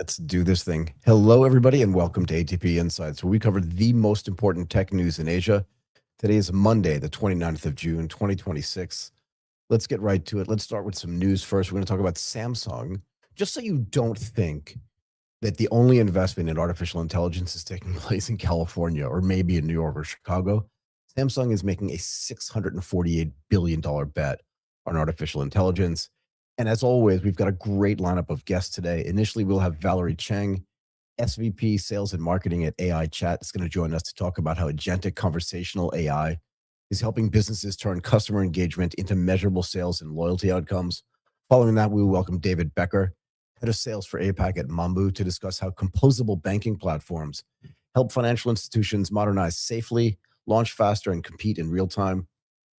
Let's do this thing. Hello, everybody, and welcome to ATP Insights, where we cover the most important tech news in Asia. Today is Monday, the 29th of June, 2026. Let's get right to it. Let's start with some news first. We're going to talk about Samsung. Just so you don't think that the only investment in artificial intelligence is taking place in California or maybe in New York or Chicago, Samsung is making a $648 billion bet on artificial intelligence. And as always, we've got a great lineup of guests today. Initially, we'll have Valerie Cheng, SVP Sales and Marketing at AiChat, is going to join us to talk about how agentic conversational AI is helping businesses turn customer engagement into measurable sales and loyalty outcomes. Following that, we will welcome David Becker, Head of Sales for APAC at Mambu, to discuss how composable banking platforms help financial institutions modernize safely, launch faster, and compete in real time.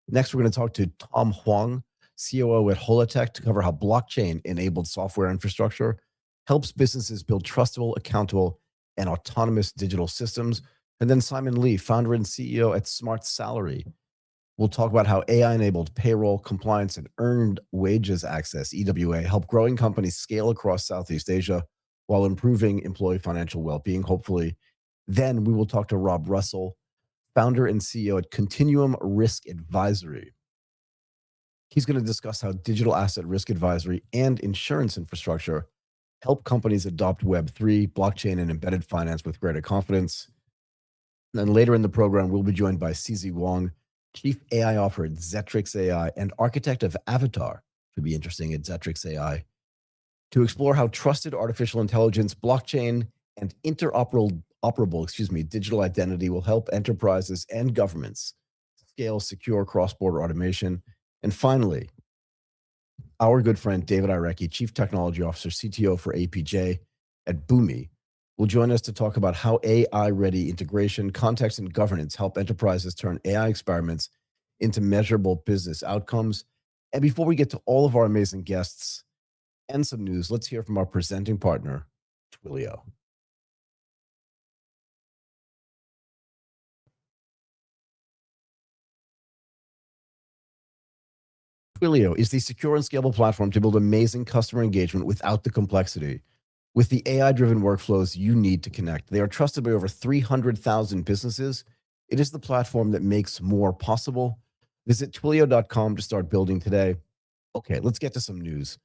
Next, we're going to talk to Tom Huang, COO at Holotech, to cover how blockchain-enabled software infrastructure helps businesses build trustable, accountable, and autonomous digital systems. And then Simon Lee, founder and CEO at Smart Salary, will talk about how AI-enabled payroll, compliance, and earned wages access, EWA, help growing companies scale across Southeast Asia while improving employee financial well-being, hopefully. Then we will talk to Rob Russell, founder and CEO at Continuum Risk Advisory. He's going to discuss how digital asset risk advisory and insurance infrastructure help companies adopt Web3, blockchain, and embedded finance with greater confidence. And then later in the program, we'll be joined by CZ Wong, Chief AI Officer at Zetrix AI and architect of Avatar, should be interesting, at Zetrix AI, to explore how trusted artificial intelligence, blockchain, and interoperable digital identity will help enterprises and governments scale secure cross-border automation. And finally, our good friend David Irecki, Chief Technology Officer, CTO for APJ at Boomi, will join us to talk about how AI-ready integration, context, and governance help enterprises turn AI experiments into measurable business outcomes. And before we get to all of our amazing guests and some news, let's hear from our presenting partner, Twilio. Twilio is the secure and scalable platform to build amazing customer engagement without the complexity. With the AI-driven workflows you need to connect, they are trusted by over 300,000 businesses. It is the platform that makes more possible. Visit Twilio.com to start building today. Okay, let's get to some news.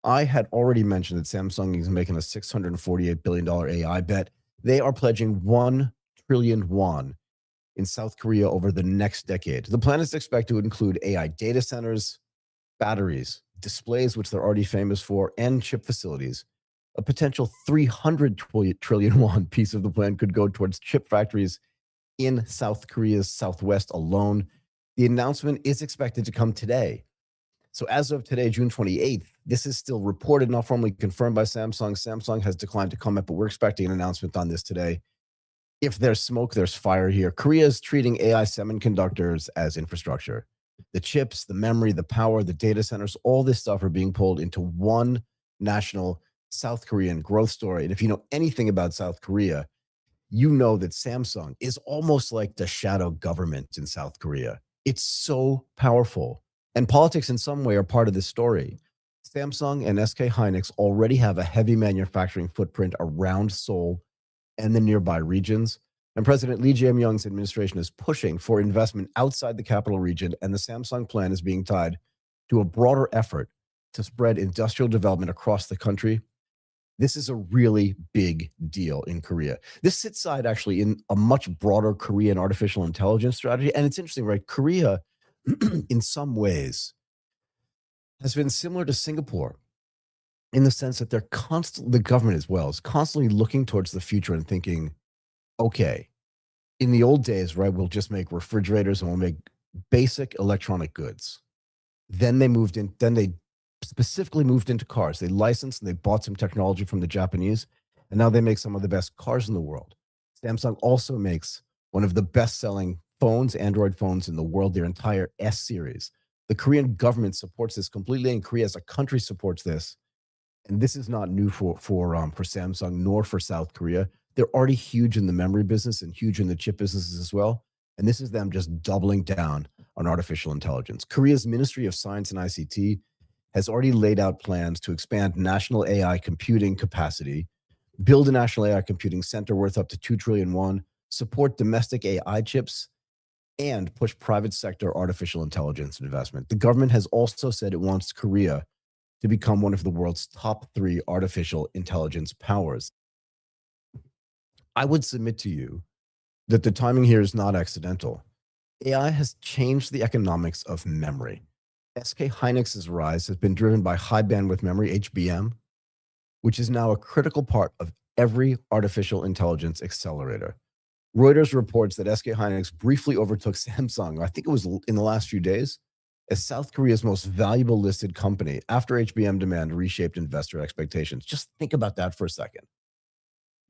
I had already mentioned that Samsung is making a $648 billion AI bet. They are pledging 1 trillion won in South Korea over the next decade. The plan is expected to include AI data centers, batteries, displays, which they're already famous for, and chip facilities. A potential 300 trillion won piece of the plan could go towards chip factories in South Korea's southwest alone. The announcement is expected to come today. So as of today, June 28th, this is still reported, not formally confirmed by Samsung. Samsung has declined to comment, but we're expecting an announcement on this today. If there's smoke, there's fire here. Korea is treating AI semiconductors as infrastructure. The chips, the memory, the power, the data centers, all this stuff are being pulled into one national South Korean growth story. And if you know anything about South Korea, you know that Samsung is almost like the shadow government in South Korea. It's so powerful. And politics in some way are part of this story. Samsung and SK Hynix already have a heavy manufacturing footprint around Seoul and the nearby regions. And President Lee Jae-myung's administration is pushing for investment outside the capital region, and the Samsung plan is being tied to a broader effort to spread industrial development across the country. This is a really big deal in Korea. This sits side actually in a much broader Korean artificial intelligence strategy. And it's interesting, right? Korea, in some ways, has been similar to Singapore in the sense that they're the government as well, is constantly looking towards the future and thinking, okay, in the old days, right, we'll just make refrigerators and we'll make basic electronic goods. Then they specifically moved into cars. They licensed and they bought some technology from the Japanese, and now they make some of the best cars in the world. Samsung also makes one of the best-selling phones, Android phones in the world, their entire S series. The Korean government supports this completely, and Korea as a country supports this. And this is not new for Samsung nor for South Korea. They're already huge in the memory business and huge in the chip businesses as well. And this is them just doubling down on artificial intelligence. Korea's Ministry of Science and ICT has already laid out plans to expand national AI computing capacity build a national AI computing center worth up to 2 trillion won, support domestic AI chips, and push private sector artificial intelligence investment. The government has also said it wants Korea to become one of the world's top 3 artificial intelligence powers. I would submit to you that the timing here is not accidental. AI has changed the economics of memory. SK Hynix's rise has been driven by high bandwidth memory, HBM, which is now a critical part of every artificial intelligence accelerator. Reuters reports that SK Hynix briefly overtook Samsung, I think it was in the last few days, as South Korea's most valuable listed company after HBM demand reshaped investor expectations. Just think about that for a second.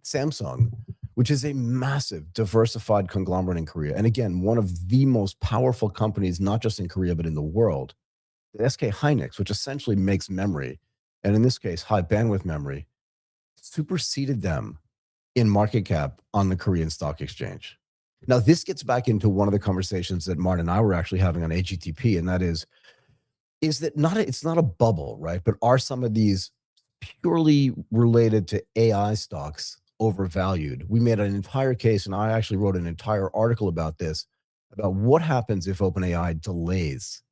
Samsung, which is a massive diversified conglomerate in Korea, and again, one of the most powerful companies, not just in Korea, but in the world, the SK Hynix, which essentially makes memory, and in this case, high bandwidth memory, superseded them in market cap on the Korean Stock Exchange. Now, this gets back into one of the conversations that Martin and I were actually having on AGTP, and that is that it's not a bubble, right? But are some of these purely related to AI stocks overvalued? We made an entire case, and I actually wrote an entire article about this, about what happens if OpenAI delays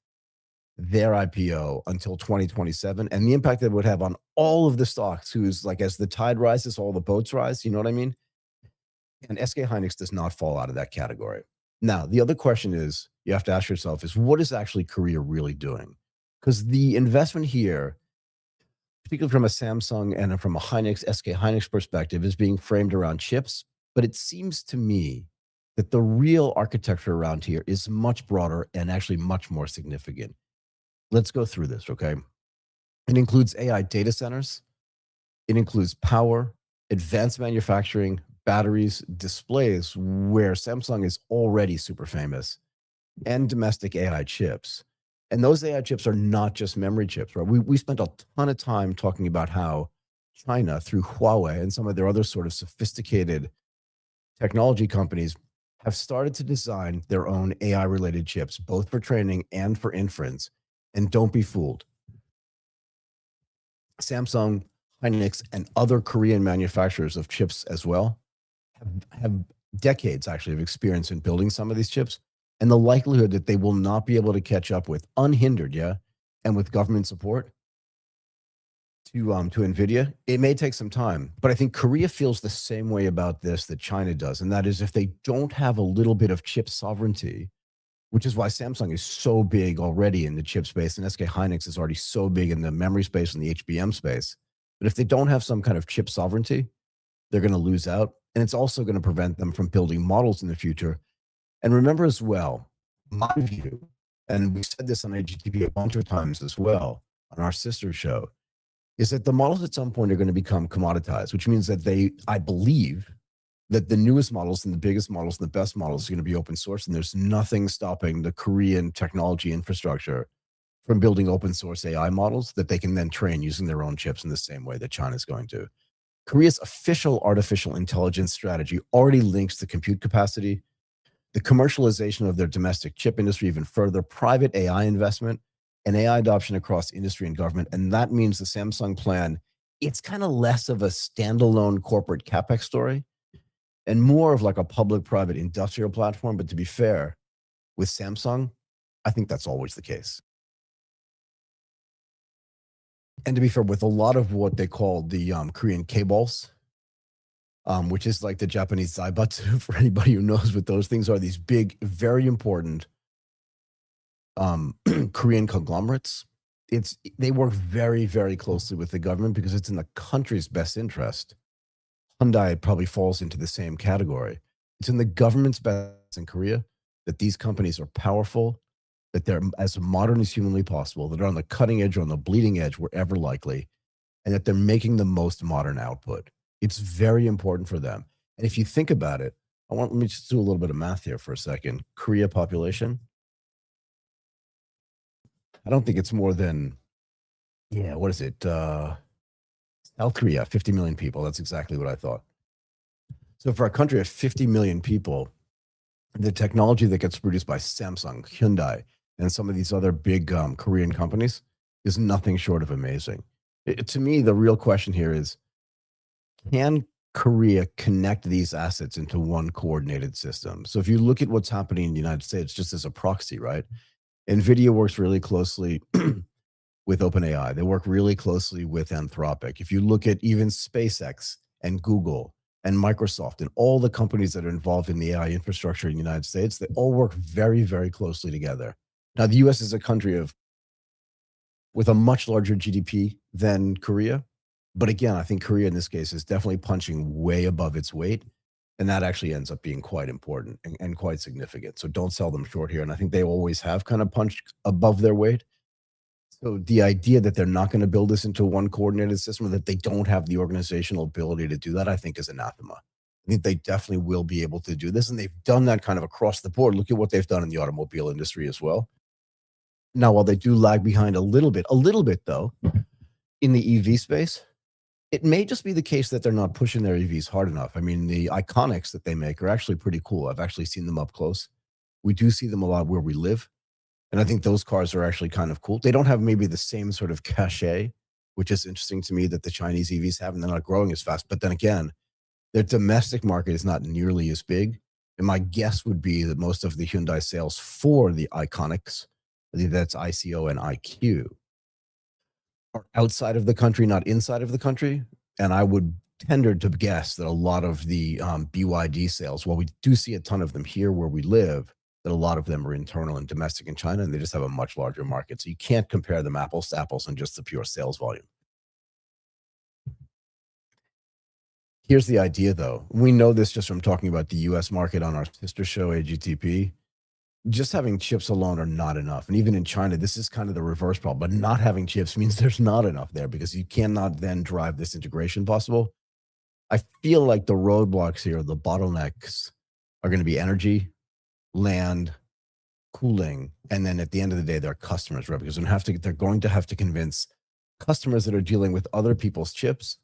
their IPO until 2027 and the impact that would have on all of the stocks who's like, as the tide rises, all the boats rise. You know what I mean? And SK Hynix does not fall out of that category. Now, the other question is, you have to ask yourself is, what is actually Korea really doing? Because the investment here, particularly from a Samsung and from a SK Hynix perspective, is being framed around chips. But it seems to me that the real architecture around here is much broader and actually much more significant. Let's go through this, okay? It includes AI data centers. It includes power, advanced manufacturing, batteries, displays, where Samsung is already super famous, and domestic AI chips. And those AI chips are not just memory chips, right? We spent a ton of time talking about how China, through Huawei and some of their other sort of sophisticated technology companies, have started to design their own AI-related chips, both for training and for inference. And don't be fooled. Samsung, Hynix, and other Korean manufacturers of chips as well have decades actually of experience in building some of these chips. And the likelihood that they will not be able to catch up with unhindered, and with government support to NVIDIA, it may take some time. But I think Korea feels the same way about this that China does. And that is, if they don't have a little bit of chip sovereignty, which is why Samsung is so big already in the chip space, and SK Hynix is already so big in the memory space and the HBM space. But if they don't have some kind of chip sovereignty, they're going to lose out. And it's also going to prevent them from building models in the future. And remember as well, my view, and we said this on AGTV a bunch of times as well on our sister show, is that the models at some point are going to become commoditized, which means that I believe, that the newest models and the biggest models and the best models are going to be open source, and there's nothing stopping the Korean technology infrastructure from building open source AI models that they can then train using their own chips in the same way that China's going to. Korea's official artificial intelligence strategy already links the compute capacity, the commercialization of their domestic chip industry even further, private AI investment, and AI adoption across industry and government. And that means the Samsung plan, it's kind of less of a standalone corporate CapEx story and more of like a public-private industrial platform. But to be fair, with Samsung, I think that's always the case. And to be fair, with a lot of what they call the Korean K-balls, which is like the Japanese zaibatsu, for anybody who knows what those things are, these big, very important Korean conglomerates. They work very, very closely with the government because it's in the country's best interest. Hyundai probably falls into the same category. It's in the government's best in Korea that these companies are powerful, that they're as modern as humanly possible, that are on the cutting edge or on the bleeding edge wherever likely, and that they're making the most modern output. It's very important for them. And if you think about it, let me just do a little bit of math here for a second. Korea population, I don't think it's more than, what is it? South Korea, 50 million people. That's exactly what I thought. So for a country of 50 million people, the technology that gets produced by Samsung, Hyundai, and some of these other big Korean companies is nothing short of amazing. To me, the real question here is, can Korea connect these assets into one coordinated system. So if you look at what's happening in the United States, just as a proxy, right? NVIDIA works really closely with OpenAI. They work really closely with Anthropic. If you look at even SpaceX and Google and Microsoft and all the companies that are involved in the AI infrastructure in the United States, they all work very, very closely together. Now, the US is a country with a much larger GDP than Korea. But again, I think Korea in this case is definitely punching way above its weight. And that actually ends up being quite important and quite significant. So don't sell them short here. And I think they always have kind of punched above their weight. So the idea that they're not going to build this into one coordinated system or that they don't have the organizational ability to do that, I think is anathema. I think they definitely will be able to do this. And they've done that kind of across the board. Look at what they've done in the automobile industry as well. Now, while they do lag behind a little bit though, in the EV space, it may just be the case that they're not pushing their EVs hard enough. I mean, the iconics that they make are actually pretty cool. I've actually seen them up close. We do see them a lot where we live. And I think those cars are actually kind of cool. They don't have maybe the same sort of cachet, which is interesting to me that the Chinese EVs have, and they're not growing as fast. But then again, their domestic market is not nearly as big. And my guess would be that most of the Hyundai sales for the iconics, I think that's ICO and IQ, are outside of the country, not inside of the country. And I would tender to guess that a lot of the BYD sales, while we do see a ton of them here where we live, that a lot of them are internal and domestic in China, and they just have a much larger market. So you can't compare them apples to apples on just the pure sales volume. Here's the idea, though. We know this just from talking about the US market on our sister show, AGTP. Just having chips alone are not enough. And even in China, this is kind of the reverse problem. But not having chips means there's not enough there because you cannot then drive this integration possible. I feel like the roadblocks here, the bottlenecks, are going to be energy, land, cooling, and then at the end of the day, their customers, right? Because they're going to have to convince customers that are dealing with other people's chips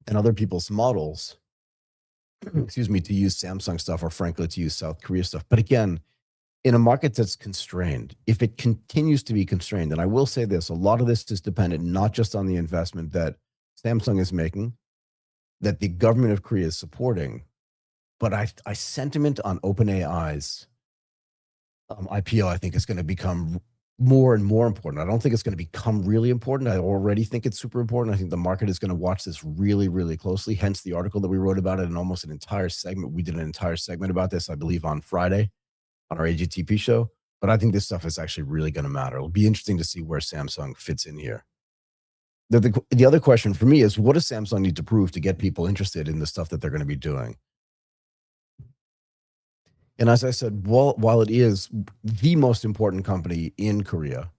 and other people's models, excuse me, to use Samsung stuff or frankly to use South Korea stuff. But again, in a market that's constrained, if it continues to be constrained, and I will say this, a lot of this is dependent not just on the investment that Samsung is making, that the government of Korea is supporting, but I sentiment on OpenAI's IPO, I think is going to become more and more important. I don't think it's going to become really important. I already think it's super important. I think the market is going to watch this really, really closely. Hence the article that we wrote about it and almost an entire segment. We did an entire segment about this, I believe, on Friday on our AGTP show. But I think this stuff is actually really going to matter. It'll be interesting to see where Samsung fits in here. The other question for me is, what does Samsung need to prove to get people interested in the stuff that they're going to be doing? And as I said, while it is the most important company in Korea,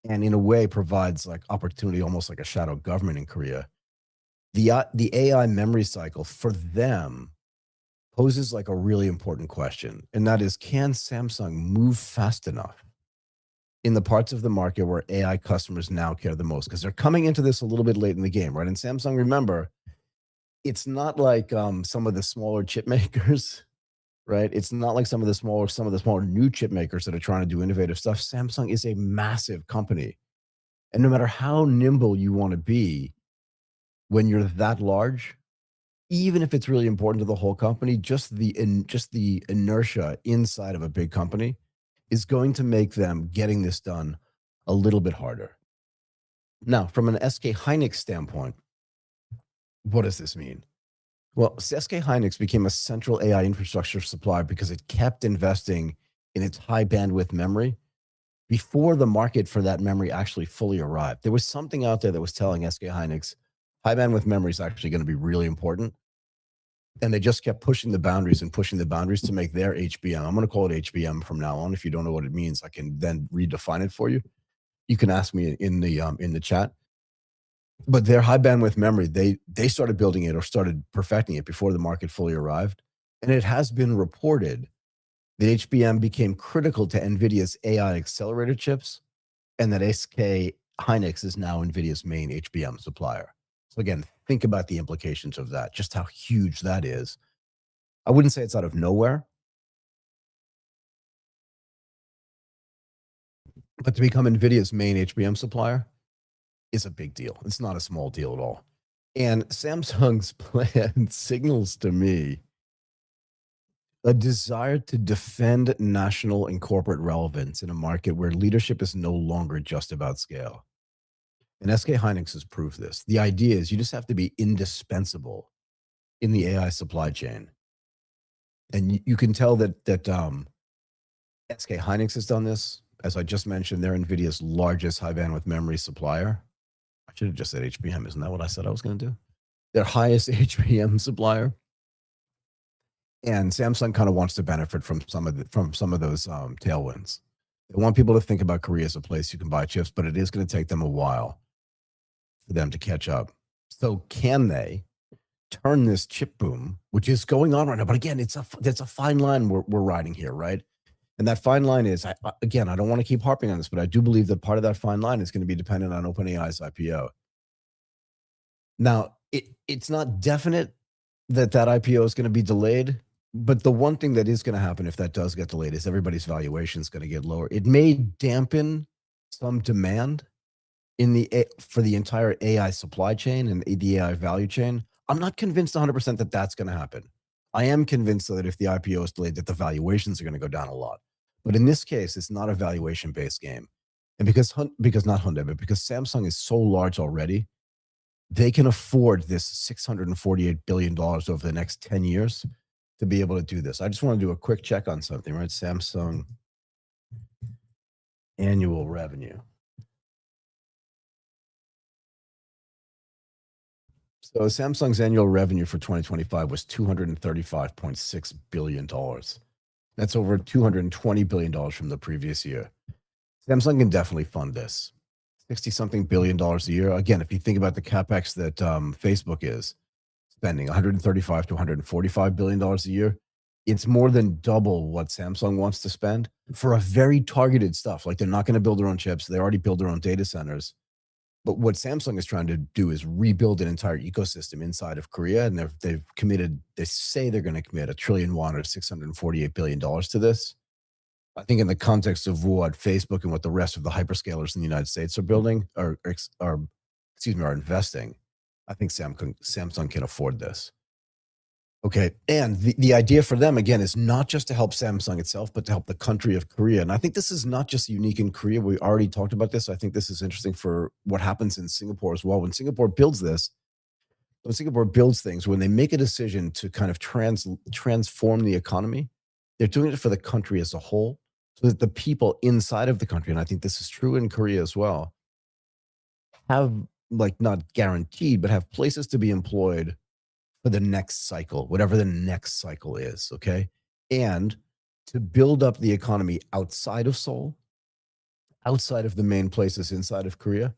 and in a way provides like opportunity, almost like a shadow government in Korea, the AI memory cycle for them poses like a really important question, and that is, can Samsung move fast enough in the parts of the market where AI customers now care the most? Because they're coming into this a little bit late in the game, right? And Samsung, remember, it's not like some of the smaller chip makers. Right? It's not like some of the smaller new chip makers that are trying to do innovative stuff. Samsung is a massive company. And no matter how nimble you want to be when you're that large, even if it's really important to the whole company, just the inertia inside of a big company is going to make them getting this done a little bit harder. Now, from an SK Hynix standpoint, what does this mean? Well, SK Hynix became a central AI infrastructure supplier because it kept investing in its high bandwidth memory before the market for that memory actually fully arrived. There was something out there that was telling SK Hynix high bandwidth memory is actually going to be really important. And they just kept pushing the boundaries and pushing the boundaries to make their HBM. I'm going to call it HBM from now on. If you don't know what it means, I can then redefine it for you. You can ask me in the chat. But their high bandwidth memory, they started building it or started perfecting it before the market fully arrived. And it has been reported that HBM became critical to NVIDIA's AI accelerator chips, and that SK Hynix is now NVIDIA's main HBM supplier. So again, think about the implications of that, just how huge that is. I wouldn't say it's out of nowhere, but to become NVIDIA's main HBM supplier is a big deal. It's not a small deal at all. And Samsung's plan signals to me a desire to defend national and corporate relevance in a market where leadership is no longer just about scale. And SK Hynix has proved this. The idea is you just have to be indispensable in the AI supply chain. And you can tell that SK Hynix has done this. As I just mentioned, they're NVIDIA's largest high bandwidth memory supplier. I should have just said HBM. Isn't that what I said I was going to do? Their highest HBM supplier. And Samsung kind of wants to benefit from some of those tailwinds. They want people to think about Korea as a place you can buy chips, but it is going to take them a while for them to catch up. So can they turn this chip boom, which is going on right now? But again, it's a fine line we're riding here, right? And that fine line is, again, I don't want to keep harping on this, but I do believe that part of that fine line is going to be dependent on OpenAI's IPO. Now, it's not definite that IPO is going to be delayed, but the one thing that is going to happen if that does get delayed is everybody's valuation is going to get lower. It may dampen some demand for the entire AI supply chain and the AI value chain. I'm not convinced 100% that that's going to happen. I am convinced that if the IPO is delayed, that the valuations are going to go down a lot. But in this case, it's not a valuation-based game. And because not Hyundai, but because Samsung is so large already, they can afford this $648 billion over the next 10 years to be able to do this. I just want to do a quick check on something, right? Samsung annual revenue. So Samsung's annual revenue for 2025 was $235.6 billion. That's over $220 billion from the previous year. Samsung can definitely fund this. 60-something billion dollars a year. Again, if you think about the capex that Facebook is spending, $135 to $145 billion a year, it's more than double what Samsung wants to spend for a very targeted stuff. Like they're not going to build their own chips. They already build their own data centers. But what Samsung is trying to do is rebuild an entire ecosystem inside of Korea. And they've committed, they say they're going to commit $1 trillion or $648 billion to this. I think in the context of what Facebook and what the rest of the hyperscalers in the United States are building are investing, I think Samsung can afford this. Okay. And the idea for them, again, is not just to help Samsung itself, but to help the country of Korea. And I think this is not just unique in Korea. We already talked about this. I think this is interesting for what happens in Singapore as well. When Singapore builds things, when they make a decision to kind of transform the economy, they're doing it for the country as a whole, so that the people inside of the country, and I think this is true in Korea as well, have, like, not guaranteed, but have places to be employed for the next cycle, whatever the next cycle is, okay? And to build up the economy outside of Seoul, outside of the main places inside of Korea,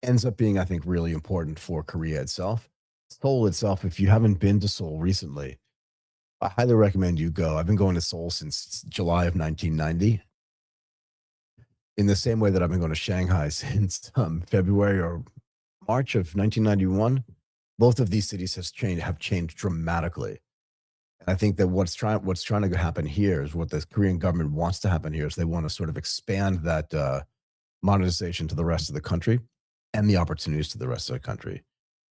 ends up being, I think, really important for Korea itself. Seoul itself, if you haven't been to Seoul recently, I highly recommend you go. I've been going to Seoul since July of 1990. In the same way that I've been going to Shanghai since February or March of 1991. Both of these cities have changed dramatically. And I think that what's trying to happen here is what the Korean government wants to happen here is they want to sort of expand that monetization to the rest of the country and the opportunities to the rest of the country.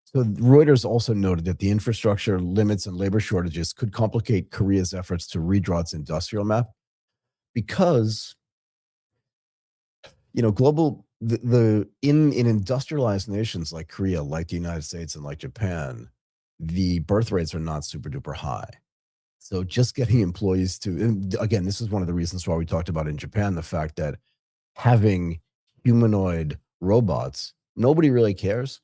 So Reuters also noted that the infrastructure limits and labor shortages could complicate Korea's efforts to redraw its industrial map because, you know, in industrialized nations like Korea, like the United States and like Japan, the birth rates are not super duper high. So just getting employees to, and again, this is one of the reasons why we talked about in Japan, the fact that having humanoid robots, nobody really cares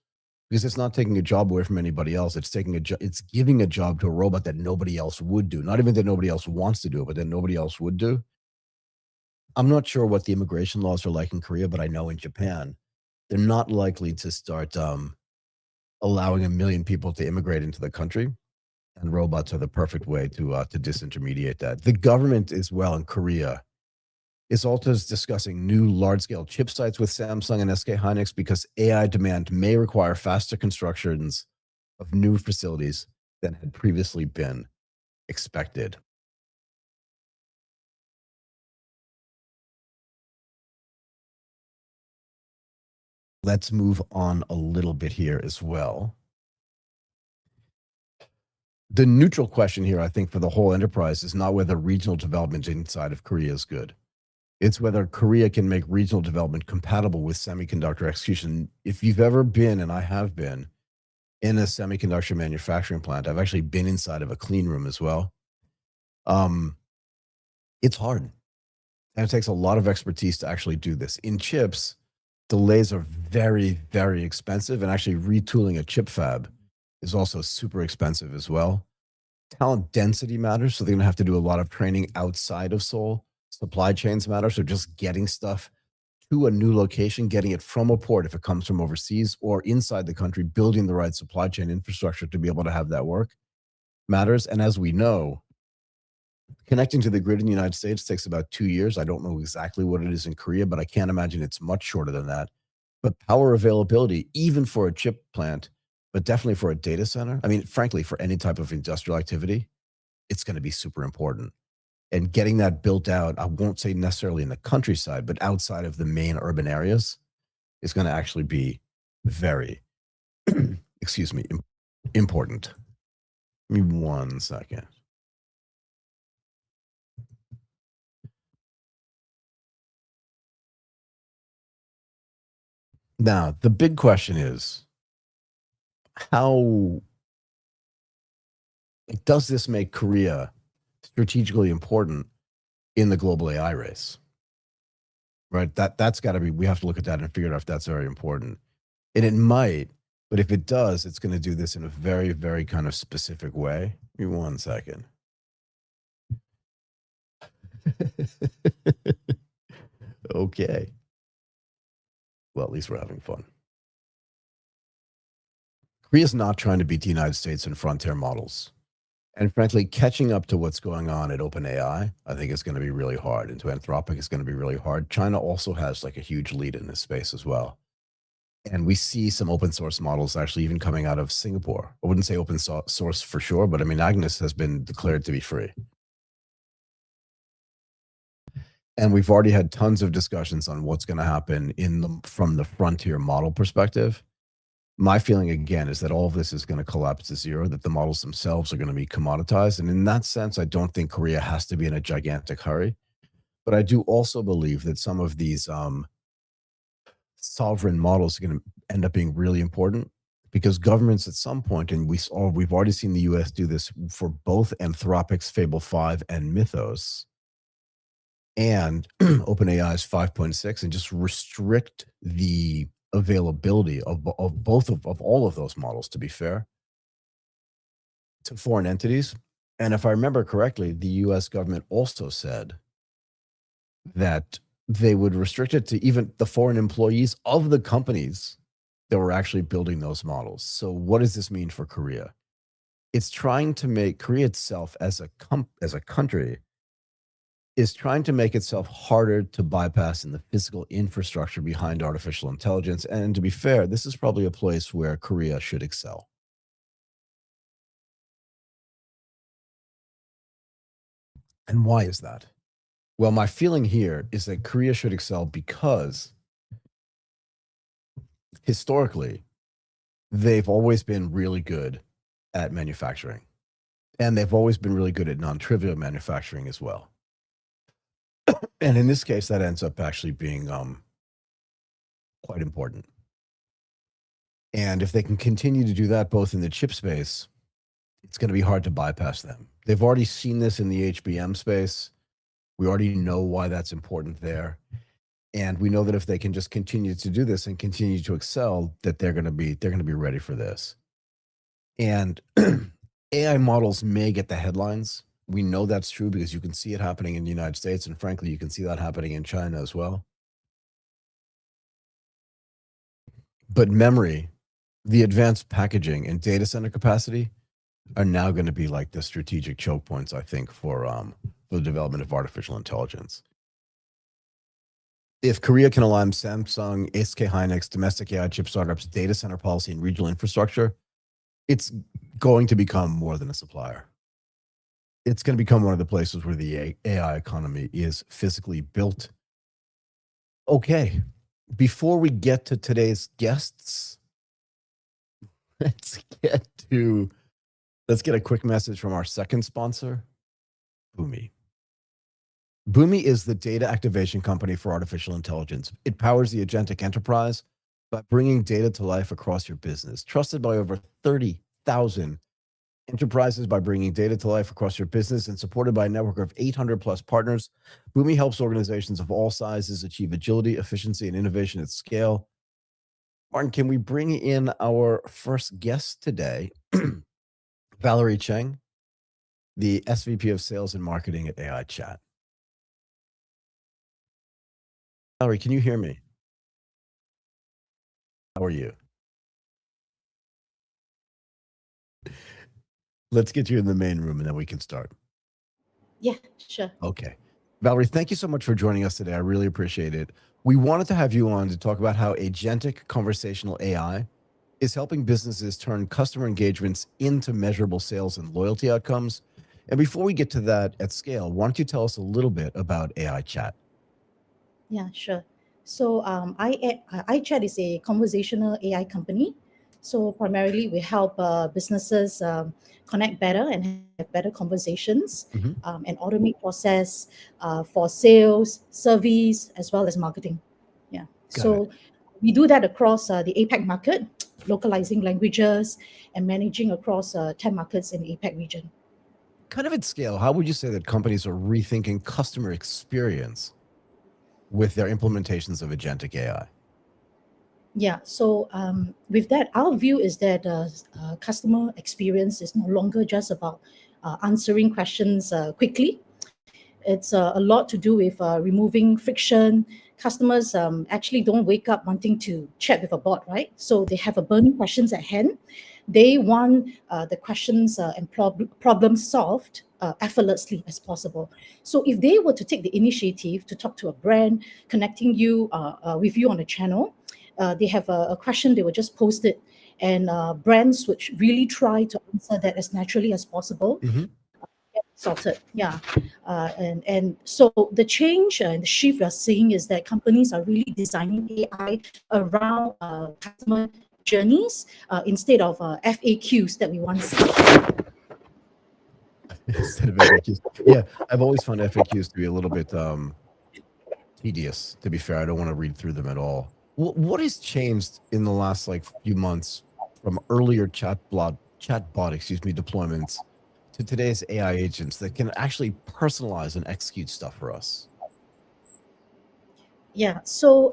because it's not taking a job away from anybody else. It's it's giving a job to a robot that nobody else would do. Not even that nobody else wants to do it, but that nobody else would do. I'm not sure what the immigration laws are like in Korea, but I know in Japan, they're not likely to start allowing 1 million people to immigrate into the country. And robots are the perfect way to disintermediate that. The government as well in Korea is also discussing new large-scale chip sites with Samsung and SK Hynix because AI demand may require faster constructions of new facilities than had previously been expected. Let's move on a little bit here as well. The neutral question here, I think, for the whole enterprise is not whether regional development inside of Korea is good. It's whether Korea can make regional development compatible with semiconductor execution. If you've ever been, and I have been, in a semiconductor manufacturing plant, I've actually been inside of a clean room as well. It's hard. And it takes a lot of expertise to actually do this. In chips, delays are very, very expensive. And actually retooling a chip fab is also super expensive as well. Talent density matters. So they're going to have to do a lot of training outside of Seoul. Supply chains matter. So just getting stuff to a new location, getting it from a port if it comes from overseas or inside the country, building the right supply chain infrastructure to be able to have that work matters. And as we know, connecting to the grid in the United States takes about 2 years. I don't know exactly what it is in Korea, but I can't imagine it's much shorter than that. But power availability, even for a chip plant, but definitely for a data center, I mean, frankly, for any type of industrial activity, it's going to be super important. And getting that built out, I won't say necessarily in the countryside, but outside of the main urban areas is going to actually be very, excuse me, important. Give me 1 second. Now, the big question is, how does this make Korea strategically important in the global AI race? Right? That's got to be, we have to look at that and figure out if that's very important. And it might, but if it does, it's going to do this in a very, very kind of specific way. Give me 1 second. Okay. Well, at least we're having fun. Korea's not trying to beat the United States in frontier models. And frankly, catching up to what's going on at OpenAI, I think is going to be really hard. And to Anthropic, is going to be really hard. China also has like a huge lead in this space as well. And we see some open source models actually even coming out of Singapore. I wouldn't say open source for sure, but I mean, Agnes has been declared to be free. And we've already had tons of discussions on what's going to happen from the frontier model perspective. My feeling again is that all of this is going to collapse to zero, that the models themselves are going to be commoditized. And in that sense, I don't think Korea has to be in a gigantic hurry. But I do also believe that some of these sovereign models are going to end up being really important because governments at some point, and we've already seen the US do this for both Anthropic's Fable 5 and Mythos and OpenAI's 5.6, and just restrict the availability of both of all of those models, to be fair, to foreign entities. And if I remember correctly, the US government also said that they would restrict it to even the foreign employees of the companies that were actually building those models. So what does this mean for Korea? It's trying to make Korea itself as a country is trying to make itself harder to bypass in the physical infrastructure behind artificial intelligence. And to be fair, this is probably a place where Korea should excel. And why is that? Well, my feeling here is that Korea should excel because historically, they've always been really good at manufacturing. And they've always been really good at non-trivial manufacturing as well. And in this case, that ends up actually being quite important. And if they can continue to do that both in the chip space, it's going to be hard to bypass them. They've already seen this in the HBM space. We already know why that's important there. And we know that if they can just continue to do this and continue to excel, that they're going to be ready for this. And AI models may get the headlines. We know that's true because you can see it happening in the United States. And frankly, you can see that happening in China as well. But memory, the advanced packaging and data center capacity are now going to be like the strategic choke points, I think, for the development of artificial intelligence. If Korea can align Samsung, SK Hynix, domestic AI chip startups, data center policy, and regional infrastructure, it's going to become more than a supplier. It's going to become one of the places where the AI economy is physically built. Okay, before we get to today's guests, let's get to Let's get a quick message from our second sponsor, Boomi. Boomi is the data activation company for artificial intelligence. It powers the agentic enterprise by bringing data to life across your business. Trusted by over 30,000 enterprises by bringing data to life across your business and supported by a network of 800 plus partners, Boomi helps organizations of all sizes achieve agility, efficiency, and innovation at scale. Martin, can we bring in our first guest today, Valerie Cheng, the SVP of Sales and Marketing at AiChat? Valerie, can you hear me? How are you? Let's get you in the main room and then we can start. Yeah, sure. Okay. Valerie, thank you so much for joining us today. I really appreciate it. We wanted to have you on to talk about how agentic conversational AI is helping businesses turn customer engagements into measurable sales and loyalty outcomes. And before we get to that at scale, why don't you tell us a little bit about AiChat? Yeah, sure. So iChat is a conversational AI company. So primarily we help businesses connect better and have better conversations and automate process for sales, service, as well as marketing. Yeah. Got it. So we do that across the APAC market, localizing languages and managing across 10 markets in the APAC region. Kind of at scale, how would you say that companies are rethinking customer experience with their implementations of agentic AI? Yeah, so with that, our view is that customer experience is no longer just about answering questions quickly. It's a lot to do with removing friction. Customers actually don't wake up wanting to chat with a bot, right? So they have a burning questions at hand. They want the questions and problems solved effortlessly as possible. So if they were to take the initiative to talk to a brand, connecting you with you on a channel, they have a question, they will just post it, and brands would really try to answer that as naturally as possible. Sorted, yeah. And so the change and the shift we're seeing is that companies are really designing AI around customer journeys instead of FAQs that we once see. Instead of FAQs. Yeah, I've always found FAQs to be a little bit tedious, to be fair. I don't want to read through them at all. What has changed in the last few months from earlier chatbot deployments to today's AI agents that can actually personalize and execute stuff for us? Yeah, so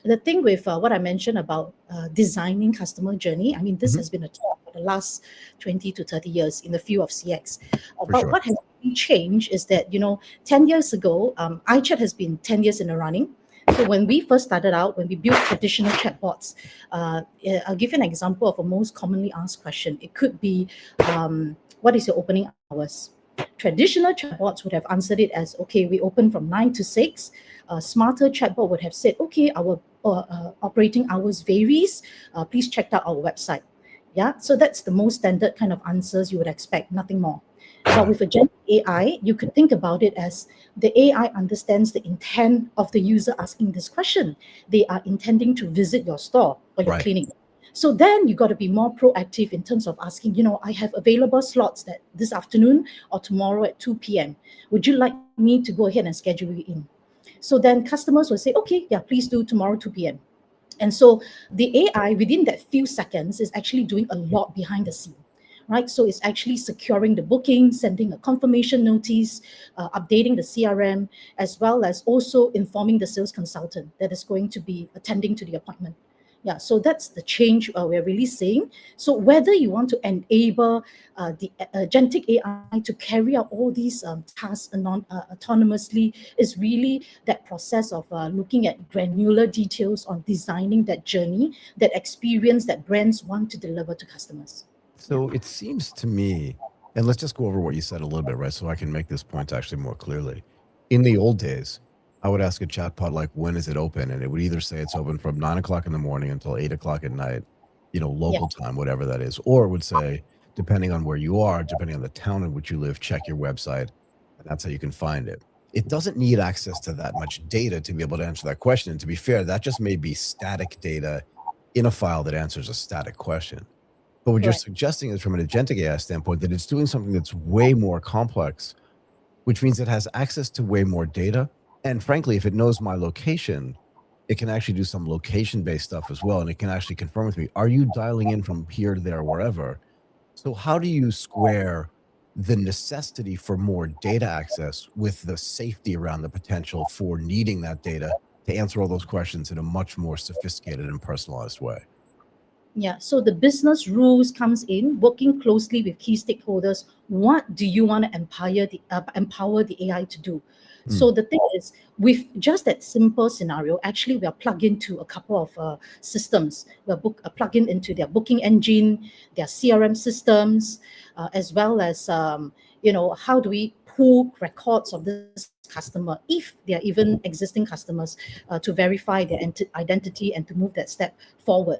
the thing with what I mentioned about designing customer journey, I mean, this has been a talk for the last 20 to 30 years in the field of CX. For But sure. what has really changed is that, 10 years ago, iChat has been 10 years in the running. So when we first started out, when we built traditional chatbots, I'll give you an example of a most commonly asked question. It could be, what is your opening hours? Traditional chatbots would have answered it as, okay, we open from 9 to 6. A smarter chatbot would have said, okay, our operating hours varies. Please check out our website. Yeah, so that's the most standard kind of answers you would expect, nothing more. But with agentic AI, you could think about it as the AI understands the intent of the user asking this question. They are intending to visit your store or your clinic. So then you got to be more proactive in terms of asking, I have available slots that this afternoon or tomorrow at 2 p.m. Would you like me to go ahead and schedule you in? So then customers will say, okay, yeah, please do tomorrow 2 p.m. And so the AI within that few seconds is actually doing a lot behind the scene, right? So it's actually securing the booking, sending a confirmation notice, updating the CRM, as well as also informing the sales consultant that is going to be attending to the appointment. Yeah, so that's the change we're really seeing. So whether you want to enable the agentic AI to carry out all these tasks autonomously is really that process of looking at granular details on designing that journey, that experience that brands want to deliver to customers. So it seems to me, and let's just go over what you said a little bit, right? So I can make this point actually more clearly. In the old days, I would ask a chatbot, when is it open? And it would either say it's open from 9 o'clock in the morning until 8 o'clock at night, local time, whatever that is. Or it would say, depending on where you are, depending on the town in which you live, check your website. And that's how you can find it. It doesn't need access to that much data to be able to answer that question. And to be fair, that just may be static data in a file that answers a static question. But what you're Correct. suggesting is from an agentic AI standpoint that it's doing something that's way more complex, which means it has access to way more data. And frankly, if it knows my location, it can actually do some location-based stuff as well. And it can actually confirm with me, are you dialing in from here to there, wherever? So how do you square the necessity for more data access with the safety around the potential for needing that data to answer all those questions in a much more sophisticated and personalized way? Yeah, so the business rules comes in, working closely with key stakeholders. What do you want to empower the AI to do? Hmm. So the thing is, with just that simple scenario, actually we are plugged into a couple of systems. We're plugged in into their booking engine, their CRM systems, as well as how do we pull records of this customer if they are even existing customers, to verify their identity and to move that step forward.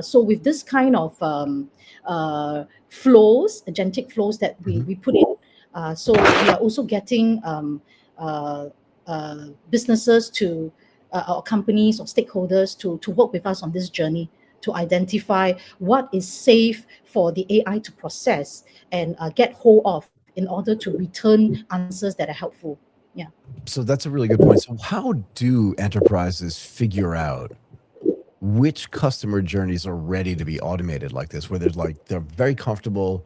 So with this kind of flows, agentic flows that we put in, so we are also getting uh, businesses or companies or stakeholders to work with us on this journey to identify what is safe for the AI to process and get hold of in order to return answers that are helpful. Yeah. So that's a really good point. So how do enterprises figure out which customer journeys are ready to be automated like this, where they're very comfortable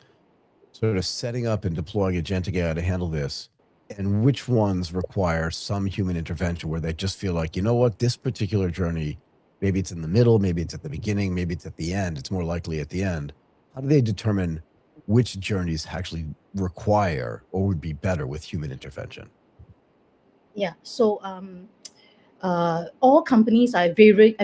sort of setting up and deploying agentic AI to handle this, and which ones require some human intervention where they just feel like, you know what, this particular journey, maybe it's in the middle, maybe it's at the beginning, maybe it's at the end, it's more likely at the end. How do they determine which journeys actually require or would be better with human intervention? Yeah. So all companies are at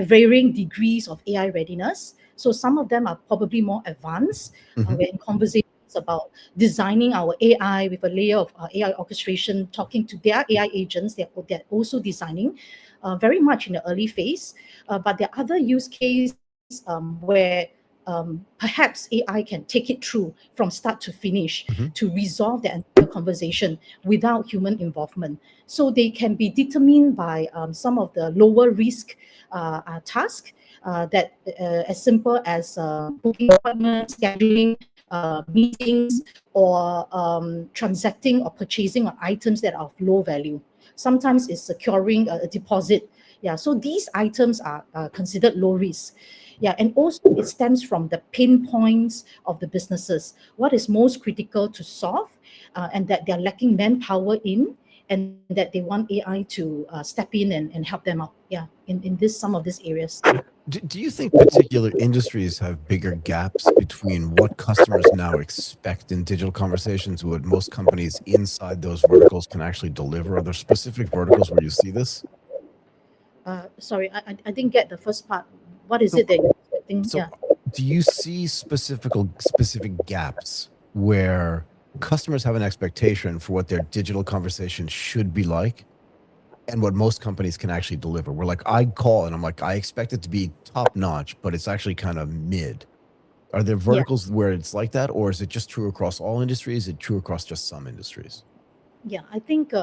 varying degrees of AI readiness. So some of them are probably more advanced. Mhm. We're in conversations about designing our AI with a layer of AI orchestration, talking to their AI agents. They're also designing, very much in the early phase. But there are other use case where perhaps AI can take it through from start to finish Mhm. to resolve the entire conversation without human involvement. So they can be determined by some of the lower risk tasks that as simple as booking appointments, scheduling meetings, or transacting or purchasing on items that are of low value. Sometimes it's securing a deposit. Yeah, so these items are considered low risk. Yeah, and also it stems from the pain points of the businesses. What is most critical to solve, and that they're lacking manpower in, and that they want AI to step in and help them out. Yeah, in this some of these areas. Do you think particular industries have bigger gaps between what customers now expect in digital conversations, what most companies inside those verticals can actually deliver? Are there specific verticals where you see this? Sorry, I didn't get the first part. What is So, it that you're expecting? so Yeah. do you see specific gaps where customers have an expectation for what their digital conversation should be like and what most companies can actually deliver? Where like I call and I'm like, I expect it to be top notch, but it's actually kind of mid. Are there Yeah. verticals where it's like that, or is it just true across all industries? Is it true across just some industries? Yeah, I think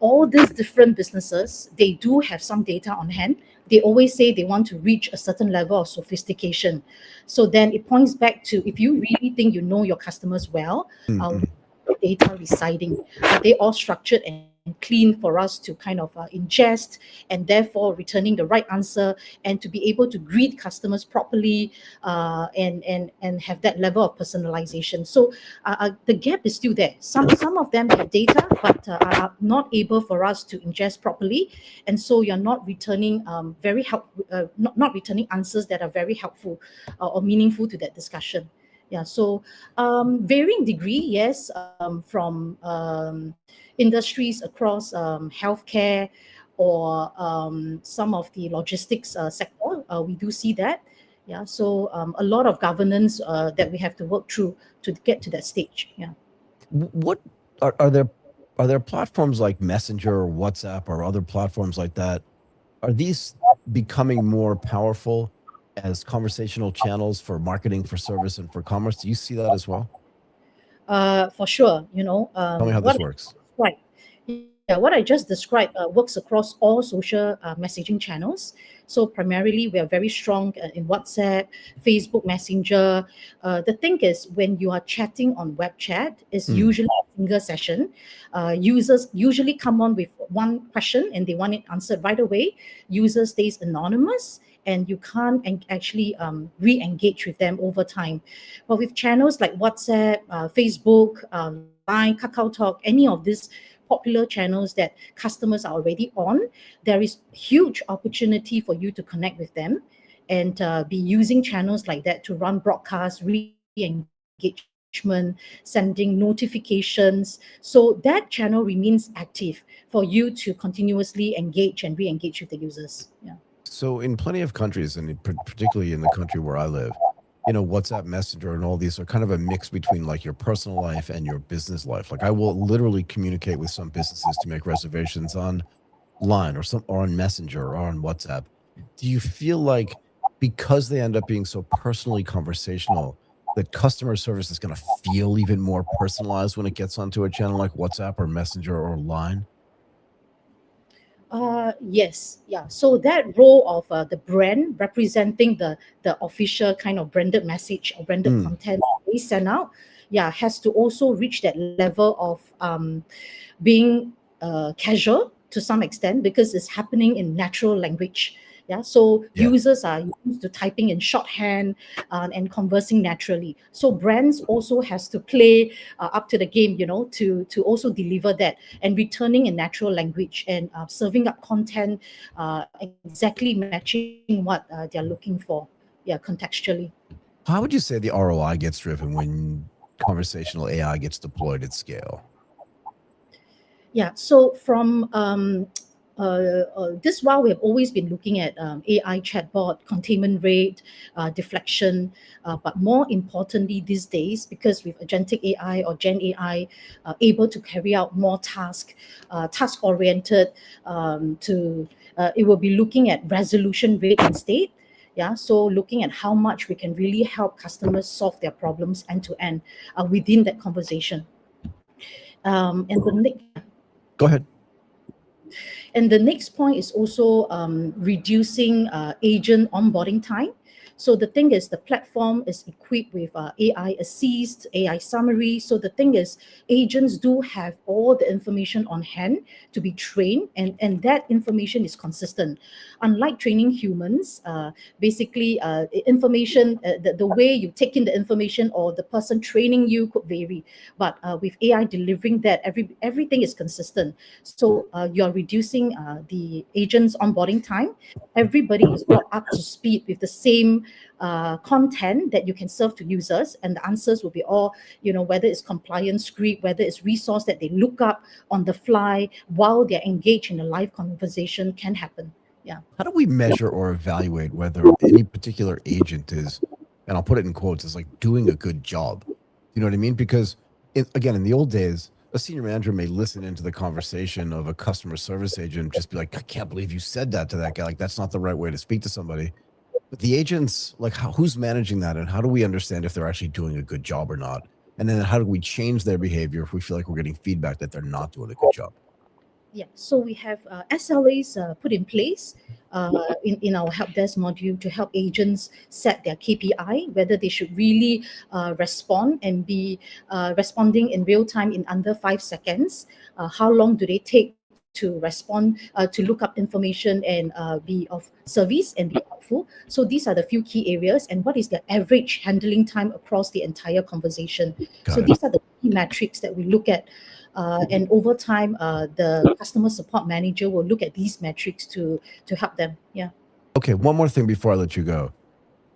all these different businesses, they do have some data on hand. They always say they want to reach a certain level of sophistication. So then it points back to, if you really think you know your customers well, Mm-mm. data residing? Are they all structured and clean for us to kind of ingest, and therefore returning the right answer, and to be able to greet customers properly, and have that level of personalization? So the gap is still there. Some of them have data, but are not able for us to ingest properly, and so you're not returning not returning answers that are very helpful or meaningful to that discussion. Yeah, so varying degree, yes, from industries across healthcare or some of the logistics sector. We do see that. Yeah, so a lot of governance that we have to work through to get to that stage. Yeah. What are there platforms like Messenger or WhatsApp or other platforms like that? Are these becoming more powerful as conversational channels for marketing, for service, and for commerce? Do you see that as well? For sure, Tell me how what this I works. described. what I just described works across all social messaging channels. So primarily, we are very strong in WhatsApp, Facebook Messenger. The thing is, when you are chatting on web chat, it's usually a single session. Users usually come on with one question and they want it answered right away. User stays anonymous, and you can't actually re-engage with them over time. But with channels like WhatsApp, Facebook, Line, Kakao Talk, any of these popular channels that customers are already on, there is huge opportunity for you to connect with them and be using channels like that to run broadcasts, re-engagement, sending notifications. So that channel remains active for you to continuously engage and re-engage with the users. Yeah. So in plenty of countries, and particularly in the country where I live, WhatsApp Messenger and all these are kind of a mix between like your personal life and your business life. Like I will literally communicate with some businesses to make reservations on Line or on Messenger or on WhatsApp. Do you feel like because they end up being so personally conversational, that customer service is going to feel even more personalized when it gets onto a channel like WhatsApp or Messenger or Line? Yes, yeah. So that role of the brand representing the official kind of branded message or branded Mm, content they send out, yeah, has to also reach that level of being casual to some extent because it's happening in natural language. Yeah, so yeah. users are used to typing in shorthand and conversing naturally. So brands also has to play up to the game, to also deliver that and returning in natural language and serving up content exactly matching what they're looking for. Yeah, contextually. How would you say the ROI gets driven when conversational AI gets deployed at scale? Yeah, so from this while we have always been looking at AI chatbot, containment rate, deflection, but more importantly these days, because with agentic AI or Gen AI, able to carry out more task oriented, to it will be looking at resolution rate instead. Yeah, so looking at how much we can really help customers solve their problems end to end within that conversation. And the next Go ahead. And the next point is also reducing agent onboarding time. So the thing is, the platform is equipped with AI assist, AI summary. So the thing is, agents do have all the information on hand to be trained, and that information is consistent. Unlike training humans, basically, information, the way you take in the information or the person training you could vary. But with AI delivering that, everything is consistent. So you're reducing the agent's onboarding time. Everybody is brought up to speed with the same content that you can serve to users, and the answers will be all, whether it's compliance script, whether it's resource that they look up on the fly while they're engaged in a live conversation can happen. Yeah. How do we measure or evaluate whether any particular agent is, and I'll put it in quotes, is like doing a good job? You know what I mean? Because again, in the old days, a senior manager may listen into the conversation of a customer service agent, and just be like, I can't believe you said that to that guy. Like, that's not the right way to speak to somebody. But the agents, like, who's managing that? And how do we understand if they're actually doing a good job or not? And then how do we change their behavior if we feel like we're getting feedback that they're not doing a good job? Yeah, so we have SLAs put in place in our help desk module to help agents set their KPI, whether they should really respond and be responding in real time in under 5 seconds. How long do they take to respond, to look up information and be of service and be helpful? So these are the few key areas. And what is the average handling time across the entire conversation? So Got it. these are the key metrics that we look at, and over time, the customer support manager will look at these metrics to help them. Yeah. Okay, one more thing before I let you go.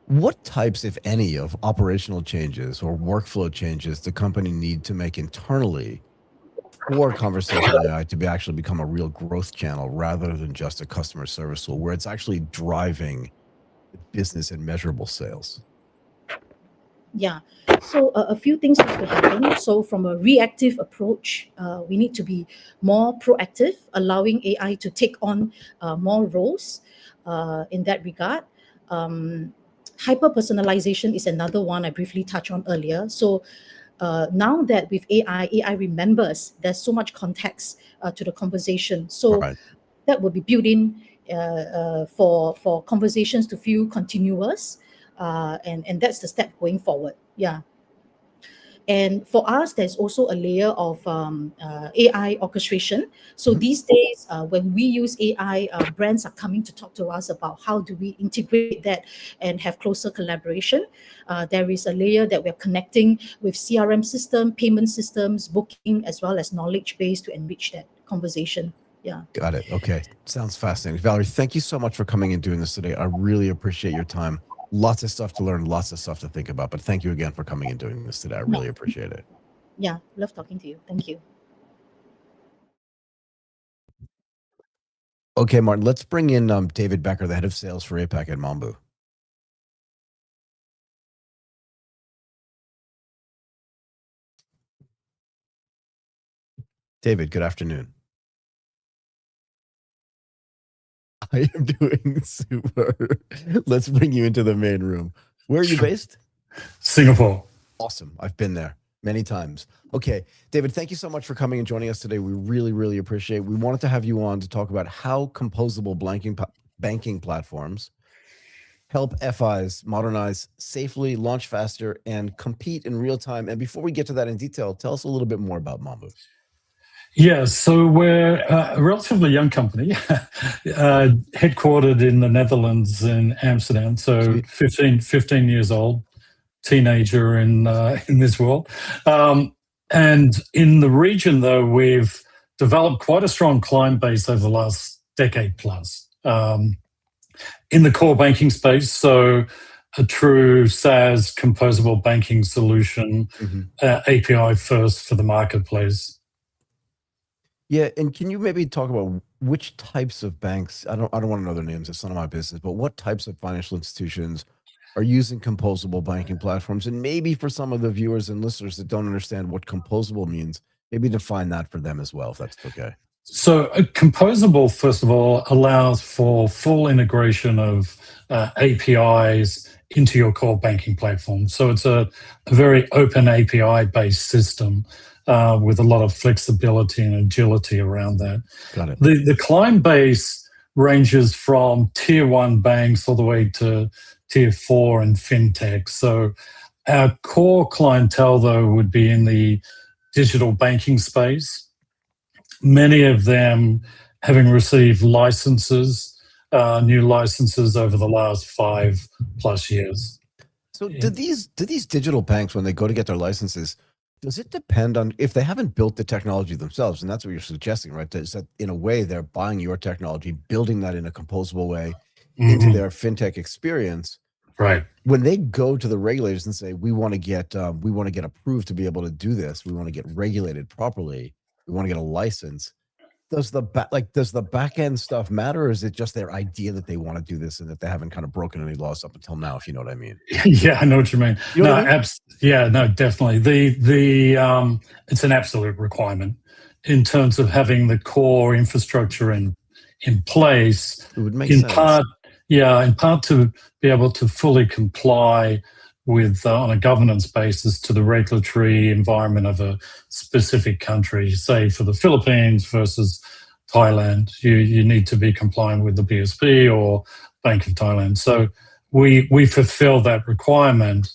What types, if any, of operational changes or workflow changes the company need to make internally for conversational AI to actually become a real growth channel rather than just a customer service tool where it's actually driving business and measurable sales? Yeah. So a few things have to happen. So from a reactive approach, we need to be more proactive, allowing AI to take on more roles in that regard. Hyper personalization is another one I briefly touched on earlier. So Now that with AI remembers there's so much context to the conversation. So Right. that will be built in for conversations to feel continuous, and that's the step going forward. Yeah. And for us, there's also a layer of AI orchestration. So Mhm. these days, when we use AI, brands are coming to talk to us about how do we integrate that and have closer collaboration. There is a layer that we're connecting with CRM system, payment systems, booking, as well as knowledge base to enrich that conversation. Yeah. Got it. Okay. Sounds fascinating. Valerie, thank you so much for coming and doing this today. I really appreciate your time. Lots of stuff to learn, lots of stuff to think about. But thank you again for coming and doing this today. I really appreciate it. Yeah. Love talking to you. Thank you. Okay, Martin, let's bring in David Becker, the head of sales for APAC at Mambu. David, good afternoon. I am doing super. Let's bring you into the main room. Where are you based? Singapore. Awesome. I've been there many times. Okay, David, thank you so much for coming and joining us today. We really, really appreciate it. We wanted to have you on to talk about how composable banking platforms help FIs modernize safely, launch faster, and compete in real time. And before we get to that in detail, tell us a little bit more about Mambu. Yeah, so we're a relatively young company, headquartered in the Netherlands in Amsterdam. So 15 years old, teenager in this world. And in the region, though, we've developed quite a strong client base over the last decade plus in the core banking space. So a true SaaS composable banking solution, API first for the marketplace. Yeah, and can you maybe talk about which types of banks? I don't want to know their names. It's none of my business. But what types of financial institutions are using composable banking platforms? And maybe for some of the viewers and listeners that don't understand what composable means, maybe define that for them as well, if that's okay. So composable, first of all, allows for full integration of APIs into your core banking platform. So it's a very open API-based system with a lot of flexibility and agility around that. Got it. The client base ranges from tier 1 banks all the way to tier 4 and fintech. So our core clientele, though, would be in the digital banking space. Many of them having received licenses, new licenses over the last 5+ years. So do these digital banks, when they go to get their licenses, does it depend on if they haven't built the technology themselves? And that's what you're suggesting, right? Is that in a way they're buying your technology, building that in a composable way into their fintech experience. Right. When they go to the regulators and say, we want to get approved to be able to do this, we want to get regulated properly, we want to get a license. Does the back end stuff matter, or is it just their idea that they want to do this and that they haven't kind of broken any laws up until now, if you know what I mean? Yeah, I know what you mean. You know what I mean? Yeah, no, definitely. The it's an absolute requirement in terms of having the core infrastructure in place. It would make in sense. part, yeah, in part to be able to fully comply with on a governance basis to the regulatory environment of a specific country. Say for the Philippines versus Thailand, you need to be compliant with the BSP or Bank of Thailand. So we fulfill that requirement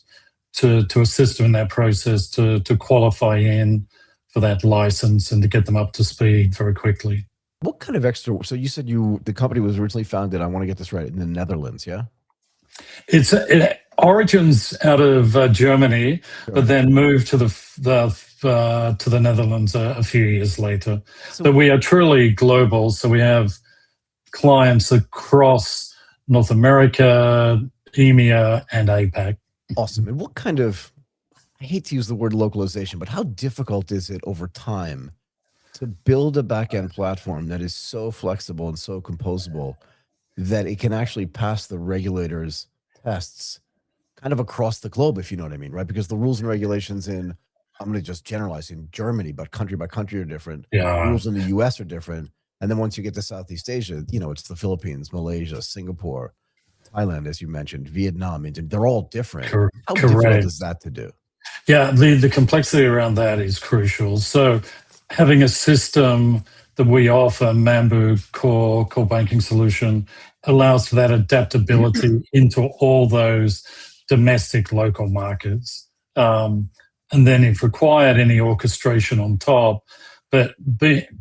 to assist them in that process to qualify in for that license and to get them up to speed very quickly. What kind of extra? So you said the company was originally founded, I want to get this right, in the Netherlands, yeah? It origins out of Germany, but then moved to the Netherlands a few years later. But we are truly global, so we have clients across North America, EMEA, and APAC. Awesome. And what kind of, I hate to use the word localization, but how difficult is it over time to build a back-end platform that is so flexible and so composable that it can actually pass the regulators' tests kind of across the globe, if you know what I mean, right? Because the rules and regulations in, I'm going to just generalize, in Germany, but country by country are different. Yeah. The rules in the US are different. And then once you get to Southeast Asia, it's the Philippines, Malaysia, Singapore, Thailand, as you mentioned, Vietnam, and they're all different. How difficult is that to do? Yeah, the complexity around that is crucial. So having a system that we offer, Mambu core banking solution, allows for that adaptability into all those domestic local markets. And then if required, any orchestration on top. But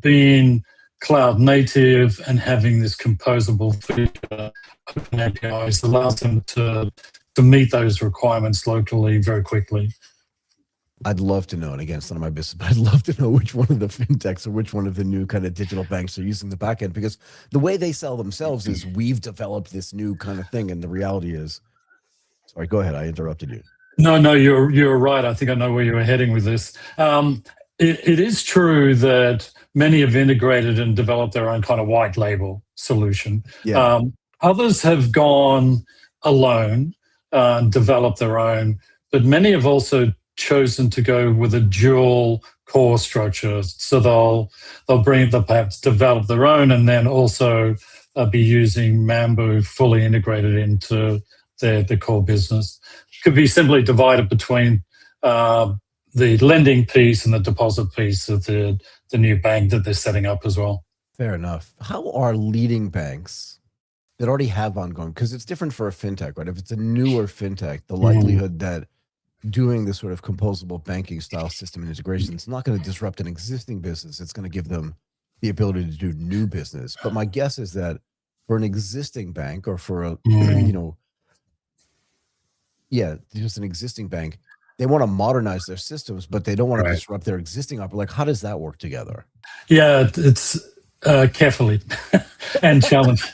being cloud native and having this composable feature, open APIs allows them to meet those requirements locally very quickly. I'd love to know, and again, it's none of my business, but I'd love to know which one of the fintechs or which one of the new kind of digital banks are using the backend, because the way they sell themselves is we've developed this new kind of thing, and the reality is, sorry, go ahead, I interrupted you. No, you're right. I think I know where you were heading with this. It is true that many have integrated and developed their own kind of white label solution. Yeah. Others have gone alone, developed their own, but many have also chosen to go with a dual core structure. So they'll perhaps develop their own and then also be using Mambu fully integrated into their core business. Could be simply divided between the lending piece and the deposit piece of the new bank that they're setting up as well. Fair enough. How are leading banks that already have ongoing, because it's different for a fintech, right? If it's a newer fintech, the likelihood that doing this sort of composable banking style system and integration, it's not going to disrupt an existing business. It's going to give them the ability to do new business. But my guess is that for an existing bank or for a, just an existing bank, they want to modernize their systems, but they don't want to disrupt their existing operation. Like, how does that work together? Yeah, it's carefully and challenged.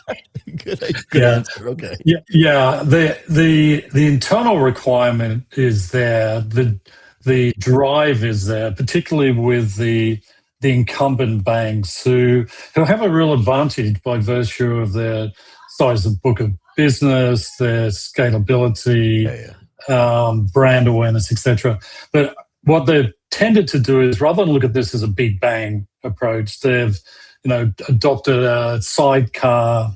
Good answer. Okay. Yeah. The internal requirement is there. The drive is there, particularly with the incumbent banks who have a real advantage by virtue of their size of book of business, their scalability, brand awareness, etc. But what they've tended to do is, rather than look at this as a big bang approach, they've adopted a sidecar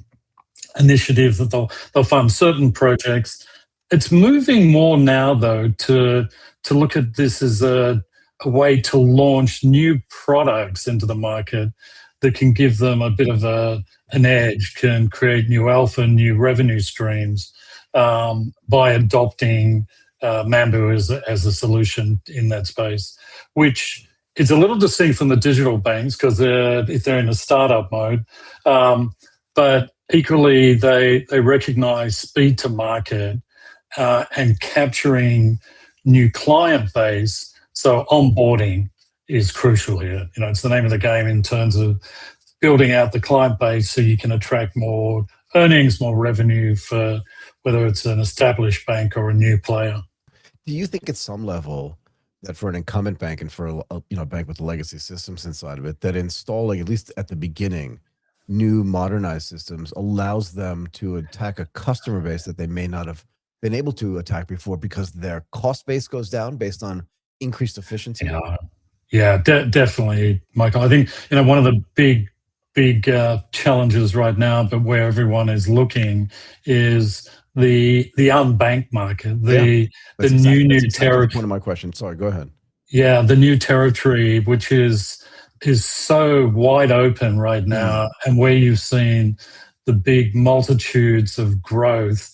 initiative that they'll fund certain projects. It's moving more now, though, to look at this as a way to launch new products into the market that can give them a bit of an edge, can create new alpha, new revenue streams by adopting Mambu as a solution in that space, which is a little distinct from the digital banks because if they're in a startup mode, but equally they recognize speed to market and capturing new client base. So onboarding is crucial here. It's the name of the game in terms of building out the client base so you can attract more earnings, more revenue for whether it's an established bank or a new player. Do you think at some level that for an incumbent bank and for a bank with legacy systems inside of it, that installing, at least at the beginning, new modernized systems allows them to attack a customer base that they may not have been able to attack before because their cost base goes down based on increased efficiency? Yeah, definitely, Michael. I think one of the big challenges right now, but where everyone is looking, is the unbanked market, the new territory. One of my questions. Sorry, go ahead. Yeah, the new territory, which is so wide open right now, and where you've seen the big multitudes of growth,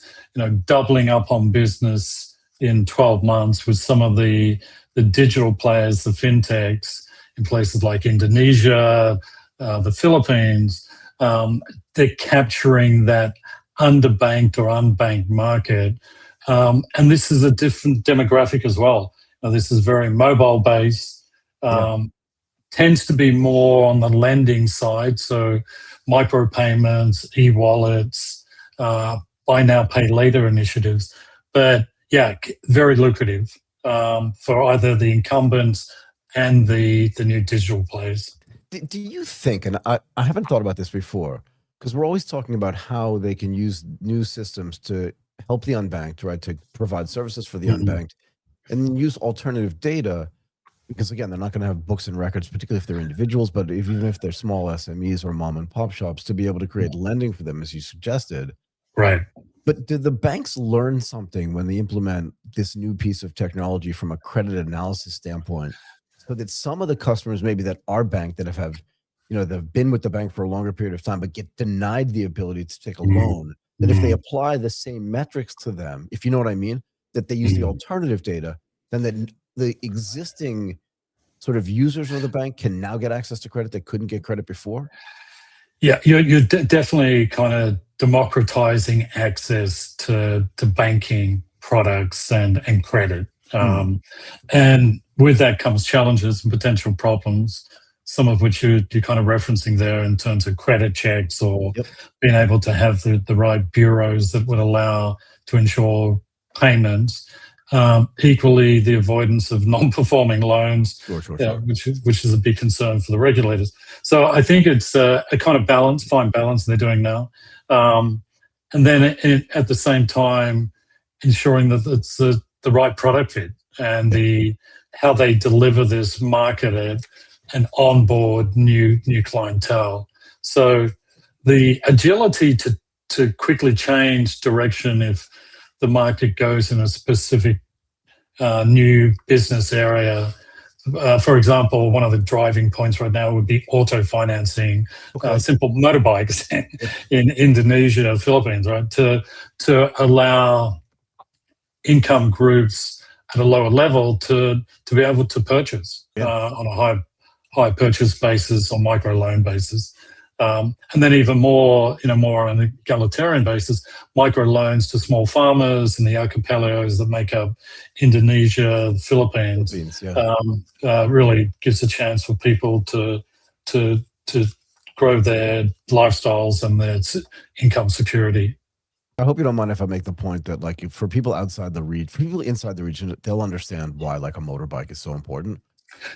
doubling up on business in 12 months with some of the digital players, the fintechs in places like Indonesia, the Philippines. They're capturing that underbanked or unbanked market. And this is a different demographic as well. This is very mobile based, tends to be more on the lending side. So micropayments, e-wallets, buy now, pay later initiatives. But yeah, very lucrative for either the incumbents and the new digital players. Do you think, and I haven't thought about this before, because we're always talking about how they can use new systems to help the unbanked, right, to provide services for the unbanked, and then use alternative data, because again, they're not going to have books and records, particularly if they're individuals, but even if they're small SMEs or mom and pop shops, to be able to create lending for them, as you suggested. Right. But did the banks learn something when they implement this new piece of technology from a credit analysis standpoint? So that some of the customers maybe that are banked that have they've been with the bank for a longer period of time, but get denied the ability to take a loan, that if they apply the same metrics to them, if you know what I mean, that they use the alternative data, then the existing sort of users of the bank can now get access to credit that couldn't get credit before? Yeah, you're definitely kind of democratizing access to banking products and credit. And with that comes challenges and potential problems, some of which you're kind of referencing there in terms of credit checks or being able to have the right bureaus that would allow to ensure payments. Equally, the avoidance of non-performing loans, which is a big concern for the regulators. So I think it's a kind of fine balance they're doing now. And then at the same time, ensuring that it's the right product fit and how they deliver this market and onboard new clientele. So the agility to quickly change direction if the market goes in a specific new business area. For example, one of the driving points right now would be auto financing, simple motorbikes in Indonesia, Philippines, right? To allow income groups at a lower level to be able to purchase on a high purchase basis or micro loan basis. And then even more, more on an egalitarian basis, micro loans to small farmers in the archipelagos that make up Indonesia, the Philippines, really gives a chance for people to grow their lifestyles and their income security. I hope you don't mind if I make the point that, like, for people outside the region, for people inside the region, they'll understand why, like, a motorbike is so important.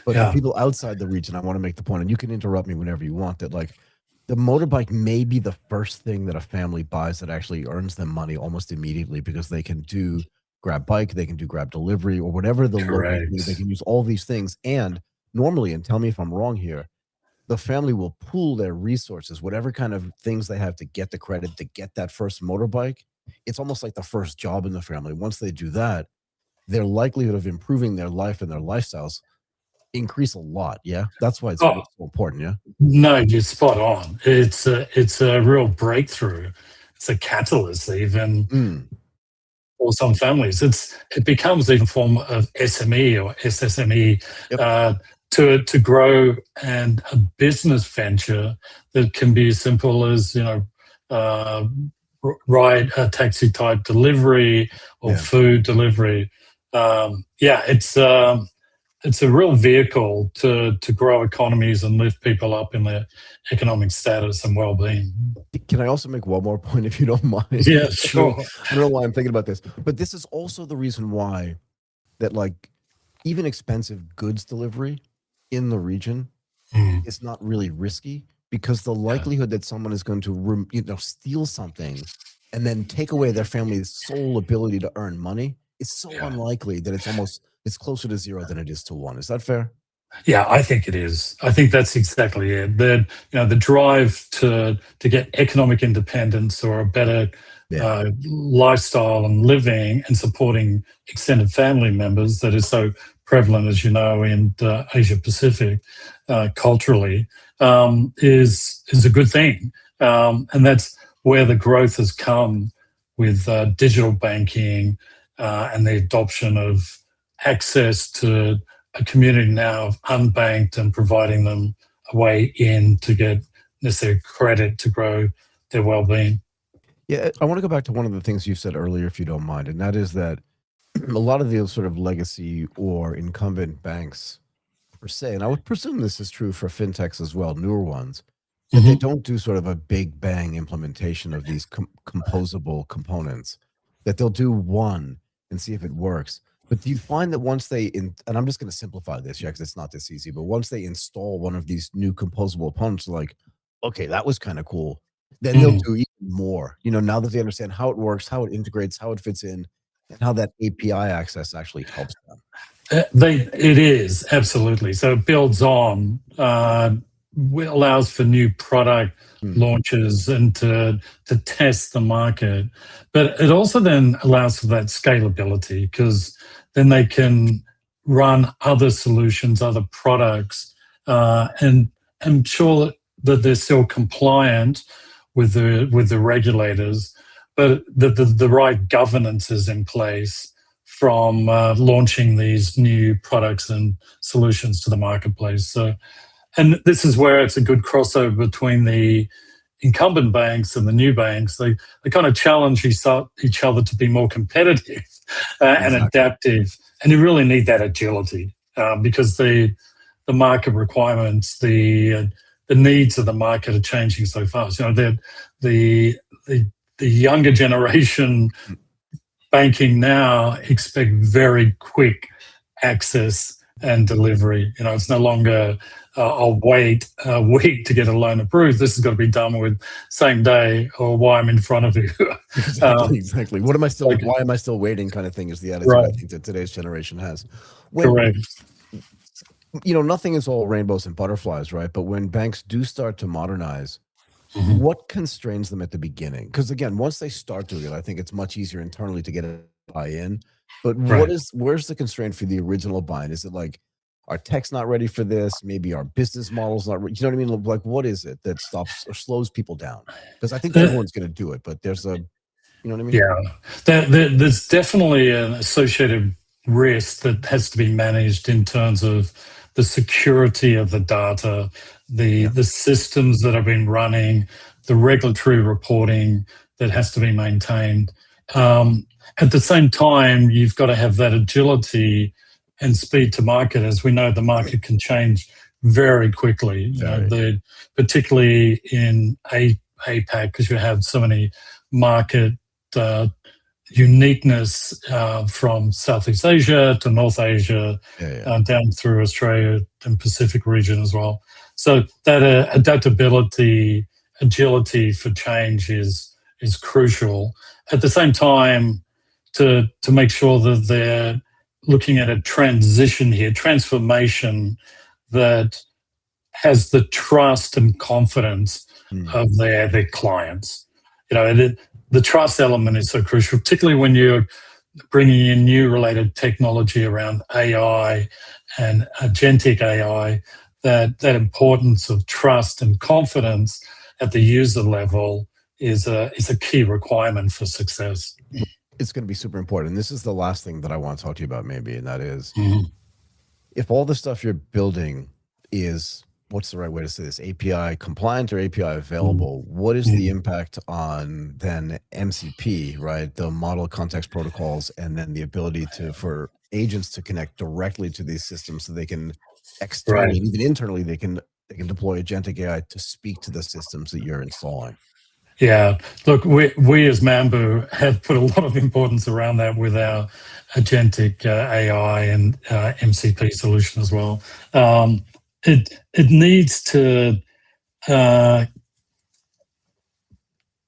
But for people outside the region, I want to make the point, and you can interrupt me whenever you want, that, like, the motorbike may be the first thing that a family buys that actually earns them money almost immediately, because they can do Grab Bike, they can do Grab Delivery, or whatever the local need. They can use all these things. And normally, and tell me if I'm wrong here, the family will pool their resources, whatever kind of things they have to get the credit to get that first motorbike. It's almost like the first job in the family. Once they do that, their likelihood of improving their life and their lifestyles increase a lot. Yeah, that's why it's so important. Yeah, no, you're spot on. It's a real breakthrough. It's a catalyst even for some families. It becomes even a form of SME or SSME to grow, and a business venture that can be as simple as ride a taxi type delivery or food delivery. It's a real vehicle to grow economies and lift people up in their economic status and well-being. Can I also make one more point, if you don't mind? Yeah, sure. I don't know why I'm thinking about this, but this is also the reason why that, like, even expensive goods delivery in the region is not really risky, because the likelihood that someone is going to steal something and then take away their family's sole ability to earn money is so unlikely that it's closer to zero than it is to one. Is that fair? Yeah, I think it is. I think that's exactly it. The drive to get economic independence or a better lifestyle and living and supporting extended family members that is so prevalent, as you know, in Asia Pacific culturally, is a good thing, and that's where the growth has come with digital banking and the adoption of access to a community now of unbanked and providing them a way in to get necessary credit to grow their well-being. Yeah, I want to go back to one of the things you said earlier, if you don't mind, and that is that a lot of the sort of legacy or incumbent banks, per se, and I would presume this is true for fintechs as well, newer ones, that they don't do sort of a big bang implementation of these composable components, that they'll do one and see if it works. But do you find that once they, and I'm just going to simplify this, because it's not this easy, but once they install one of these new composable components, like, okay, that was kind of cool, then they'll do even more, now that they understand how it works, how it integrates, how it fits in, and how that API access actually helps them. It is, absolutely. So it builds on allows for new product Mm. launches and to test the market. But it also then allows for that scalability, because then they can run other solutions, other products, and ensure that they're still compliant with the regulators, but the right governance is in place from launching these new products and solutions to the marketplace. So, and this is where it's a good crossover between the incumbent banks and the new banks. They kind of challenge each other to be more competitive and adaptive, and you really need that agility because the market requirements, the needs of the market are changing so fast. You know, the younger generation banking now expect very quick access and delivery. You know, it's no longer I'll wait a week to get a loan approved. This has got to be done with same day, or why I'm in front of you. Exactly. What am I still? Why am I still waiting? Kind of thing is the attitude I think that today's generation has. Correct. You know, nothing is all rainbows and butterflies, right? But when banks do start to modernize, what constrains them at the beginning? Because again, once they start doing it, I think it's much easier internally to get a buy-in. But where's the constraint for the original buy-in? Is it like our tech's not ready for this? Maybe our business model's not ready. You know what I mean? Like, what is it that stops or slows people down? Because I think everyone's going to do it, but there's a, you know what I mean? Yeah, there's definitely an associated risk that has to be managed in terms of the security of the data, the systems that have been running, the regulatory reporting that has to be maintained. At the same time, you've got to have that agility and speed to market. As we know, the market can change very quickly, you know, particularly in APAC, because you have so many market uniqueness from Southeast Asia to North Asia, down through Australia and Pacific region as well. So that adaptability, agility for change is crucial. At the same time, to make sure that they're looking at a transition here, transformation that has the trust and confidence of their clients. You know, the trust element is so crucial, particularly when you're bringing in new related technology around AI and agentic AI. That importance of trust and confidence at the user level is a key requirement for success. It's going to be super important. And this is the last thing that I want to talk to you about, maybe, and that is if all the stuff you're building is, what's the right way to say this, API compliant or API available, what is the impact on then MCP, right? The model context protocols, and then the ability for agents to connect directly to these systems so they can externally, even internally, they can deploy agentic AI to speak to the systems that you're installing. Yeah, look, we as Mambu have put a lot of importance around that with our agentic AI and MCP solution as well. It needs to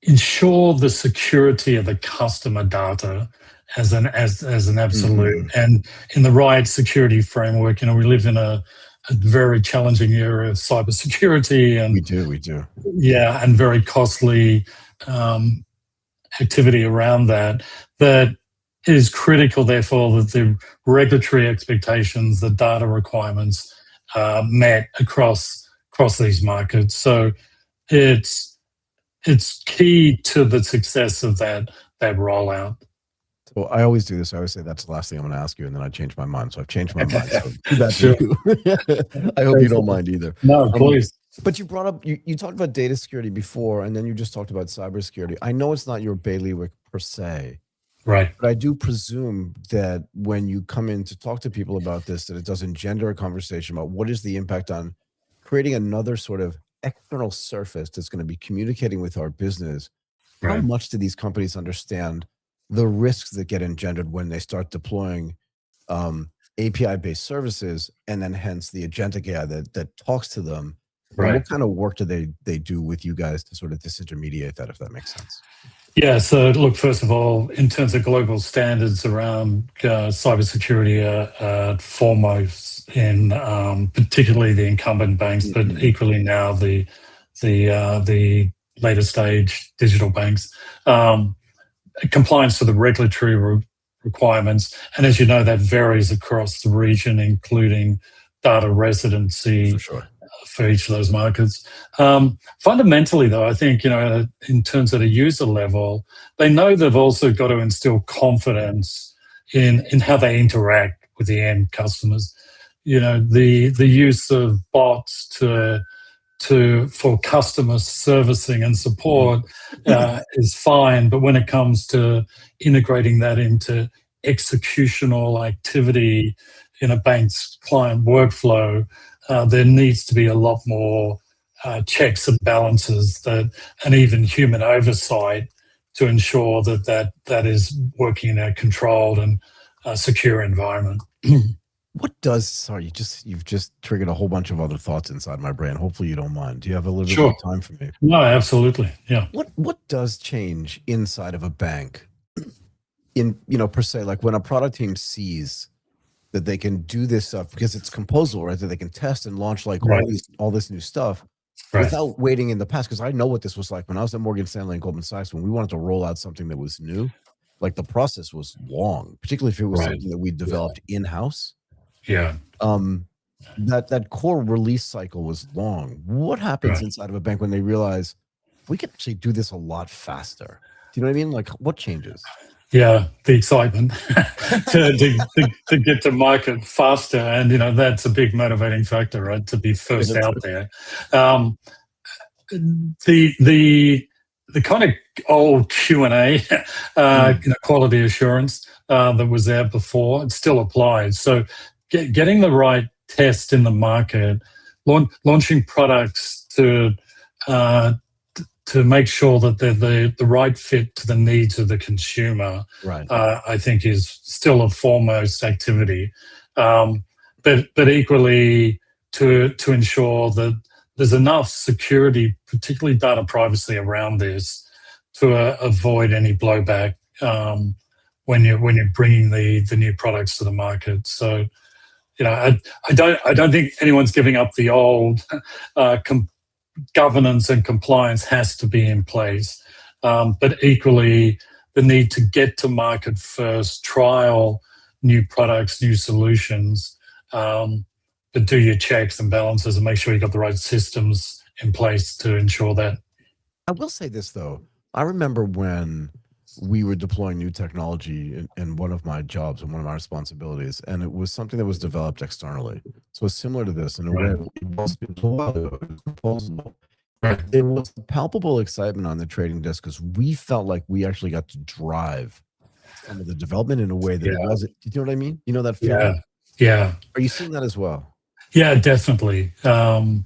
ensure the security of the customer data as an absolute, and in the right security framework. You know, we live in a very challenging era of cybersecurity, and we do. Yeah, and very costly activity around that. That is critical, therefore, that the regulatory expectations, the data requirements met across these markets. So it's key to the success of that rollout. Well, I always do this. I always say that's the last thing I'm going to ask you, and then I change my mind. So I've changed my mind. So that's Sure. you. I hope you don't mind either. No, please. But you brought up, you talked about data security before, and then you just talked about cybersecurity. I know it's not your bailiwick per se, right? But I do presume that when you come in to talk to people about this, that it does engender a conversation about what is the impact on creating another sort of external surface that's going to be communicating with our business. How much do these companies understand the risks that get engendered when they start deploying API-based services, and then hence the agentic AI that talks to them? And what kind of work do they do with you guys to sort of disintermediate that, if that makes sense? Yeah, so look, first of all, in terms of global standards around cybersecurity are foremost in particularly the incumbent banks, but equally now the later stage digital banks. Compliance to the regulatory requirements, and as you know, that varies across the region, including data residency For sure. for each of those markets. Fundamentally, though, I think, in terms of the user level, they know they've also got to instill confidence in how they interact with the end customers. The use of bots for customer servicing and support is fine, but when it comes to integrating that into executional activity in a bank's client workflow, there needs to be a lot more checks and balances and even human oversight to ensure that is working in a controlled and secure environment. Sorry, you've just triggered a whole bunch of other thoughts inside my brain. Hopefully you don't mind. Do you have a little bit Sure. of time for me? No, absolutely. Yeah. What does change inside of a bank per se, like when a product team sees that they can do this stuff because it's composable, right? That they can test and launch like Right. all this new stuff Right. without waiting in the past. Because I know what this was like when I was at Morgan Stanley and Goldman Sachs, when we wanted to roll out something that was new, like the process was long, particularly if it was Right. something that we developed in-house. Yeah. That core release cycle was long. What happens inside of a bank when they realize we can actually do this a lot faster? Do you know what I mean? Like, what changes? Yeah, the excitement to get to market faster, and that's a big motivating factor, right? To be first out there. The kind of old Q&A, quality assurance that was there before, it still applies. So getting the right test in the market, launching products to make sure that they're the right fit to the needs of the consumer, right? I think is still a foremost activity. But equally to ensure that there's enough security, particularly data privacy around this, to avoid any blowback when you're bringing the new products to the market. So, I don't think anyone's giving up the old governance and compliance has to be in place, but equally the need to get to market first, trial new products, new solutions, but do your checks and balances and make sure you've got the right systems in place to ensure that. I will say this, though. I remember when we were deploying new technology in one of my jobs and one of my responsibilities, and it was something that was developed externally. So it's similar to this in a way. It was proposal. There was palpable excitement on the trading desk because we felt like we actually got to drive some of the development in a way that it wasn't. Do you know what I mean? You know that feeling? Yeah. Are you seeing that as well? Yeah, definitely. I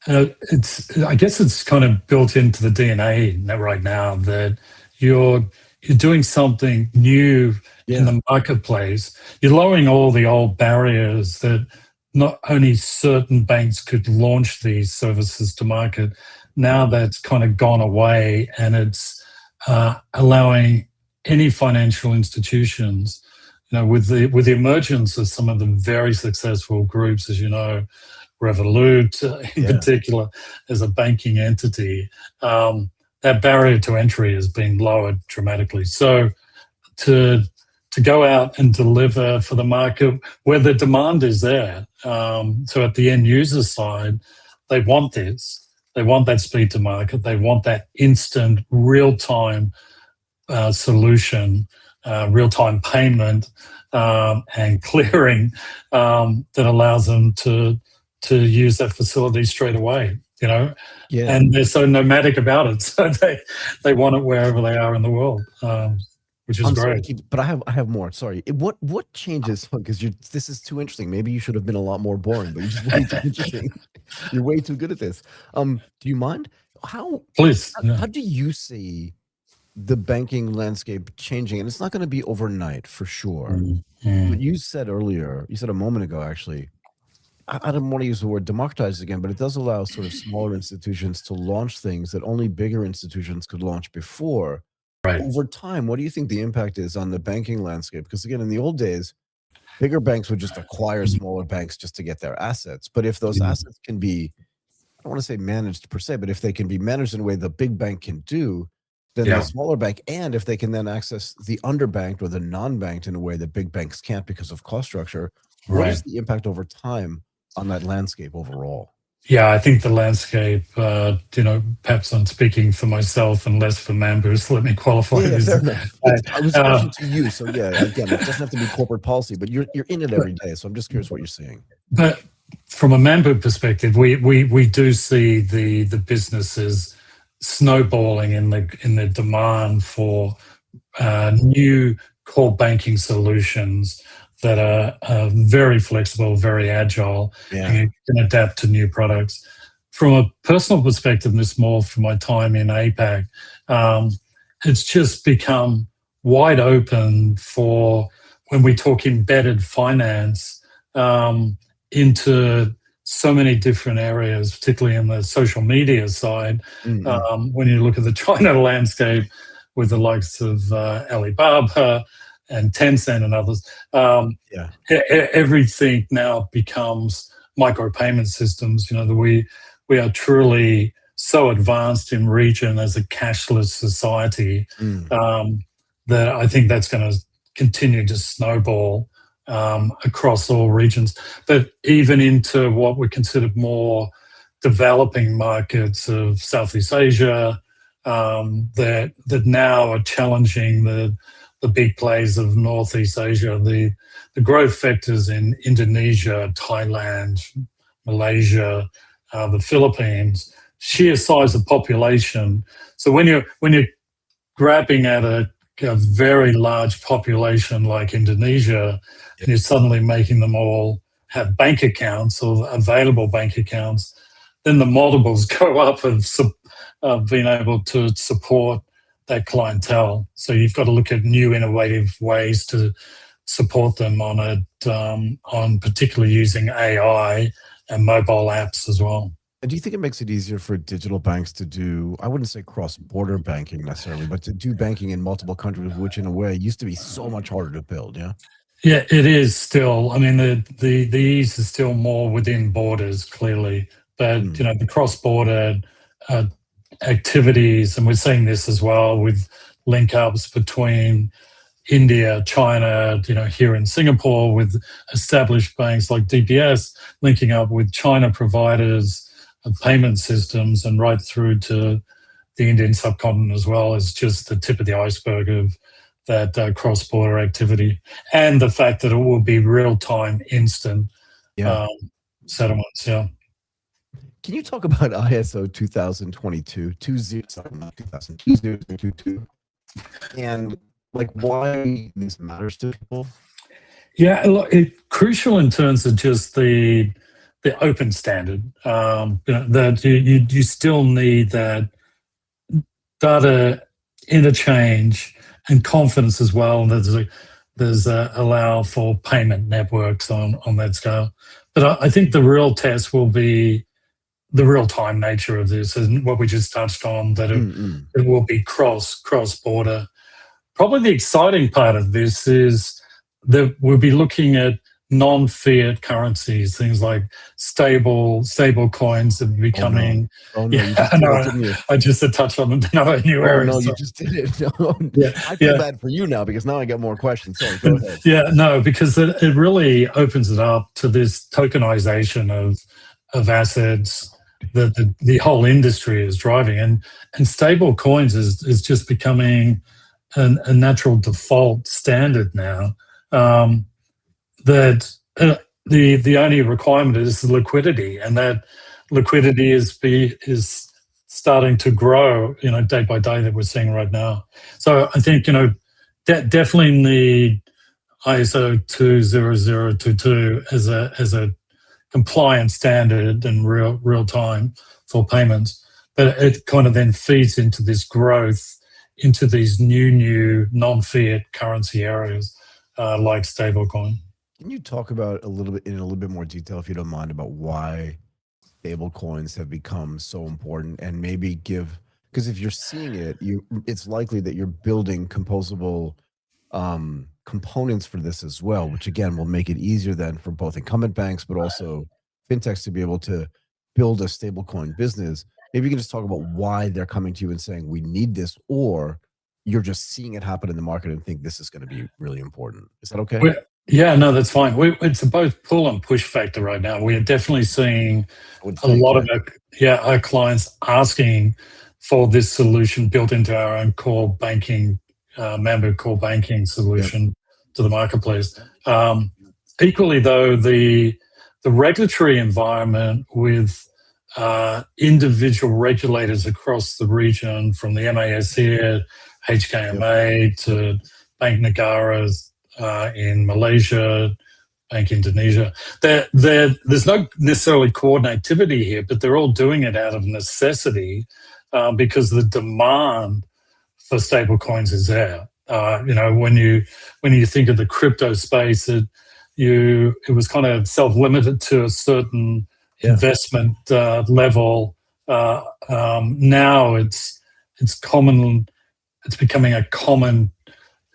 guess it's kind of built into the DNA right now that you're doing something new in the marketplace. You're lowering all the old barriers that not only certain banks could launch these services to market. Now that's kind of gone away, and it's allowing any financial institutions, with the emergence of some of the very successful groups, as you know, Revolut in particular, as a banking entity, that barrier to entry has been lowered dramatically. So to go out and deliver for the market where the demand is there. So at the end user side, they want this. They want that speed to market. They want that instant, real-time solution, real-time payment and clearing that allows them to use that facility straight away. And they're so nomadic about it, so they want it wherever they are in the world, which is great. Sorry, but I have more. Sorry, what changes? Because this is too interesting. Maybe you should have been a lot more boring, but you're just way too interesting. You're way too good at this. Do you mind? Please. How do you see the banking landscape changing? And it's not going to be overnight for sure. But you said a moment ago, actually, I don't want to use the word democratize again, but it does allow sort of smaller institutions to launch things that only bigger institutions could launch before. Right. Over time, what do you think the impact is on the banking landscape? Because again, in the old days, bigger banks would just acquire smaller banks just to get their assets. But if those assets can be, I don't want to say managed per se, but if they can be managed in a way the big bank can do, then the smaller bank, and if they can then access the underbanked or the non-banked in a way that big banks can't because of cost structure, what is the impact over time on that landscape overall? Yeah, I think the landscape, perhaps I'm speaking for myself and less for Mambu, so let me qualify Yeah, this. fair enough. I was speaking to you, so yeah, again, it doesn't have to be corporate policy, but you're in it every day, so I'm just curious what you're seeing. But from a Mambu perspective, we do see the businesses snowballing in the demand for new core banking solutions that are very flexible, very agile, and can adapt to new products. From a personal perspective, and this more from my time in APAC, it's just become wide open for when we talk embedded finance into so many different areas, particularly in the social media side. When you look at the China landscape with the likes of Alibaba and Tencent and others, everything now becomes micropayment systems. That we are truly so advanced in region as a cashless society that I think that's going to continue to snowball across all regions, but even into what we consider more developing markets of Southeast Asia that now are challenging the big plays of Northeast Asia, the growth vectors in Indonesia, Thailand, Malaysia, the Philippines, sheer size of population. So when you're grabbing at a very large population like Indonesia, and you're suddenly making them all have bank accounts or available bank accounts, then the multiples go up of being able to support that clientele. So you've got to look at new innovative ways to support them on particularly using AI and mobile apps as well. And do you think it makes it easier for digital banks to do, I wouldn't say cross-border banking necessarily, but to do banking in multiple countries, which in a way used to be so much harder to build, yeah? Yeah, it is still. I mean, the ease is still more within borders, clearly. But, the cross-border activities, and we're seeing this as well with link-ups between India, China, here in Singapore with established banks like DBS, linking up with China providers of payment systems and right through to the Indian subcontinent as well is just the tip of the iceberg of that cross-border activity. And the fact that it will be real-time, instant settlements, Can you talk about ISO 2022, 2022, and like why this matters to people? Yeah, look, it's crucial in terms of just the open standard. That you still need that data interchange and confidence as well. There's allow for payment networks on that scale. But I think the real test will be the real-time nature of this, and what we just touched on, that it will be cross-border. Probably the exciting part of this is that we'll be looking at non-fiat currencies, things like stable coins that are becoming. Oh no, you just did it, didn't you? I just touched on another new area. No, you just did it. I feel bad for you now because now I get more questions. Sorry, go ahead. Yeah, no, because it really opens it up to this tokenization of assets that the whole industry is driving, and stable coins is just becoming a natural default standard now. That the only requirement is the liquidity, and that liquidity is starting to grow, day by day, that we're seeing right now. So I think definitely need ISO 20022 as a compliant standard and real time for payments, but it kind of then feeds into this growth into these new non-fiat currency areas like stablecoin. Can you talk about in a little bit more detail, if you don't mind, about why stable coins have become so important, and maybe because Because if you're seeing it, it's likely that you're building composable components for this as well, which again will make it easier then for both incumbent banks, but also fintechs to be able to build a stablecoin business. Maybe you can just talk about why they're coming to you and saying, we need this, or you're just seeing it happen in the market and think this is going to be really important. Is that okay? Yeah, no, that's fine. It's a both pull and push factor right now. We are definitely seeing a lot of our clients asking for this solution built into our own core banking, Mambu core banking solution to the marketplace. Equally, though, the regulatory environment with individual regulators across the region, from the MAS here, HKMA to Bank Negara in Malaysia, Bank Indonesia. There's no necessarily coordinativity here, but they're all doing it out of necessity because the demand for stablecoins is there. When you think of the crypto space, it was kind of self-limited to a certain investment level. Now it's common. It's becoming a common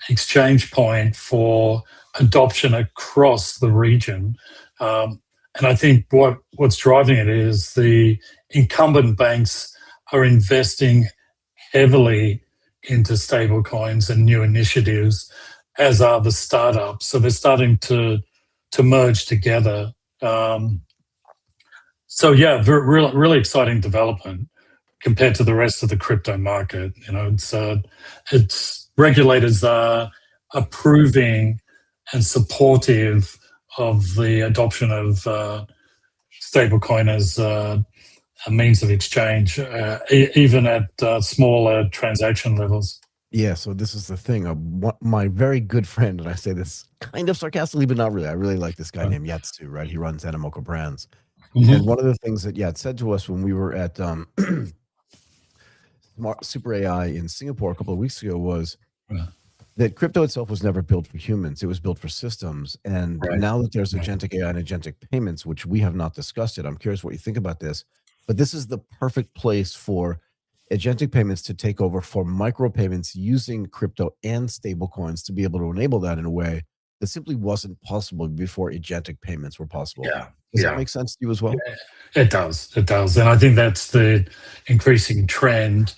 exchange point for adoption across the region. And I think what's driving it is the incumbent banks are investing heavily into stablecoins and new initiatives, as are the startups. So they're starting to merge together. Really exciting development compared to the rest of the crypto market. It's regulators are approving and supportive of the adoption of stablecoin as a means of exchange, even at smaller transaction levels. Yeah, so this is the thing. My very good friend, and I say this kind of sarcastically, but not really. I really like this guy named Yatsu, right? He runs Animoca Brands. And one of the things that Yat said to us when we were at Super AI in Singapore a couple of weeks ago was that crypto itself was never built for humans. It was built for systems. And now that there's agentic AI and agentic payments, which we have not discussed yet, I'm curious what you think about this. But this is the perfect place for agentic payments to take over for micropayments using crypto and stablecoins to be able to enable that in a way that simply wasn't possible before agentic payments were possible. Does that make sense to you as well? It does. It does. And I think that's the increasing trend.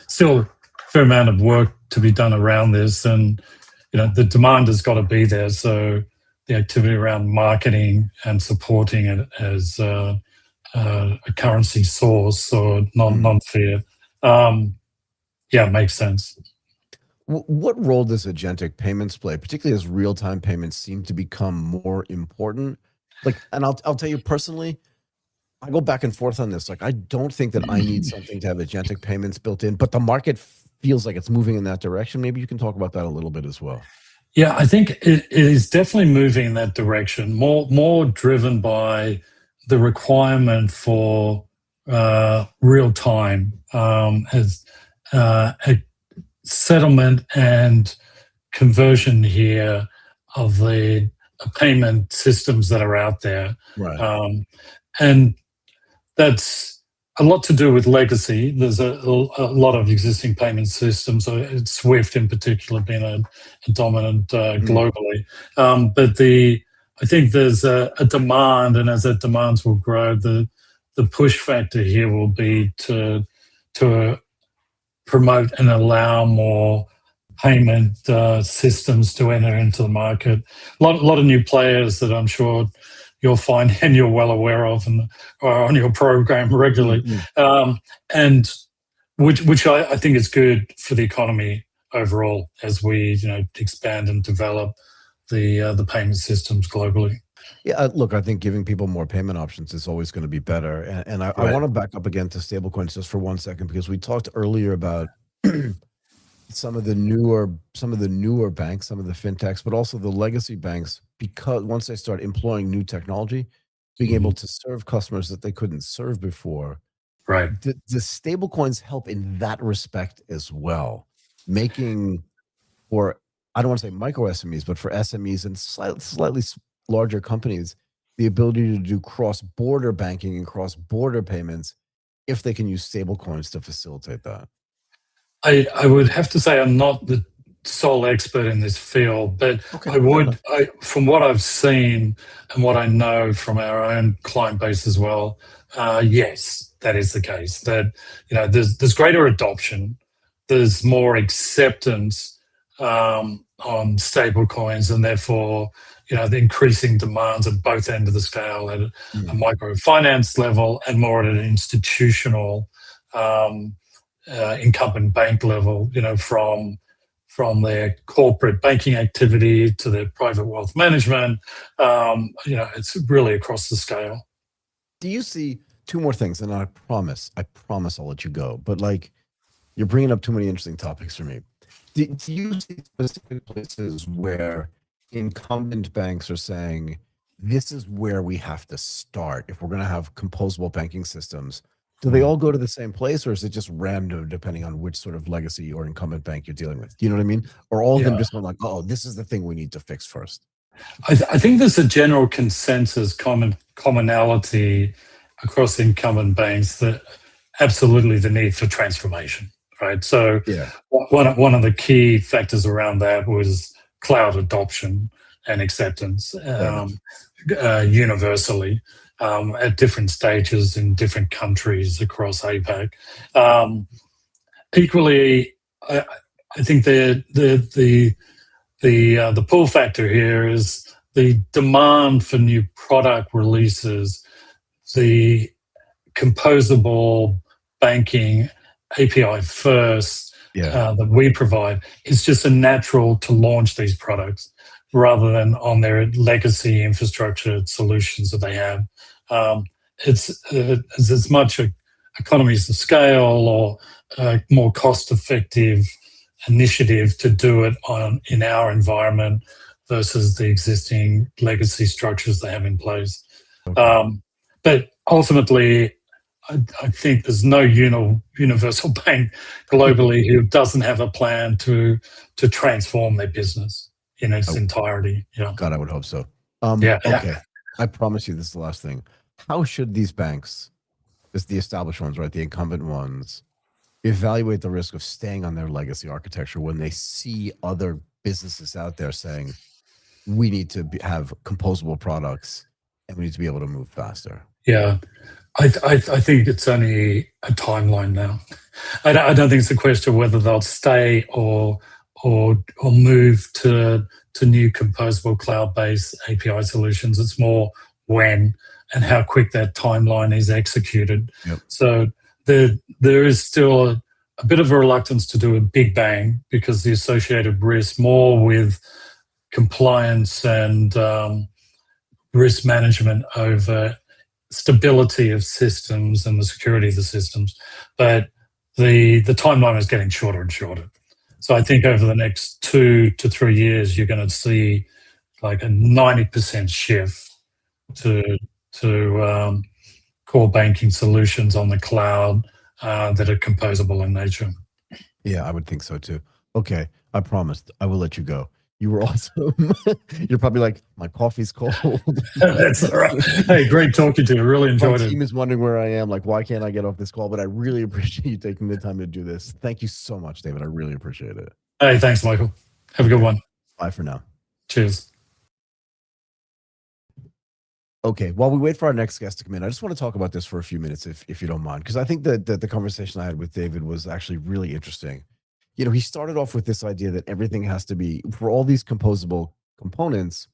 Still a fair amount of work to be done around this. And, the demand has got to be there. So the activity around marketing and supporting it as a currency source or non-fiat, makes sense. What role does agentic payments play, particularly as real-time payments seem to become more important? And I'll tell you personally, I go back and forth on this. I don't think that I need something to have agentic payments built in, but the market feels like it's moving in that direction. Maybe you can talk about that a little bit as well. Yeah, I think it is definitely moving in that direction, more driven by the requirement for real time as a settlement and conversion here of the payment systems that are out there. And that's a lot to do with legacy. There's a lot of existing payment systems, SWIFT in particular being a dominant globally. But I think there's a demand, and as that demand will grow, the push factor here will be to promote and allow more payment systems to enter into the market. A lot of new players that I'm sure you'll find and you're well aware of and are on your program regularly, and which I think is good for the economy overall as we expand and develop the payment systems globally. Yeah, look, I think giving people more payment options is always going to be better. And I want to back up again to stablecoins just for 1 second, because we talked earlier about some of the newer banks, some of the fintechs, but also the legacy banks, because once they start employing new technology, being able to serve customers that they couldn't serve before. The stablecoins help in that respect as well, making for, I don't want to say micro SMEs, but for SMEs and slightly larger companies, the ability to do cross-border banking and cross-border payments if they can use stable coins to facilitate that? I would have to say I'm not the sole expert in this field, but Okay, from what I've seen and what I know from our own client base as well, yes, that is the case. That there's greater adoption, there's more acceptance on stable coins, and therefore the increasing demands at both ends of the scale, at a microfinance level and more at an institutional incumbent bank level, from their corporate banking activity to their private wealth management. It's really across the scale. Do you see two more things? And I promise I'll let you go. But like, you're bringing up too many interesting topics for me. Do you see specific places where incumbent banks are saying, this is where we have to start if we're going to have composable banking systems? Do they all go to the same place, or is it just random depending on which sort of legacy or incumbent bank you're dealing with? Do you know what I mean? Or all of them just going like, oh, this is the thing we need to fix first? I think there's a general consensus, commonality across incumbent banks that absolutely the need for transformation, right? So one of the key factors around that was cloud adoption and acceptance universally. At different stages in different countries across APAC. Equally, I think the pull factor here is the demand for new product releases, the composable banking API first that we provide. It's just a natural to launch these products rather than on their legacy infrastructure solutions that they have. It's as much economies of scale or more cost-effective initiative to do it in our environment versus the existing legacy structures they have in place. But ultimately, I think there's no universal bank globally who doesn't have a plan to transform their business in its entirety. God, I would hope so. Okay. I promise you this is the last thing. How should these banks, the established ones, right, the incumbent ones, evaluate the risk of staying on their legacy architecture when they see other businesses out there saying, we need to have composable products and we need to be able to move faster? Yeah, I think it's only a timeline now. I don't think it's a question of whether they'll stay or move to new composable cloud-based API solutions. It's more when and how quick that timeline is executed. So there is still a bit of a reluctance to do a big bang because the associated risk more with compliance and risk management over stability of systems and the security of the systems. But the timeline is getting shorter and shorter. So I think over the next 2 to 3 years, you're going to see like a 90% shift to core banking solutions on the cloud that are composable in nature. Yeah, I would think so too. Okay, I promised I will let you go. You were awesome. You're probably like, my coffee's cold. That's all right. Hey, great talking to you. Really enjoyed it. My team is wondering where I am. Like, why can't I get off this call? But I really appreciate you taking the time to do this. Thank you so much, David. I really appreciate it. Hey, thanks, Michael. Have a good one. Bye for now. Cheers. Okay, while we wait for our next guest to come in, I just want to talk about this for a few minutes, if you don't mind, because I think that the conversation I had with David was actually really interesting. He started off with this idea that everything has to be, for all these composable components,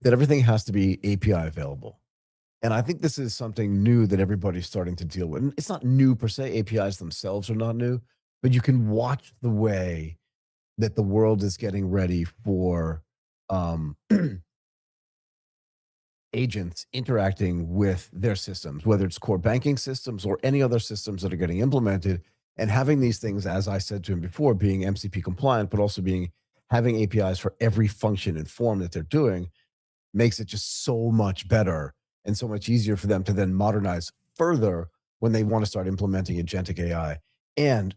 that everything has to be API available. And I think this is something new that everybody's starting to deal with. And it's not new per se. APIs themselves are not new, but you can watch the way that the world is getting ready for agents interacting with their systems, whether it's core banking systems or any other systems that are getting implemented, and having these things, as I said to him before, being MCP compliant, but also having APIs for every function and form that they're doing, makes it just so much better and so much easier for them to then modernize further when they want to start implementing agentic AI. And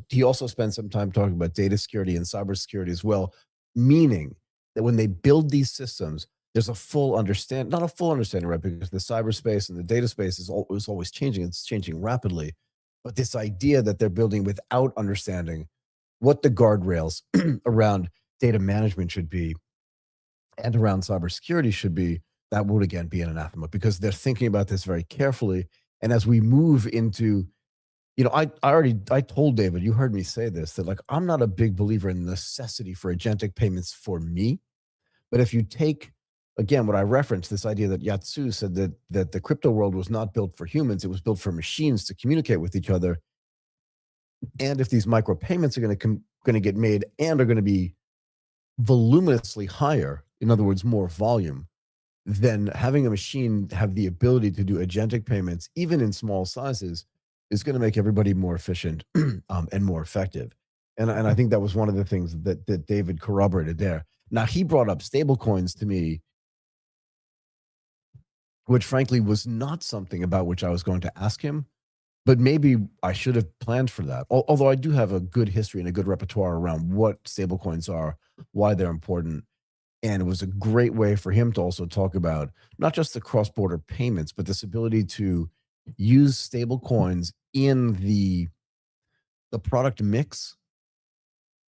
he also spent some time talking about data security and cybersecurity as well, meaning that when they build these systems, there's a full understand, not a full understanding, right? Because the cyberspace and the data space is always changing. It's changing rapidly. But this idea that they're building without understanding what the guardrails around data management should be and around cybersecurity should be, that would again be an anathema because they're thinking about this very carefully. And as we move into, I told David, you heard me say this, that like I'm not a big believer in the necessity for agentic payments for me. But if you take, again, what I referenced, this idea that Yatsu said that the crypto world was not built for humans, it was built for machines to communicate with each other. And if these micropayments are going to get made and are going to be voluminously higher, in other words, more volume, then having a machine have the ability to do agentic payments, even in small sizes, is going to make everybody more efficient and more effective. And I think that was one of the things that David corroborated there. Now, he brought up stablecoins to me, which frankly was not something about which I was going to ask him, but maybe I should have planned for that. Although I do have a good history and a good repertoire around what stablecoins are, why they're important. And it was a great way for him to also talk about not just the cross-border payments, but this ability to use stablecoins in the product mix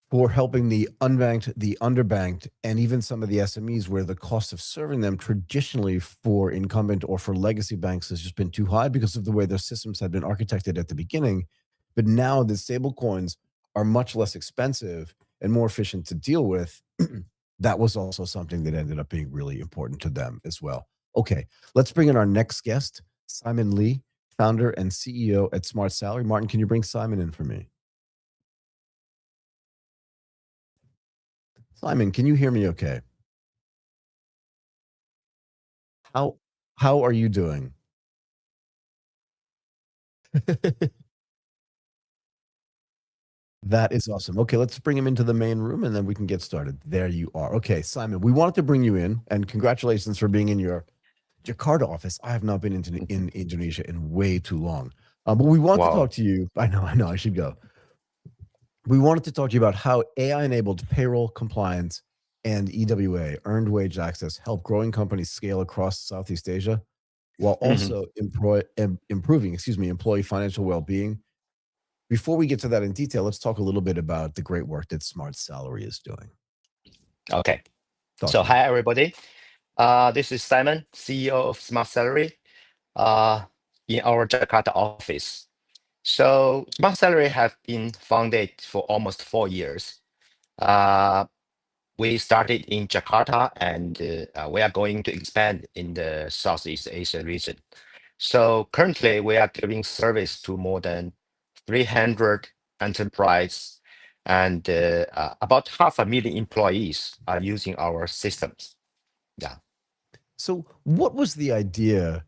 for helping the unbanked, the underbanked, and even some of the SMEs where the cost of serving them traditionally for incumbent or for legacy banks has just been too high because of the way their systems had been architected at the beginning. But now the stable coins are much less expensive and more efficient to deal with. That was also something that ended up being really important to them as well. Okay, let's bring in our next guest, Simon Lee, founder and CEO at Smart Salary. Martin, can you bring Simon in for me? Simon, can you hear me okay? How are you doing? That is awesome. Okay, let's bring him into the main room and then we can get started. There you are. Okay, Simon, we wanted to bring you in and congratulations for being in your Jakarta office. I have not been in Indonesia in way too long. But we want to talk to you. I know, I should go. We wanted to talk to you about how AI-enabled payroll compliance and EWA, earned wage access, help growing companies scale across Southeast Asia, while also improving, employee financial well-being. Before we get to that in detail, let's talk a little bit about the great work that Smart Salary is doing. Okay. Talk So to me. hi, everybody. This is Simon, CEO of Smart Salary in our Jakarta office. So Smart Salary have been founded for almost 4 years. We started in Jakarta and we are going to expand in the Southeast Asia region. So currently we are giving service to more than 300 enterprise and about 500,000 employees are using our systems. Yeah. So what was the idea?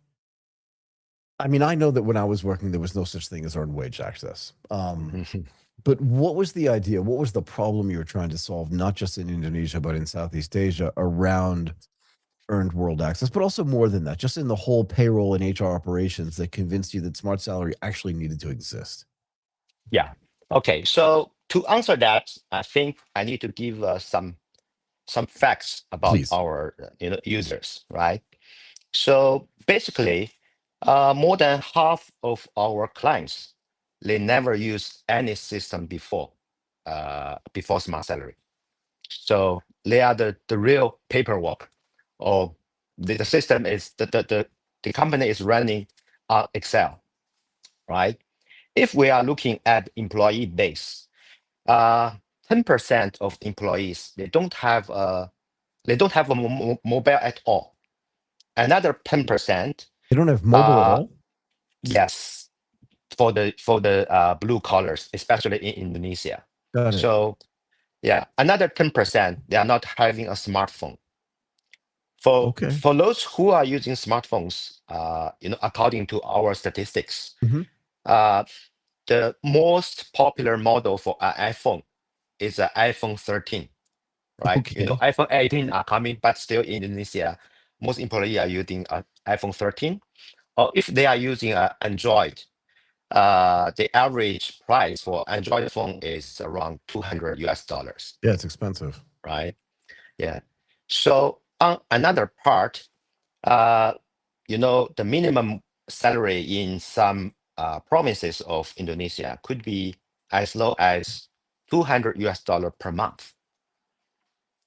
I mean, I know that when I was working, there was no such thing as earned wage access. But what was the idea? What was the problem you were trying to solve, not just in Indonesia, but in Southeast Asia around earned world access, but also more than that, just in the whole payroll and HR operations that convinced you that Smart Salary actually needed to exist? Yeah. Okay. So to answer that, I think I need to give some facts about Please. our users, right? So basically, more than half of our clients, they never used any system before Smart Salary. So they are the real paperwork, or the system is the company is running on Excel, right? If we are looking at employee base, 10% of employees they don't have a mobile at all. Another 10%. They don't have mobile at all? Yes, for the blue collars, especially in Indonesia. Got it. So yeah, another 10% they are not having a smartphone. For those who are using smartphones, according to our statistics, the most popular model for an iPhone is an iPhone 13, right? Okay. iPhone 18 are coming, but still in Indonesia, most employees are using an iPhone 13. Or if they are using an Android, the average price for Android phone is around $200. Yeah, it's expensive. Right? Yeah. So On another part, the minimum salary in some provinces of Indonesia could be as low as $200 per month.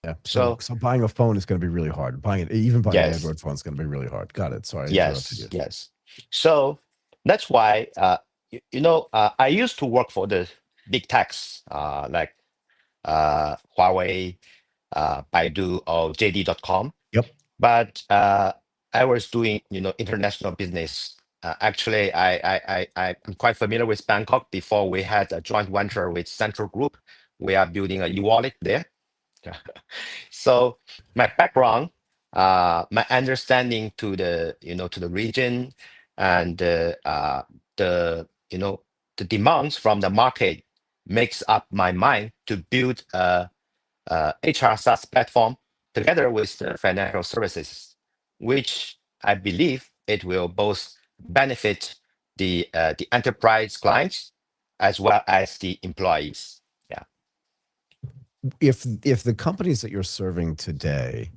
Yeah. So buying a phone is going to be really hard. Even buying an Yes, Android phone is going to be really hard. Got it. Sorry, I interrupted you. yes. So that's why I used to work for the big techs like Huawei, Baidu, or JD.com. Yep. But I was doing international business. Actually, I'm quite familiar with Bangkok. Before we had a joint venture with Central Group, we are building a e-wallet there. So my background, my understanding to the region, and the the demands from the market makes up my mind to build a HR SaaS platform together with the financial services, which I believe it will both benefit the enterprise clients as well as the employees. Yeah. If the companies that you're serving today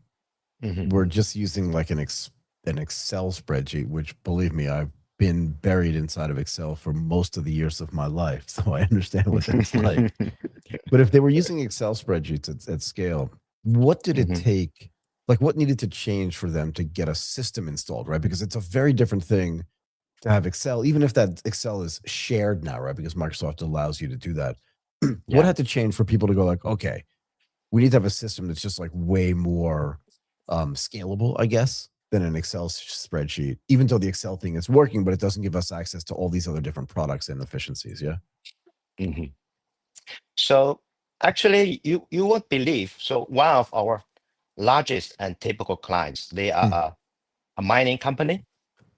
were just using like an Excel spreadsheet, which believe me, I've been buried inside of Excel for most of the years of my life, so I understand what that's like. But if they were using Excel spreadsheets at scale, what did it take? Like, what needed to change for them to get a system installed, right? Because it's a very different thing to have Excel, even if that Excel is shared now, right? Because Microsoft allows you to do that. What had to change for people to go like, okay, we need to have a system that's just like way more scalable, I guess, than an Excel spreadsheet, even though the Excel thing is working, but it doesn't give us access to all these other different products and efficiencies. Yeah. So actually, you won't believe. So one of our largest and typical clients, they are a mining company.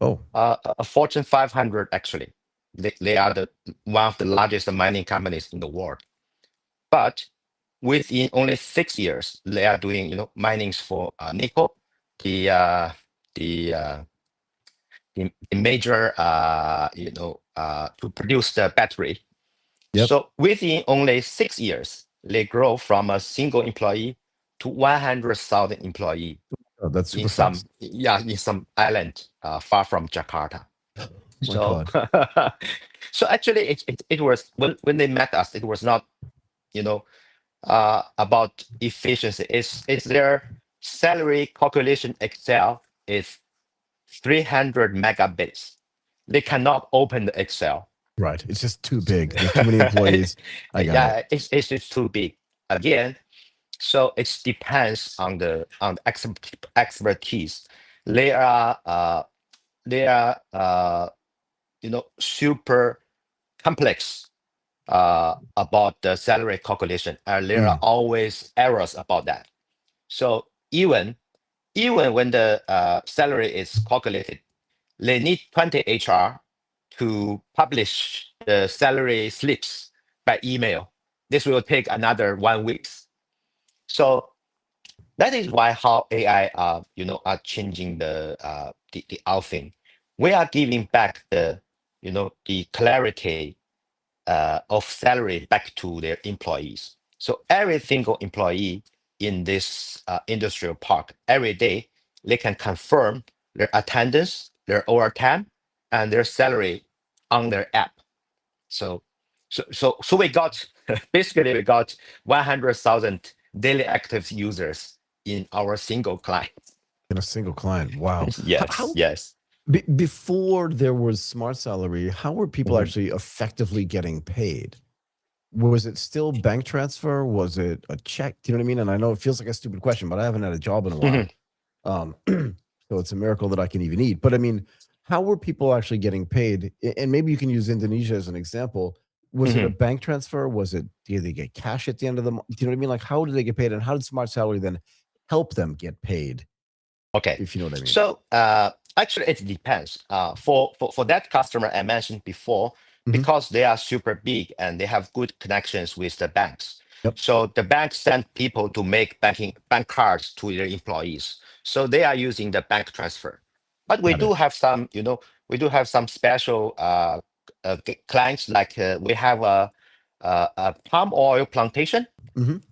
Oh, a Fortune 500 actually. They are one of the largest mining companies in the world. But within only 6 years, they are doing minings for nickel, the the uh, the major to produce the battery. yep. So within only 6 years, they grow from a single employee to 100,000 employee Oh, that's super in fast. some island far from Jakarta. Oh my So God. so actually it was when they met us, it was not about efficiency. It's their salary calculation Excel is 300 megabits. They cannot open the Excel. Right. It's just too big. There's too many employees. I got it. Yeah, it's just too big. Again, so it depends on the expertise. They are super complex about the salary calculation, and there are always errors about that. So even when the salary is calculated, they need 20 HR to publish the salary slips by email. This will take another 1 week. So that is why how AI are changing the outthing. We are giving back the clarity of salary back to their employees. So every single employee in this industrial park every day they can confirm their attendance, their overtime, and their salary on their app. So we got basically we got 100,000 daily active users in our single client. In a single client. Wow. Yes, yes. Before there was smart salary, how were people actually effectively getting paid? Was it still bank transfer? Was it a check? Do you know what I mean? And I know it feels like a stupid question, but I haven't had a job in a while. So it's a miracle that I can even eat. But I mean, how were people actually getting paid? And maybe you can use Indonesia as an example. Was it a bank transfer? Did they get cash at the end of the month? Do you know what I mean? Like, how did they get paid? And how did smart salary then help them get paid? Okay. If you know what I mean. So actually, it depends. For that customer I mentioned before, because they are super big and they have good connections with the banks. Yep. So the banks send people to make bank cards to their employees. So they are using the bank transfer. But we do have some, special clients, like we have a palm oil plantation.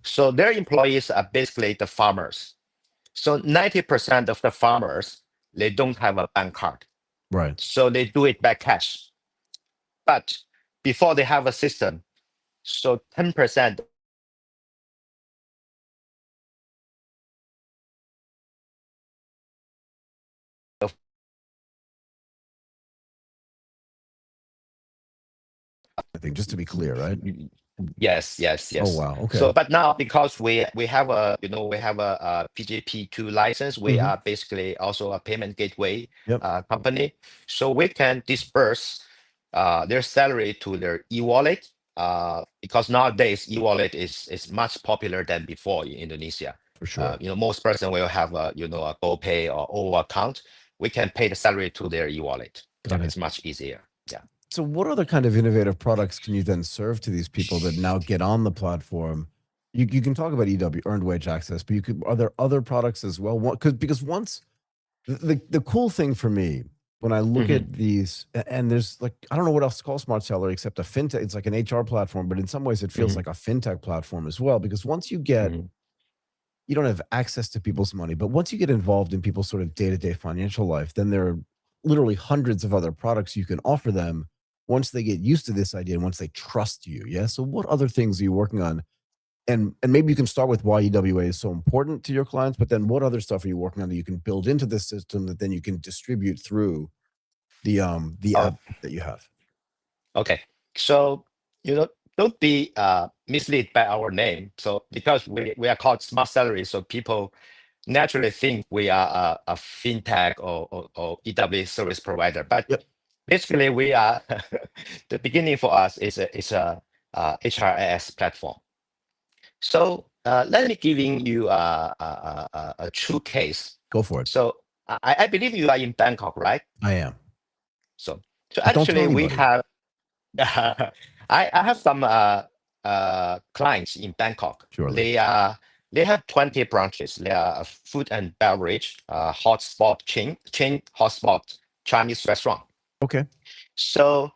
So their employees are basically the farmers. So 90% of the farmers, they don't have a bank card. Right. So they do it by cash. But before they have a system, so 10% of I think just to be clear, right? yes, yes, Oh yes. wow. Okay. So, but now because we have a we have a PGP2 license, we Mhm. are basically also a payment gateway Yep. company, so we can disperse their salary to their e-wallet because nowadays e-wallet is much popular than before in Indonesia. For sure. Most person will have a a GoPay or O account. We can pay the salary to their e-wallet. Got it. It's much easier. Yeah. So what other kind of innovative products can you then serve to these people that now get on the platform? You can talk about EW, earned wage access, but are there other products as well? Because once the cool thing for me when I look Mhm. at these, and there's like, I don't know what else to call Smart Salary except a fintech. It's like an HR platform, but in some ways it feels Mhm. like a fintech platform as well. Because once you get, Mhm. you don't have access to people's money, but once you get involved in people's sort of day-to-day financial life, then there are literally hundreds of other products you can offer them once they get used to this idea and once they trust you. Yeah. So what other things are you working on? And maybe you can start with why EWA is so important to your clients, but then what other stuff are you working on that you can build into this system that then you can distribute through the Oh, app that you have? okay. So, don't be misled by our name. So, because we are called Smart Salary, so people naturally think we are a fintech or EW service provider. But Yep. basically, we are the beginning for us is a HRIS platform. So, let me giving you a true case. Go for it. So, I believe you are in Bangkok, right? I am. So, so But don't tell actually, we anybody. have I have some clients in Bangkok. Surely. They have 20 branches. They are a food and beverage hotspot chain hotspot Chinese restaurant. Okay. So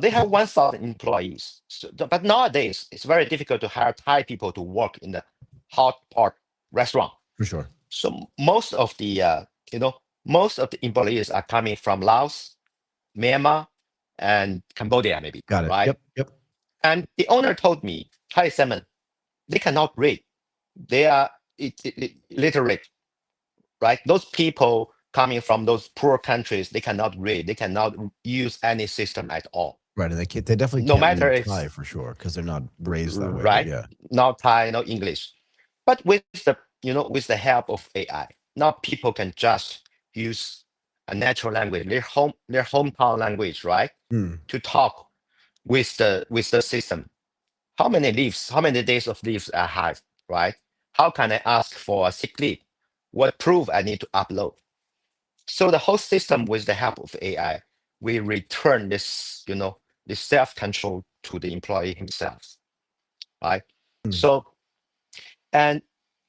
they have 1,000 employees. So, but nowadays it's very difficult to hire Thai people to work in the hot pot restaurant. For sure. So most of the employees are coming from Laos, Myanmar, and Cambodia, maybe, Got it. right? Yep. Yep. And the owner told me, Thai Simon, they cannot read. They are illiterate, right? Those people coming from those poor countries, they cannot read. They cannot use any system at all. Right. And they definitely No can't matter read if, Thai for sure because they're not raised that way. But right? yeah. No Thai, no English. But with the help of AI, now people can just use a natural language, their hometown language, right? Hmm. To talk with the system. How many leaves, how many days of leaves I have, right? How can I ask for a sick leave? What proof I need to upload? So the whole system, with the help of AI, we return this self-control to the employee himself, right? Hmm. So, and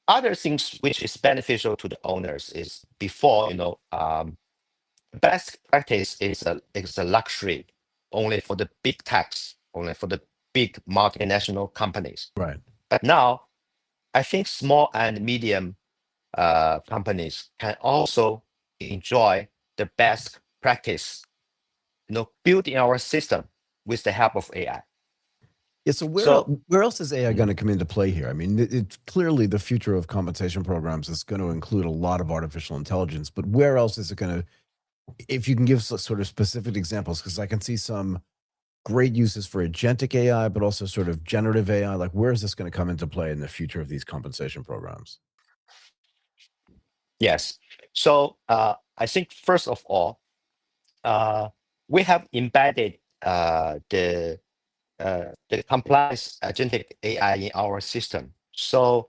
other things which is beneficial to the owners is before, best practice is a luxury only for the big techs, only for the big multinational companies. Right. But now, I think small and medium companies can also enjoy the best practice, built in our system with the help of AI. Yeah. So So, where else is AI going to come into play here? I mean, it's clearly the future of compensation programs is going to include a lot of artificial intelligence, but where else is it going to, if you can give sort of specific examples, because I can see some great uses for agentic AI, but also sort of generative AI. Like, where is this going to come into play in the future of these compensation programs? yes. So, I think first of all, uh, we have embedded the compliance agentic AI in our system. So,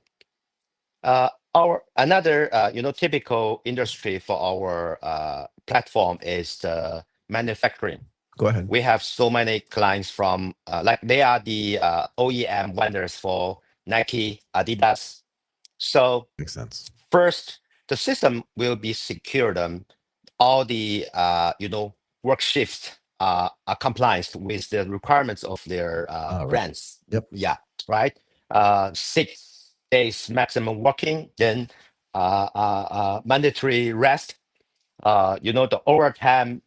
our another typical industry for our platform is the manufacturing. Go ahead. We have so many clients from like they are the OEM vendors for Nike, Adidas. So Makes sense. first, the system will be secured. All the work shifts are compliant with the requirements of their Right. brands. Yep. Yeah, right. 6 days maximum working, then mandatory rest. The overtime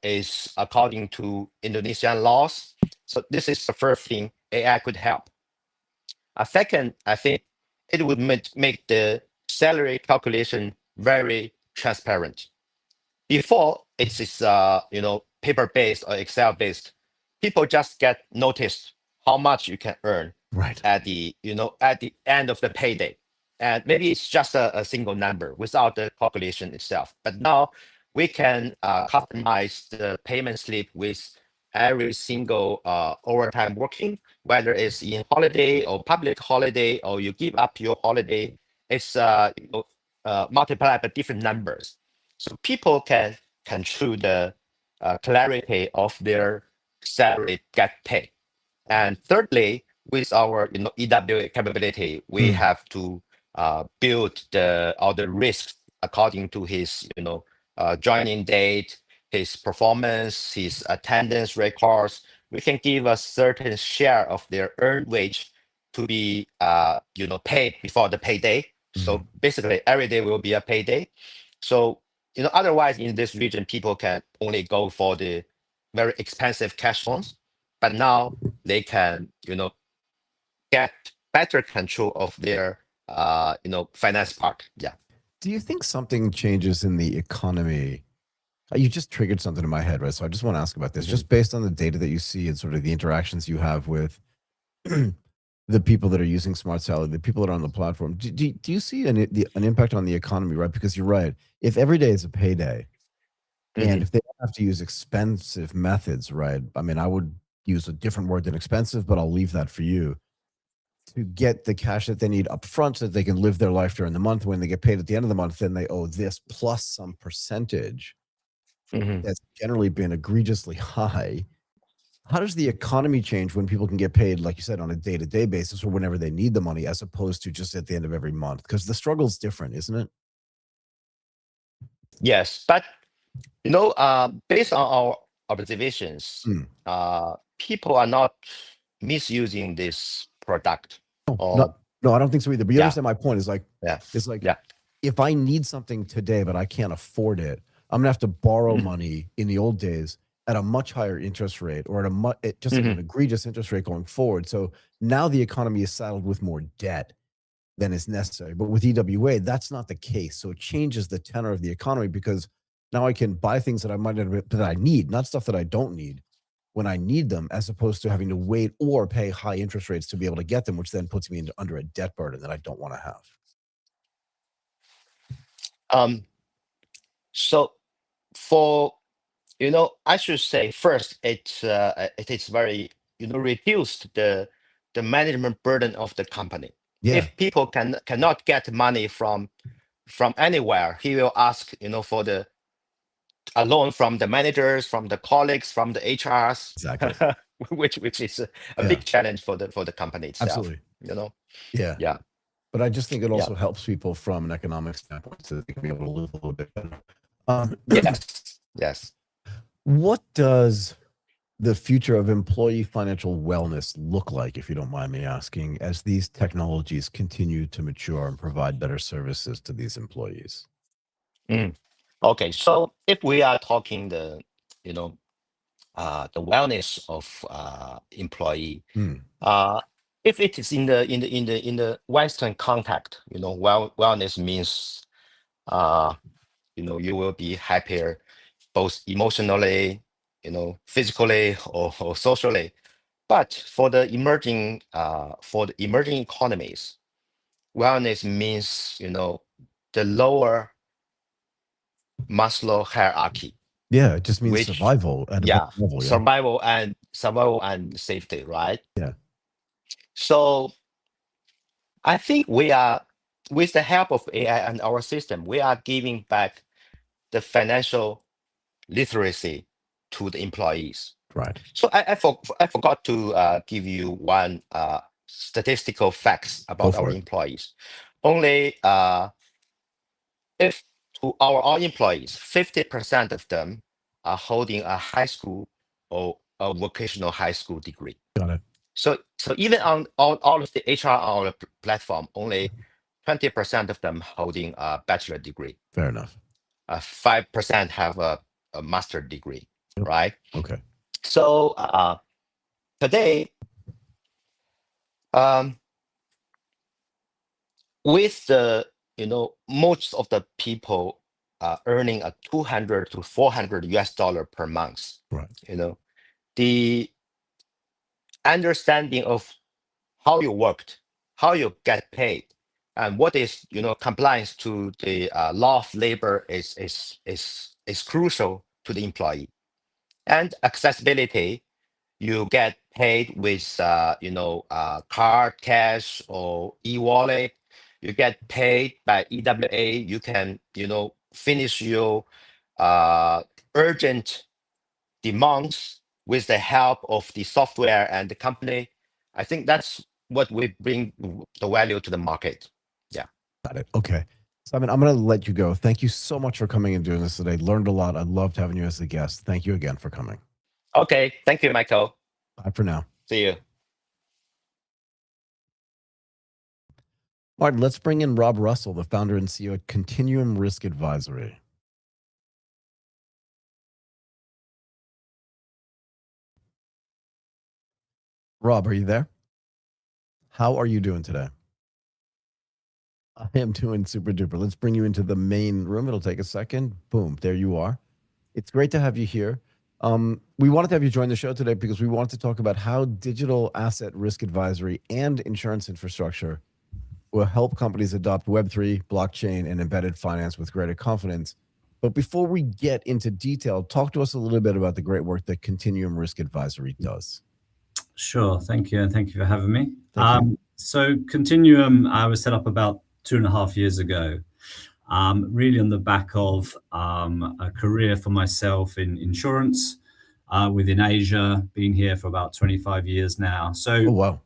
is according to Indonesian laws. So this is the first thing AI could help. Second, I think it would make the salary calculation very transparent. Before it is paper based or Excel based, people just get noticed how much you can earn Right. at the end of the payday, and maybe it's just a single number without the calculation itself. But now we can customize the payment slip with every single overtime working, whether it's in holiday or public holiday, or you give up your holiday. It's multiplied by different numbers, so people can control the clarity of their salary get paid. And thirdly, with our EWA capability, we Hmm. have to build all the risks according to his joining date, his performance, his attendance records. We can give a certain share of their earned wage to be paid before the payday. So basically, every day will be a payday. So otherwise in this region, people can only go for the very expensive cash loans, but now they can get better control of their finance part. Yeah. Do you think something changes in the economy? You just triggered something in my head, right? So I just want to ask about this, just based on the data that you see and sort of the interactions you have with the people that are using Smart Salary, the people that are on the platform. Do you see an impact on the economy, right? Because you're right. If every day is a payday, and if they have to use expensive methods, right? I mean, I would use a different word than expensive, but I'll leave that for you, to get the cash that they need up front so that they can live their life during the month. When they get paid at the end of the month, then they owe this plus some percentage Mhm. that's generally been egregiously high. How does the economy change when people can get paid, like you said, on a day-to-day basis or whenever they need the money, as opposed to just at the end of every month? Because the struggle's different, isn't it? Yes, but based on our observations, Mm. people are not misusing this product. No, Or no, I don't think so either. But you yeah, understand my point is like, yeah, it's like, yeah. if I need something today, but I can't afford it, I'm gonna have to borrow Mhm. money in the old days at a much higher interest rate, or just at an Mhm. egregious interest rate going forward. So now the economy is saddled with more debt than is necessary. But with EWA, that's not the case. So it changes the tenor of the economy, because now I can buy things that I might not, that I need, not stuff that I don't need when I need them, as opposed to having to wait or pay high interest rates to be able to get them, which then puts me under a debt burden that I don't want to have. Um, so for I should say first, it is very reduced the management burden of the company. Yeah, If people cannot get money from anywhere, he will ask for a loan from the managers, from the colleagues, from the HRs, exactly. which is a Yeah, big challenge for the company itself. absolutely. You know, Yeah. yeah, But I just think it yeah, also helps people from an economic standpoint so that they can be able to live a little bit better. yes, yes. What does the future of employee financial wellness look like, if you don't mind me asking, as these technologies continue to mature and provide better services to these employees? Mm. Okay, so if we are talking you know the wellness of employee, Hmm. uh, if it is in the Western context, wellness means uh, you will be happier both emotionally, physically or socially. But for the emerging economies, wellness means the lower Maslow hierarchy, Yeah, it just means which survival at a better yeah, level. Yeah. survival and safety, right? Yeah. So I think we are, with the help of AI and our system, we are giving back the financial literacy to the employees. Right. So I forgot to give you one statistical facts Go about our for it. employees. Only if to our employees, 50% of them are holding a high school or a vocational high school degree. Got it. So even on all of the HR on our platform, only 20% of them holding a bachelor degree. Fair enough. 5% have a master degree, Yep. right? Okay. So today, with the most of the people earning a $200 to $400 per month, Right. The understanding of how you worked, how you get paid, and what is compliance to the law of labor is crucial to the employee. And accessibility, you get paid with card, cash, or e-wallet. You get paid by EWA. You can finish your urgent demands with the help of the software and the company. I think that's what we bring the value to the market. Yeah. Got it. Okay. Simon, I'm going to let you go. Thank you so much for coming and doing this today. Learned a lot. I loved having you as a guest. Thank you again for coming. Okay. Thank you, Michael. Bye for now. See you. All right, let's bring in Rob Russell, the founder and CEO at Continuum Risk Advisory. Rob, are you there? How are you doing today? I am doing super duper. Let's bring you into the main room. It'll take a second. Boom, there you are. It's great to have you here. We wanted to have you join the show today because we wanted to talk about how digital asset risk advisory and insurance infrastructure will help companies adopt Web3, blockchain, and embedded finance with greater confidence. But before we get into detail, talk to us a little bit about the great work that Continuum Risk Advisory does. Sure. Thank you. And thank you for having me. Thank you. So Continuum was set up about 2.5 years ago, really on the back of a career for myself in insurance within Asia, been here for about 25 years now. So, Oh, wow.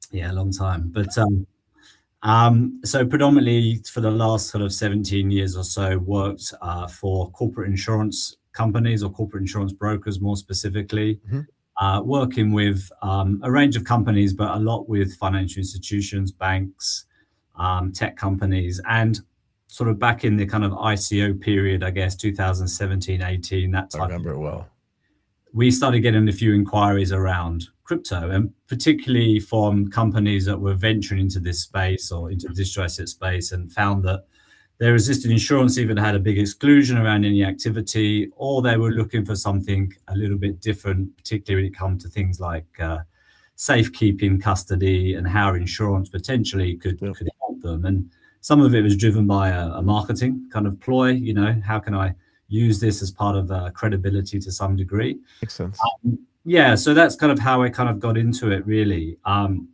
Yeah, a long time. But so predominantly for the last sort of 17 years or so, worked for corporate insurance companies or corporate insurance brokers, more specifically. Mm-hmm. Working with a range of companies, but a lot with financial institutions, banks, tech companies, and sort of back in the kind of ICO period, I guess, 2017, 18, that type. I remember it well. We started getting a few inquiries around crypto, and particularly from companies that were venturing into this space or into the digital asset space, and found that their existing insurance even had a big exclusion around any activity, or they were looking for something a little bit different, particularly when it comes to things like safekeeping, custody, and how insurance potentially could help them. And some of it was driven by a marketing kind of ploy, how can I use this as part of credibility to some degree? Makes sense. Yeah, so that's kind of how I kind of got into it, really. And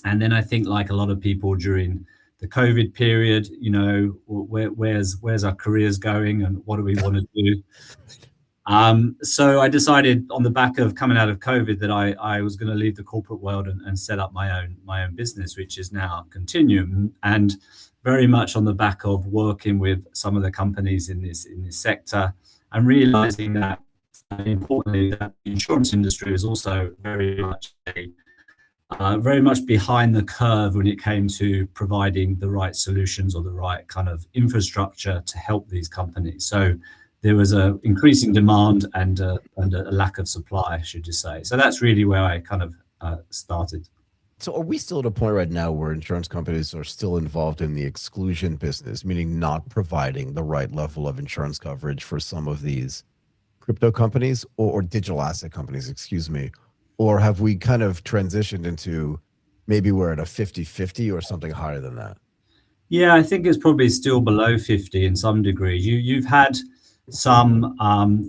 then I think, like a lot of people during the COVID period, where's our careers going and what do we want to do? So I decided on the back of coming out of COVID that I was going to leave the corporate world and set up my own business, which is now Continuum, and very much on the back of working with some of the companies in this sector and realizing that, importantly, that the insurance industry is also very much behind the curve when it came to providing the right solutions or the right kind of infrastructure to help these companies. So there was an increasing demand and a lack of supply, should you say. So that's really where I kind of started. So are we still at a point right now where insurance companies are still involved in the exclusion business, meaning not providing the right level of insurance coverage for some of these crypto companies or digital asset companies, excuse me? Or have we kind of transitioned into maybe we're at a 50-50 or something higher than that? Yeah, I think it's probably still below 50 in some degree. You've had some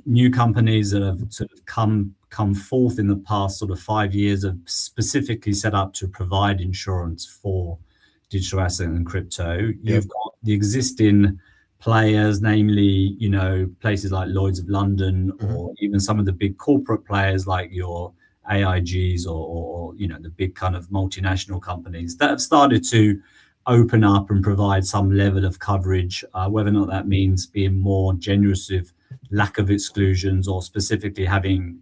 new companies that have sort of come forth in the past sort of 5 years of specifically set up to provide insurance for digital asset and crypto. You've got the existing players, namely, places like Lloyd's of London, or even some of the big corporate players like your AIGs or the big kind of multinational companies that have started to open up and provide some level of coverage, whether or not that means being more generous with lack of exclusions or specifically having,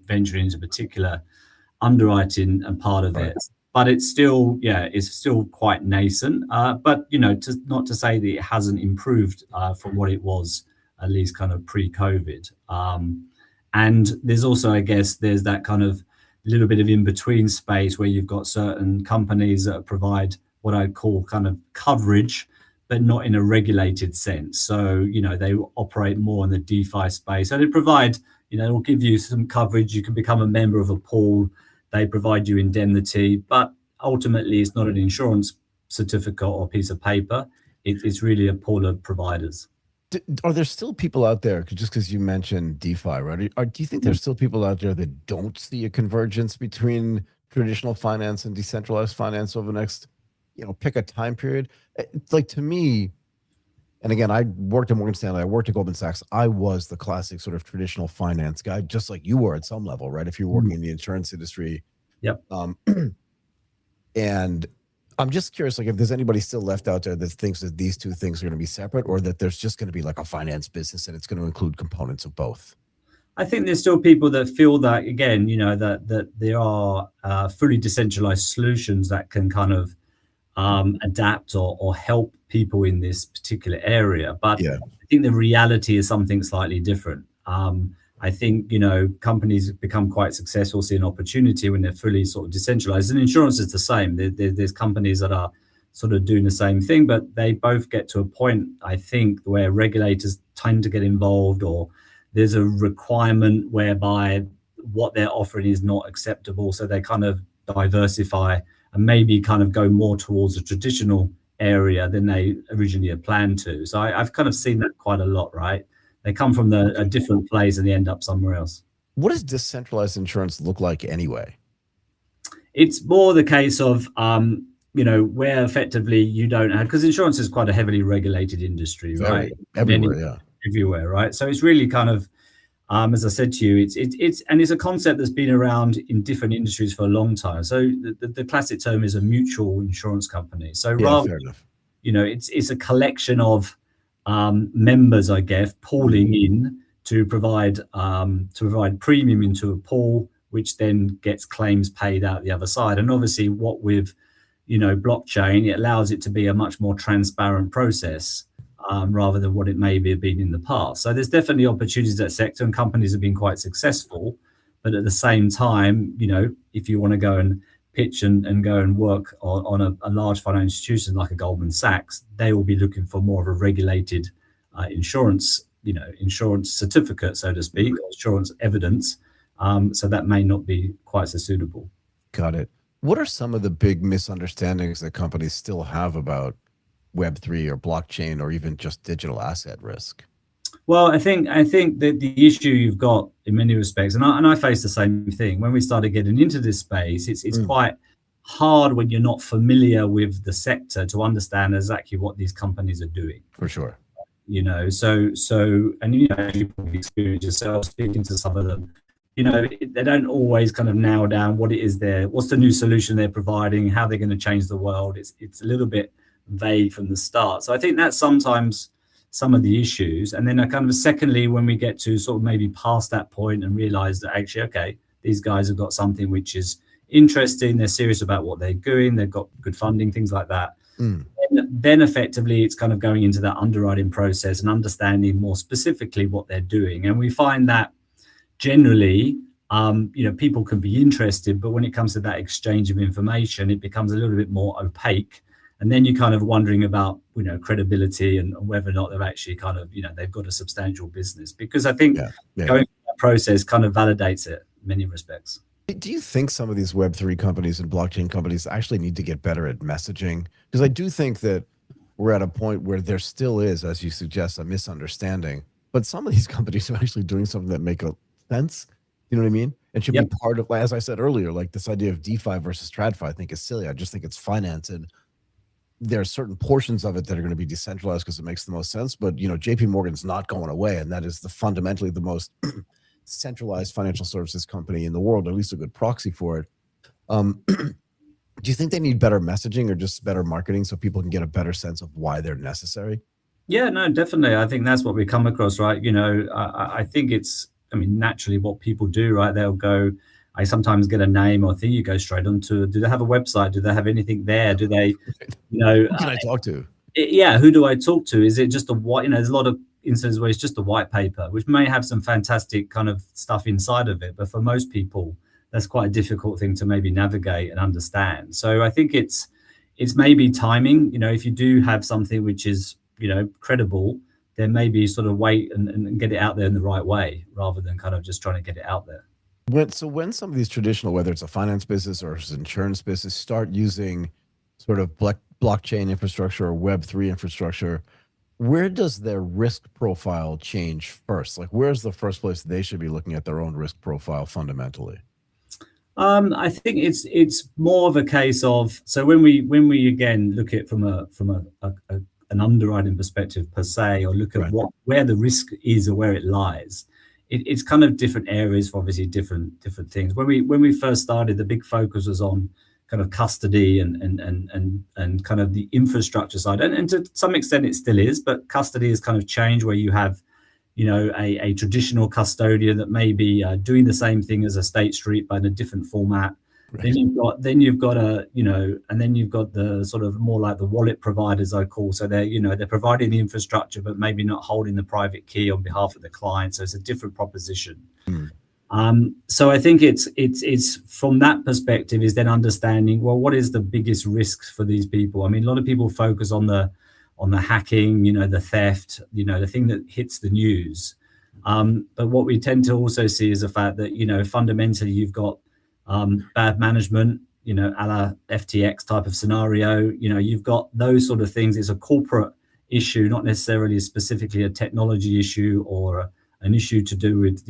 venturing into particular underwriting and part of it. but it's still, it's still quite nascent. But not to say that it hasn't improved from what it was at least kind of pre-COVID. And there's also, I guess, there's that kind of little bit of in-between space where you've got certain companies that provide what I call kind of coverage, but not in a regulated sense. So, they operate more in the DeFi space. So they provide, they'll give you some coverage. You can become a member of a pool. They provide you indemnity, but ultimately it's not an insurance certificate or piece of paper. It's really a pool of providers. Are there still people out there, just because you mentioned DeFi, right? Do you think there's still people out there that don't see a convergence between traditional finance and decentralized finance over the next, pick a time period? It's like, to me, and again, I worked at Morgan Stanley, I worked at Goldman Sachs. I was the classic sort of traditional finance guy, just like you were at some level, right? If you're working in the insurance industry. Yep. And I'm just curious, like, if there's anybody still left out there that thinks that these two things are going to be separate, or that there's just going to be like a finance business and it's going to include components of both. I think there's still people that feel that, again, that there are fully decentralized solutions that can kind of adapt or help people in this particular area. But I think the reality is something slightly different. I think, companies become quite successful, see an opportunity when they're fully sort of decentralized. And insurance is the same. There's companies that are sort of doing the same thing, but they both get to a point, I think, where regulators tend to get involved, or there's a requirement whereby what they're offering is not acceptable. So they kind of diversify and maybe kind of go more towards a traditional area than they originally had planned to. So I've kind of seen that quite a lot, right? They come from a different place and they end up somewhere else. What does decentralized insurance look like anyway? It's more the case of, where effectively you don't have, because insurance is quite a heavily regulated industry, right? Everywhere, right? So it's really kind of, as I said to you, it's a concept that's been around in different industries for a long time. So the classic term is a mutual insurance company. So rather, it's a collection of members, I guess, pooling in to provide premium into a pool, which then gets claims paid out the other side. And obviously, what with blockchain, it allows it to be a much more transparent process rather than what it maybe have been in the past. So there's definitely opportunities in that sector, and companies have been quite successful. But at the same time, if you want to go and pitch and go and work on a large financial institution like a Goldman Sachs, they will be looking for more of a regulated insurance certificate, so to speak, or insurance evidence. So that may not be quite so suitable. Got it. What are some of the big misunderstandings that companies still have about Web3 or blockchain or even just digital asset risk? Well, I think that the issue you've got in many respects, and I face the same thing. When we started getting into this space, it's quite hard when you're not familiar with the sector to understand exactly what these companies are doing. For sure. So and you probably experience yourself speaking to some of them. They don't always kind of nail down what it is what's the new solution they're providing, how they're going to change the world. It's a little bit vague from the start. So I think that's sometimes some of the issues. And then kind of secondly, when we get to sort of maybe past that point and realize that actually, okay, these guys have got something which is interesting, they're serious about what they're doing, they've got good funding, things like that. And then effectively it's kind of going into that underwriting process and understanding more specifically what they're doing. And we find that generally, people can be interested, but when it comes to that exchange of information, it becomes a little bit more opaque. And then you're kind of wondering about, credibility and whether or not they've actually kind of, they've got a substantial business. Because I think going through that process kind of validates it in many respects. Do you think some of these Web3 companies and blockchain companies actually need to get better at messaging? Because I do think that we're at a point where there still is, as you suggest, a misunderstanding. But some of these companies are actually doing something that make sense. You know what I mean? It should be part of, as I said earlier, like this idea of DeFi versus TradFi, I think is silly. I just think it's finance, and there are certain portions of it that are going to be decentralized because it makes the most sense. But JP Morgan's not going away, and that is fundamentally the most centralized financial services company in the world, at least a good proxy for it. Do you think they need better messaging or just better marketing so people can get a better sense of why they're necessary? Yeah, no, definitely. I think that's what we come across, right? I think it's, naturally what people do, right? They'll go I sometimes get a name or thing, you go straight onto, do they have a website? Do they have anything there? Do they, Who can I talk to? Yeah, who do I talk to? Is it just a white, there's a lot of instances where it's just a white paper, which may have some fantastic kind of stuff inside of it, but for most people, that's quite a difficult thing to maybe navigate and understand. So I think it's maybe timing. If you do have something which is, credible, then maybe sort of wait and get it out there in the right way, rather than kind of just trying to get it out there. When some of these traditional, whether it's a finance business or it's an insurance business, start using sort of blockchain infrastructure or Web3 infrastructure, where does their risk profile change first? Like, where's the first place they should be looking at their own risk profile fundamentally? I think it's more of a case of, so when we again look at from an underwriting perspective per se, or look at where the risk is or where it lies, it's kind of different areas for obviously different things. When we first started, the big focus was on kind of custody and kind of the infrastructure side, and to some extent it still is, but custody has kind of changed, where you have a traditional custodian that may be doing the same thing as a State Street but in a different format. Right. Then you've got and then you've got the sort of more like the wallet providers, I call. So they're providing the infrastructure but maybe not holding the private key on behalf of the client. So it's a different proposition. So I think it's from that perspective is then understanding, well, what is the biggest risks for these people? I mean, a lot of people focus on the hacking, the theft, the thing that hits the news. But what we tend to also see is the fact that, fundamentally you've got bad management, a la FTX type of scenario. You've got those sort of things. It's a corporate issue, not necessarily specifically a technology issue or an issue to do with,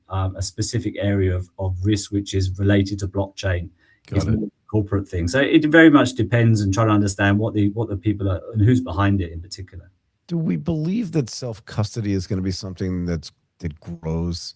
a specific area of risk, which is related to blockchain. It's more a corporate thing. So it very much depends, and trying to understand what the people are and who's behind it in particular. Do we believe that self-custody is going to be something that grows?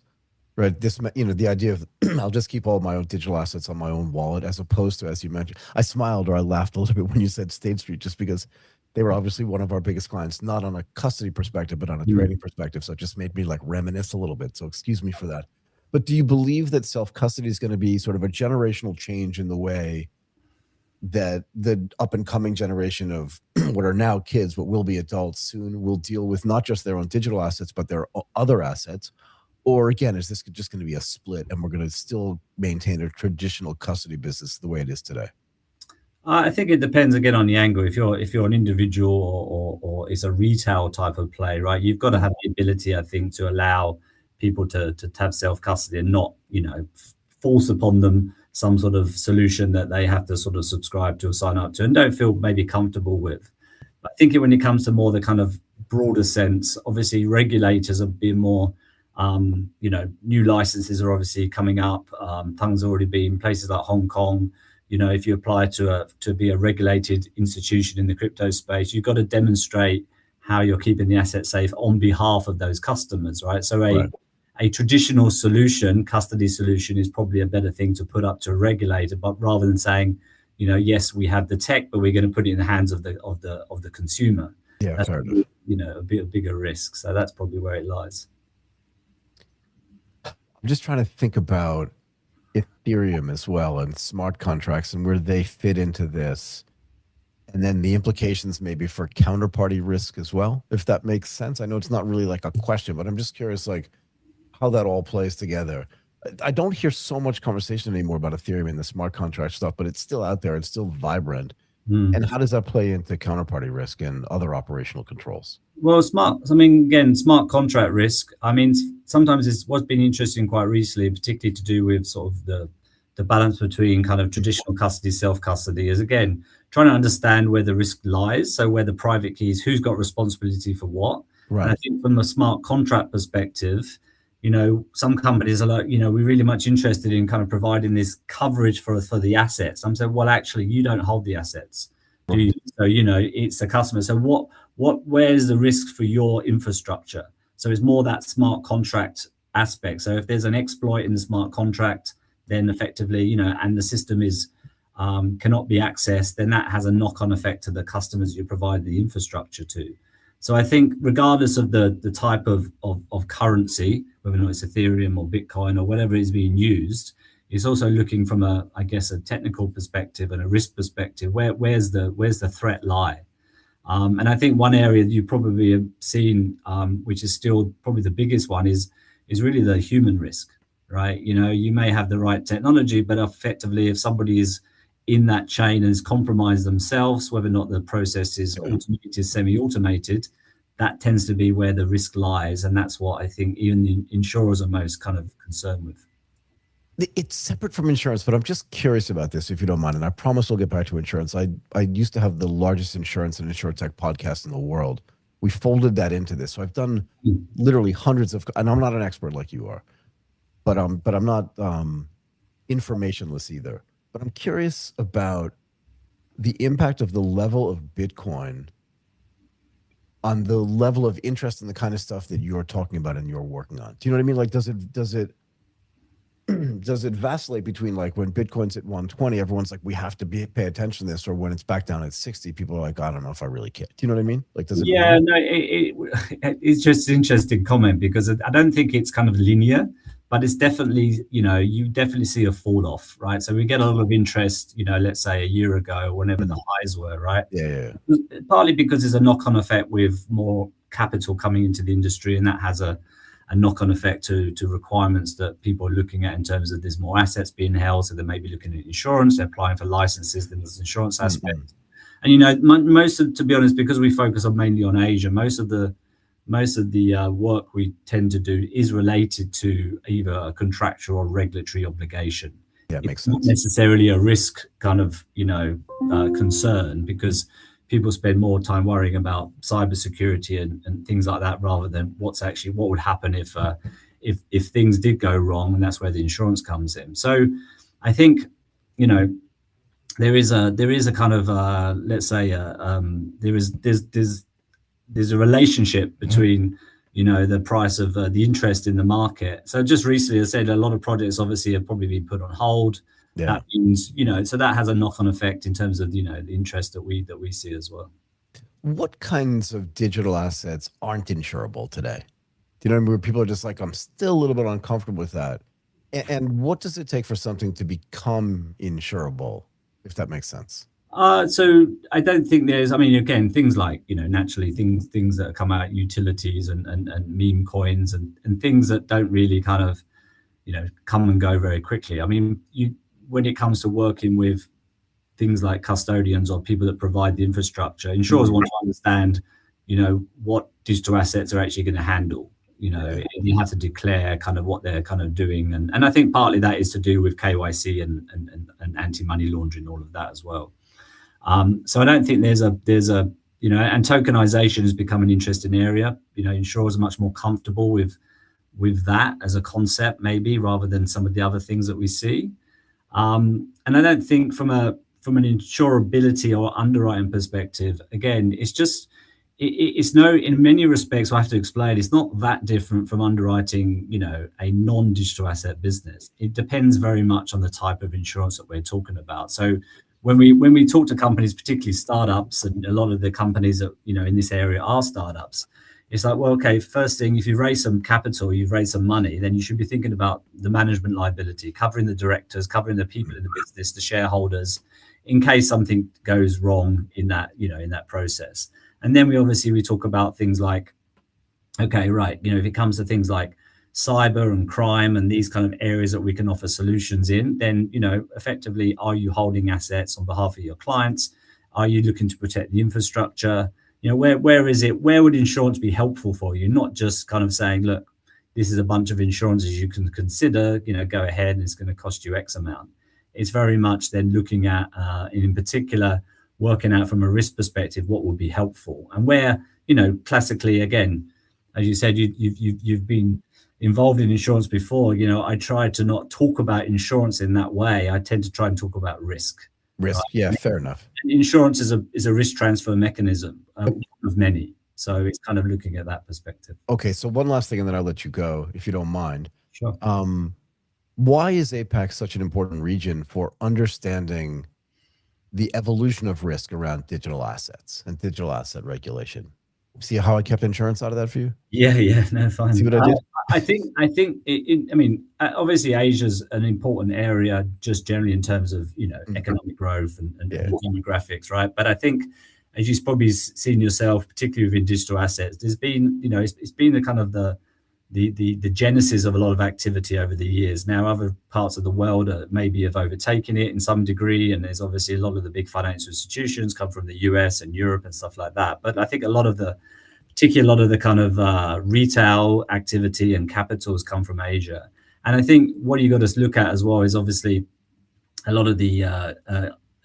Right. This, the idea of I'll just keep all my own digital assets on my own wallet, as opposed to, as you mentioned, I smiled or I laughed a little bit when you said State Street, just because they were obviously one of our biggest clients, not on a custody perspective, but on a trading perspective. So it just made me like reminisce a little bit. So excuse me for that. But do you believe that self-custody is going to be sort of a generational change in the way that the up and coming generation of what are now kids, but will be adults soon, will deal with not just their own digital assets, but their other assets? Or again, is this just going to be a split and we're going to still maintain a traditional custody business the way it is today? I think it depends again on the angle. If you're an individual or it's a retail type of play, right? You've got to have the ability, I think, to allow people to have self-custody and not, force upon them some sort of solution that they have to sort of subscribe to or sign up to and don't feel maybe comfortable with. I think when it comes to more the kind of broader sense, obviously regulators are being more, new licenses are obviously coming up. Things already been places like Hong Kong. If you apply to be a regulated institution in the crypto space, you've got to demonstrate how you're keeping the asset safe on behalf of those customers, right? So a traditional solution, custody solution, is probably a better thing to put up to a regulator, but rather than saying, yes, we have the tech, but we're going to put it in the hands of the consumer. Yeah, that's a bigger risk. So that's probably where it lies. I'm just trying to think about Ethereum as well and smart contracts and where they fit into this, and then the implications maybe for counterparty risk as well, if that makes sense. I know it's not really like a question, but I'm just curious like how that all plays together. I don't hear so much conversation anymore about Ethereum and the smart contract stuff, but it's still out there. It's still vibrant. And how does that play into counterparty risk and other operational controls? Well, smart contract risk. Sometimes it's what's been interesting quite recently, particularly to do with sort of the balance between kind of traditional custody, self-custody, is again trying to understand where the risk lies. So where the private keys, who's got responsibility for what. Right. And I think from a smart contract perspective, some companies are like, we're really much interested in kind of providing this coverage for the assets. I'm saying, well, actually, you don't hold the assets, do you? So, it's the customer. So where's the risk for your infrastructure? So it's more that smart contract aspect. So if there's an exploit in the smart contract, then effectively, and the system is cannot be accessed, then that has a knock-on effect to the customers you provide the infrastructure to. So I think regardless of the type of currency, whether or not it's Ethereum or Bitcoin or whatever is being used, it's also looking from a, I guess, a technical perspective and a risk perspective. Where's the threat lie? And I think one area that you probably have seen, which is still probably the biggest one, is really the human risk, right? You know, you may have the right technology, but effectively, if somebody is in that chain and has compromised themselves, whether or not the process is automated, semi-automated, that tends to be where the risk lies, and that's what I think even the insurers are most kind of concerned with. It's separate from insurance, but I'm just curious about this, if you don't mind. And I promise we'll get back to insurance. I used to have the largest insurance and insurtech podcast in the world. We folded that into this. So I've done literally hundreds of, and I'm not an expert like you are, but I'm not informationless either. But I'm curious about the impact of the level of Bitcoin on the level of interest in the kind of stuff that you're talking about and you're working on. Do you know what I mean? Like, does it vacillate between, like, when Bitcoin's at 120, everyone's like, we have to pay attention to this, or when it's back down at 60, people are like, I don't know if I really care. Do you know what I mean? Like, does it? Yeah, no, it's just an interesting comment, because I don't think it's kind of linear, but it's definitely, you know, you definitely see a fall off, right? So we get a lot of interest, you know, let's say a year ago, whenever the highs were, right? Yeah. Partly because there's a knock-on effect with more capital coming into the industry, and that has a knock-on effect to requirements that people are looking at in terms of there's more assets being held, so they may be looking at insurance, they're applying for licenses, then there's insurance aspect. And, you know, most of, to be honest, because we focus on mainly on Asia, most of the work we tend to do is related to either a contractual or regulatory obligation. Yeah, it makes sense. Not necessarily a risk kind of, you know, concern, because people spend more time worrying about cybersecurity and things like that, rather than what would happen if things did go wrong, and that's where the insurance comes in. So I think, you know, there is a kind of let's say there's a relationship between, you know, the price of the interest in the market. So just recently, I said a lot of projects obviously have probably been put on hold. Yeah. That means, you know, so that has a knock-on effect in terms of, you know, the interest that we see as well. What kinds of digital assets aren't insurable today? Do you know what I mean? Where people are just like, I'm still a little bit uncomfortable with that. And what does it take for something to become insurable, if that makes sense? So I don't think there's, I mean, again, things like, you know, naturally things that come out, utilities and meme coins and things that don't really kind of, you know, come and go very quickly. I mean, when it comes to working with things like custodians or people that provide the infrastructure, insurers want to understand, you know, what digital assets are actually going to handle. You know, you have to declare kind of what they're kind of doing. And I think partly that is to do with KYC and anti-money laundering, all of that as well. So I don't think there's a, you know, and tokenization has become an interesting area. You know, insurers are much more comfortable with that as a concept, maybe, rather than some of the other things that we see. And I don't think from an insurability or underwriting perspective, again, it's just, it's no, in many respects, I have to explain, it's not that different from underwriting, you know, a non-digital asset business. It depends very much on the type of insurance that we're talking about. So when we talk to companies, particularly startups, and a lot of the companies that, you know, in this area are startups, it's like, well, okay, first thing, if you raise some capital, you've raised some money, then you should be thinking about the management liability, covering the directors, covering the people in the business, the shareholders, in case something goes wrong in that, you know, in that process. And then we talk about things like, okay, right, you know, if it comes to things like cyber and crime and these kind of areas that we can offer solutions in, then, you know, effectively, are you holding assets on behalf of your clients? Are you looking to protect the infrastructure? You know, where is it? Where would insurance be helpful for you? Not just kind of saying, look, this is a bunch of insurances you can consider, you know, go ahead and it's going to cost you X amount. It's very much then looking at, in particular, working out from a risk perspective, what would be helpful. And where, you know, classically, again, as you said, you've been involved in insurance before, you know, I try to not talk about insurance in that way. I tend to try and talk about risk. Risk, right? Yeah, fair enough. Insurance is a risk transfer mechanism, one of many. So it's kind of looking at that perspective. Okay, so one last thing, and then I'll let you go, if you don't mind. Sure. Why is APAC such an important region for understanding the evolution of risk around digital assets and digital asset regulation? See how I kept insurance out of that for you? Yeah, no, fine. See what I did? I think I mean, obviously Asia's an important area just generally in terms of, economic growth and demographics, right? But I think, as you've probably seen yourself, particularly within digital assets, there's been, it's been the kind of the genesis of a lot of activity over the years. Now, other parts of the world maybe have overtaken it in some degree, and there's obviously a lot of the big financial institutions come from the US and Europe and stuff like that. But I think particularly a lot of the kind of retail activity and capitals come from Asia. And I think what you got to look at as well is obviously a lot of the,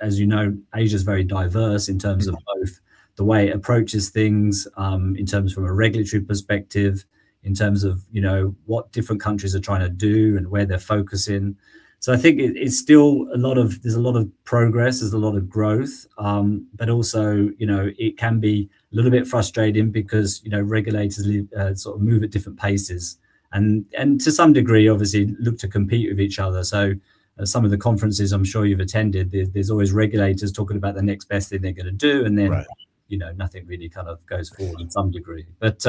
as you know, Asia is very diverse in terms of both the way it approaches things, in terms from a regulatory perspective, in terms of, what different countries are trying to do and where they're focusing. So I think it's still there's a lot of progress, there's a lot of growth, but also, it can be a little bit frustrating because, regulators sort of move at different paces and to some degree, obviously, look to compete with each other. So some of the conferences I'm sure you've attended, there's always regulators talking about the next best thing they're going to do, and then nothing really kind of goes forward in some degree. But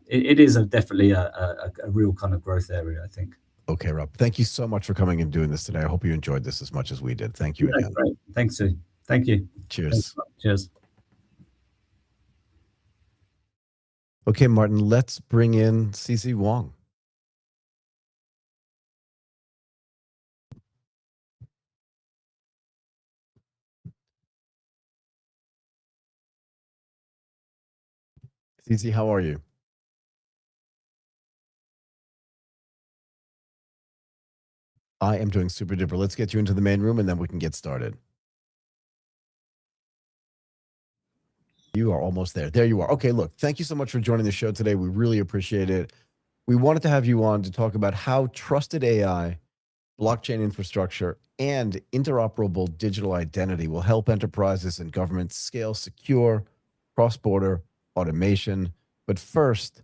it is definitely a real kind of growth area, I think. Okay, Rob. Thank you so much for coming and doing this today. I hope you enjoyed this as much as we did. Thank you again. Great. Thanks, Sue. Thank you. Cheers. Cheers. Okay, Martin, let's bring in CC Wong. CC, how are you? I am doing super duper. Let's get you into the main room and then we can get started. You are almost there. There you are. Okay, look, thank you so much for joining the show today. We really appreciate it. We wanted to have you on to talk about how trusted AI, blockchain infrastructure, and interoperable digital identity will help enterprises and governments scale secure, cross-border automation. But first,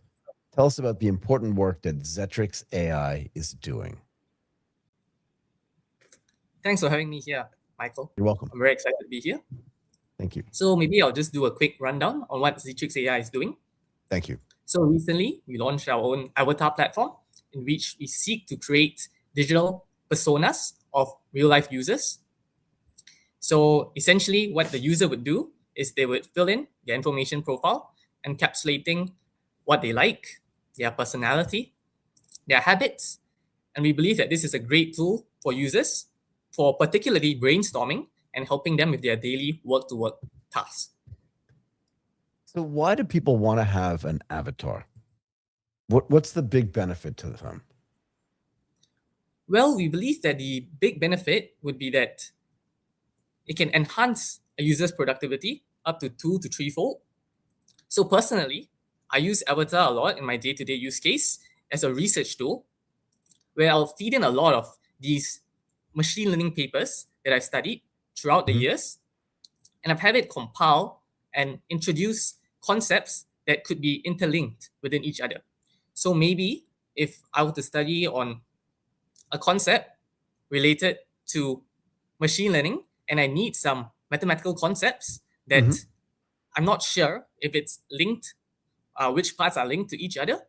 tell us about the important work that Zetrix AI is doing. Thanks for having me here, Michael. You're welcome. I'm very excited to be here. Thank you. So maybe I'll just do a quick rundown on what Zetrix AI is doing. Thank you. So recently, we launched our own avatar platform in which we seek to create digital personas of real-life users. So essentially, what the user would do is they would fill in their information profile, encapsulating what they like, their personality, their habits. And we believe that this is a great tool for users for particularly brainstorming and helping them with their daily work-to-work tasks. So why do people want to have an avatar? What's the big benefit to them? Well, we believe that the big benefit would be that it can enhance a user's productivity up to 2 to 3-fold. So personally, I use Avatar a lot in my day-to-day use case as a research tool, where I'll feed in a lot of these machine learning papers that I've studied throughout the years, and I've had it compile and introduce concepts that could be interlinked within each other. So maybe if I were to study on a concept related to machine learning and I need some mathematical concepts that I'm not sure if it's linked, which parts are linked to each other,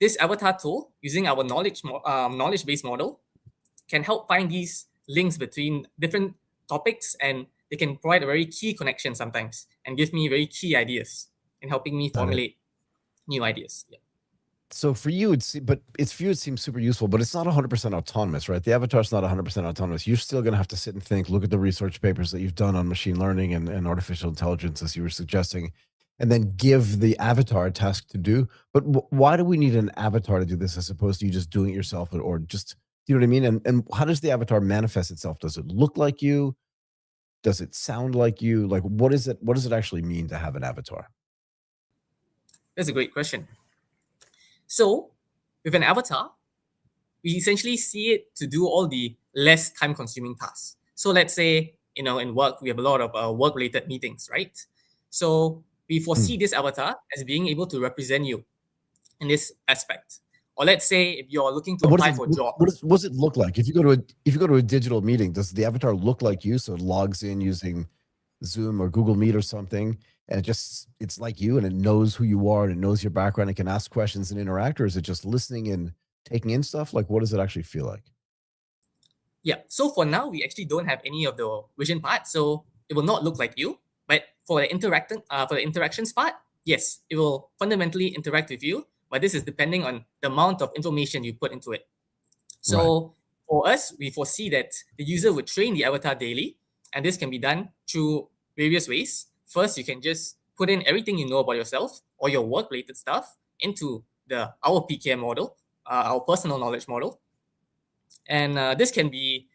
this avatar tool using our knowledge-based model can help find these links between different topics, and they can provide a very key connection sometimes and give me very key ideas in helping me formulate new ideas. Yeah. So for you, it seems super useful, but it's not 100% autonomous, right? The avatar's not 100% autonomous. You're still going to have to sit and think, look at the research papers that you've done on machine learning and artificial intelligence, as you were suggesting, and then give the avatar a task to do. But why do we need an avatar to do this as opposed to you just doing it yourself, or just, you know what I mean? And how does the avatar manifest itself? Does it look like you? Does it sound like you? Like, what does it actually mean to have an avatar? That's a great question. So with an avatar, we essentially see it to do all the less time-consuming tasks. So let's say, in work, we have a lot of work-related meetings, right? So we foresee this avatar as being able to represent you in this aspect. Or let's say if you're looking to apply for a job. What does it look like? If you go to a digital meeting, does the avatar look like you? So it logs in using Zoom or Google Meet or something, and it's like you, and it knows who you are, and it knows your background, it can ask questions and interact, or is it just listening and taking in stuff? Like, what does it actually feel like? Yeah. So for now, we actually don't have any of the vision part, so it will not look like you. But for the interactions part, yes, it will fundamentally interact with you. But this is depending on the amount of information you put into it. So for us, we foresee that the user would train the avatar daily, and this can be done through various ways. First, you can just put in everything you know about yourself or your work-related stuff into our PKM model, our personal knowledge model. And this can be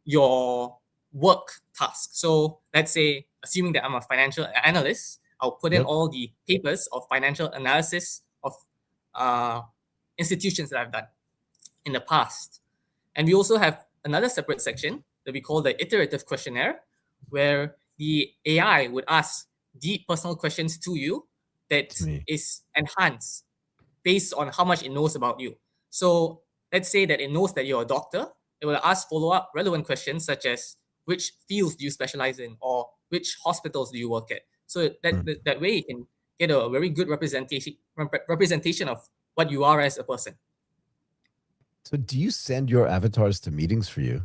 your work task. So let's say, assuming that I'm a financial analyst, I'll put in all the papers of financial analysis of institutions that I've done in the past. And we also have another separate section that we call the iterative questionnaire, where the AI would ask deep personal questions to you that is enhanced based on how much it knows about you. So let's say that it knows that you're a doctor. It will ask follow-up relevant questions such as which fields do you specialize in, or which hospitals do you work at. So that way you can get a very good representation of what you are as a person. So do you send your avatars to meetings for you?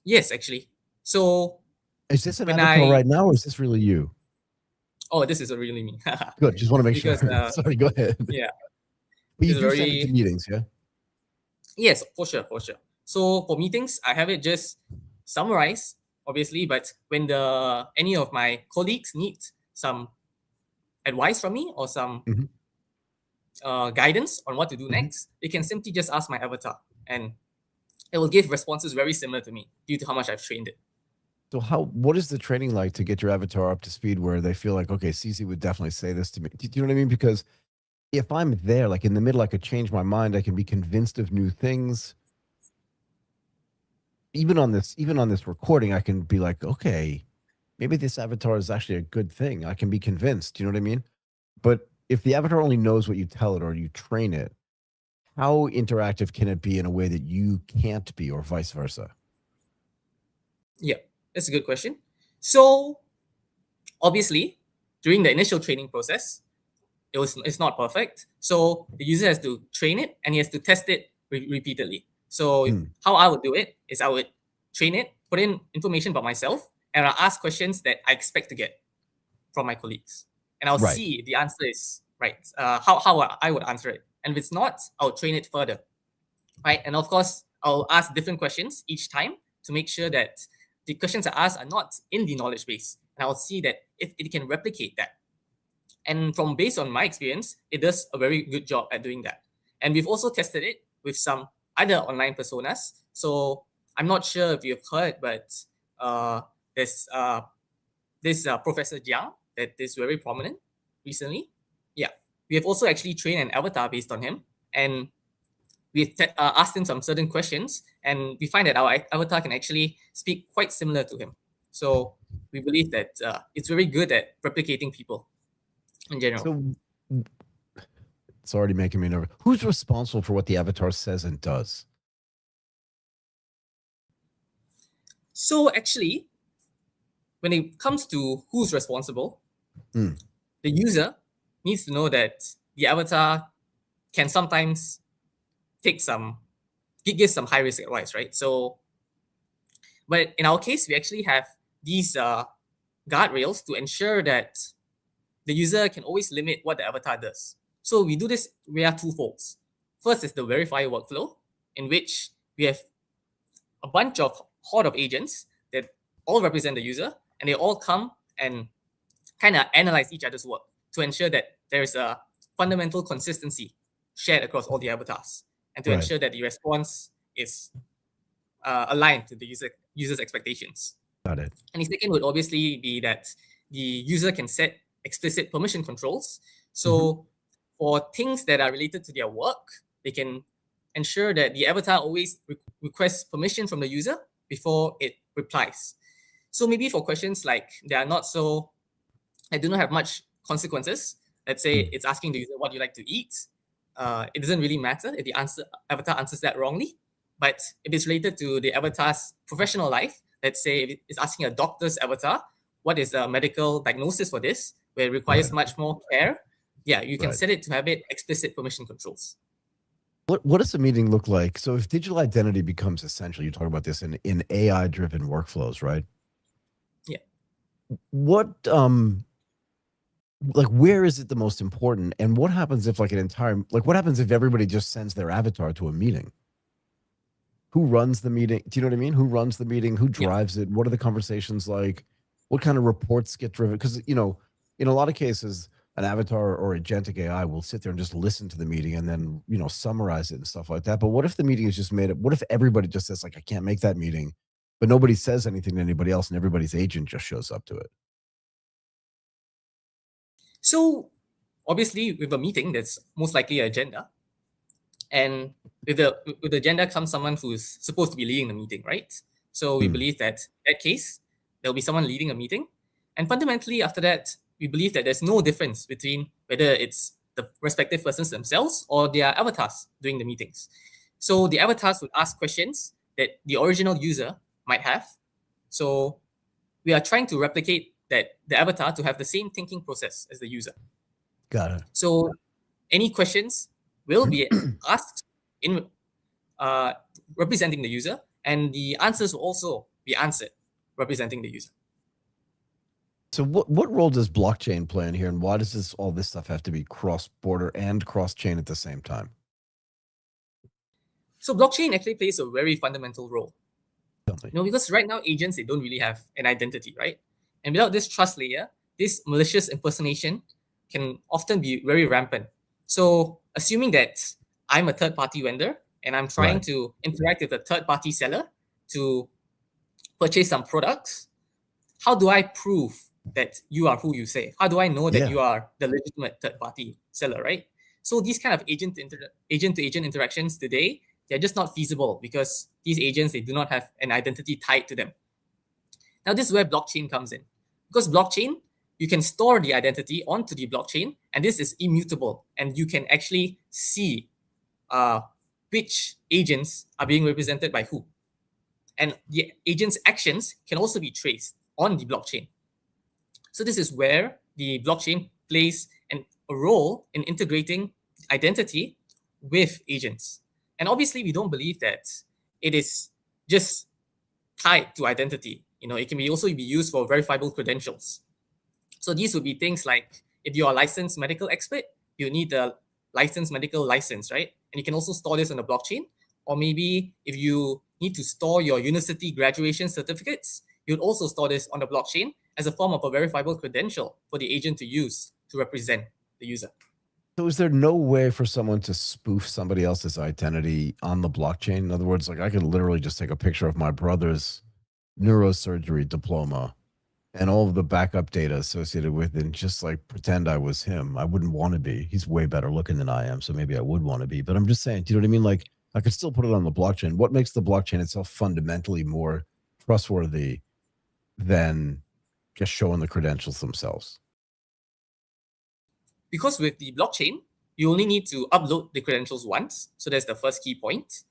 Yes, actually. So is this an avatar right now, or is this really you? Oh, this is really me. Good. Just want to make sure. Sorry, go ahead. Yeah. But you do send it to meetings, yeah? Yes, for sure. So for meetings, I have it just summarized, obviously, but when any of my colleagues need some advice from me or some guidance on what to do next, they can simply just ask my avatar, and it will give responses very similar to me due to how much I've trained it. So what is the training like to get your avatar up to speed where they feel like, okay, CZ would definitely say this to me? Do you know what I mean? Because if I'm there, like in the middle, I could change my mind. I can be convinced of new things. Even on this recording, I can be like, okay, maybe this avatar is actually a good thing. I can be convinced. Do you know what I mean? But if the avatar only knows what you tell it or you train it, how interactive can it be in a way that you can't be, or vice versa? Yeah, that's a good question. So obviously, during the initial training process, it's not perfect. So the user has to train it and he has to test it repeatedly. So how I would do it is I would train it, put in information about myself, and I'll ask questions that I expect to get from my colleagues. And I'll see if the answer is right, how I would answer it. And if it's not, I'll train it further, right? And of course, I'll ask different questions each time to make sure that the questions I ask are not in the knowledge base. And I'll see that if it can replicate that. And based on my experience, it does a very good job at doing that. And we've also tested it with some other online personas. So I'm not sure if you've heard, but there's this Professor Jiang that is very prominent recently. Yeah, we have also actually trained an avatar based on him, and we've asked him some certain questions, and we find that our avatar can actually speak quite similar to him. So we believe that it's very good at replicating people in general. So it's already making me nervous. Who's responsible for what the avatar says and does? So actually, when it comes to who's responsible, the user needs to know that the avatar can sometimes give some high risk advice, right? So, but in our case, we actually have these guardrails to ensure that the user can always limit what the avatar does. So we do this via two folds. First is the verify workflow, in which we have a bunch of horde of agents that all represent the user, and they all come and kind of analyze each other's work to ensure that there's a fundamental consistency shared across all the avatars, and to ensure that the response is aligned to the user's expectations. Got it. And the second would obviously be that the user can set explicit permission controls. So for things that are related to their work, they can ensure that the avatar always requests permission from the user before it replies. So maybe for questions like I do not have much consequences. Let's say it's asking the user what you like to eat. It doesn't really matter if the avatar answers that wrongly. But if it's related to the avatar's professional life, let's say if it's asking a doctor's avatar, what is the medical diagnosis for this, where it requires much more care, yeah, you can set it to have it explicit permission controls. What does a meeting look like? So if digital identity becomes essential, you talk about this in AI-driven workflows, right? Yeah. What like where is it the most important, and what happens if like what happens if everybody just sends their avatar to a meeting? Who runs the meeting? Do you know what I mean? Who runs the meeting? Who drives it? What are the conversations like? What kind of reports get driven? Because, you know, in a lot of cases, an avatar or agentic AI will sit there and just listen to the meeting and then, you know, summarize it and stuff like that. But what if the meeting is just made up? What if everybody just says like, I can't make that meeting, but nobody says anything to anybody else and everybody's agent just shows up to it? So obviously with a meeting, there's most likely an agenda. And with the agenda comes someone who's supposed to be leading the meeting, right? So we believe that in that case, there'll be someone leading a meeting. And fundamentally after that, we believe that there's no difference between whether it's the respective persons themselves or their avatars doing the meetings. So the avatars would ask questions that the original user might have. So we are trying to replicate that the avatar to have the same thinking process as the user. Got it. So any questions will be asked in representing the user, and the answers will also be answered representing the user. So what role does blockchain play in here, and why does all this stuff have to be cross-border and cross-chain at the same time? So blockchain actually plays a very fundamental role. You know, because right now agents, they don't really have an identity, right? And without this trust layer, this malicious impersonation can often be very rampant. So assuming that I'm a third-party vendor and I'm trying to interact with a third-party seller to purchase some products, how do I prove that you are who you say? How do I know that you are the legitimate third-party seller, right? So these kind of agent-to-agent interactions today, they're just not feasible because these agents, they do not have an identity tied to them. Now, this is where blockchain comes in. Because blockchain, you can store the identity onto the blockchain, and this is immutable. And you can actually see which agents are being represented by who. And the agent's actions can also be traced on the blockchain. So this is where the blockchain plays a role in integrating identity with agents. And obviously, we don't believe that it is just tied to identity. You know, it can also be used for verifiable credentials. So these would be things like if you're a licensed medical expert, you need a licensed medical license, right? And you can also store this on the blockchain. Or maybe if you need to store your university graduation certificates, you'd also store this on the blockchain as a form of a verifiable credential for the agent to use to represent the user. So is there no way for someone to spoof somebody else's identity on the blockchain? In other words, like I could literally just take a picture of my brother's neurosurgery diploma and all of the backup data associated with it and just like pretend I was him. I wouldn't want to be. He's way better looking than I am, so maybe I would want to be. But I'm just saying, do you know what I mean? Like I could still put it on the blockchain. What makes the blockchain itself fundamentally more trustworthy than just showing the credentials themselves? Because with the blockchain, you only need to upload the credentials once. So that's the first key point.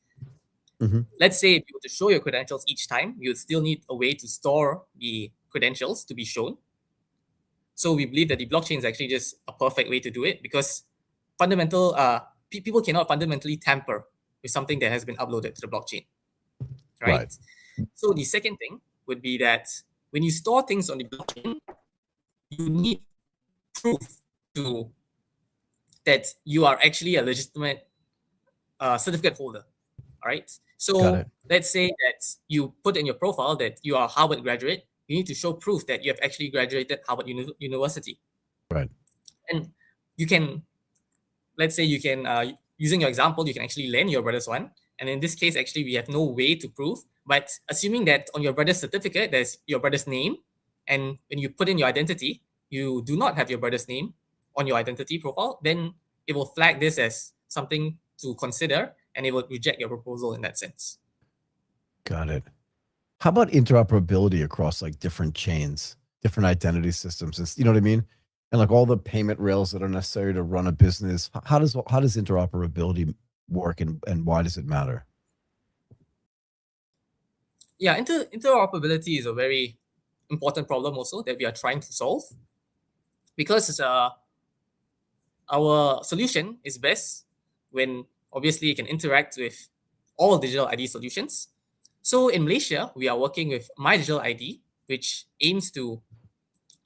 Let's say if you were to show your credentials each time, you would still need a way to store the credentials to be shown. So we believe that the blockchain is actually just a perfect way to do it because people cannot fundamentally tamper with something that has been uploaded to the blockchain, right? So the second thing would be that when you store things on the blockchain, you need proof that you are actually a legitimate certificate holder, all right? So let's say that you put in your profile that you are a Harvard graduate. You need to show proof that you have actually graduated Harvard University. Right. And you can, let's say you can, using your example, you can actually lend your brother's one. And in this case, actually, we have no way to prove. But assuming that on your brother's certificate, there's your brother's name. And when you put in your identity, you do not have your brother's name on your identity profile, then it will flag this as something to consider and it will reject your proposal in that sense. Got it. How about interoperability across like different chains, different identity systems? You know what I mean? And like all the payment rails that are necessary to run a business. How does interoperability work and why does it matter? Yeah, interoperability is a very important problem also that we are trying to solve, because our solution is best when obviously it can interact with all digital ID solutions. So in Malaysia, we are working with My Digital ID, which aims to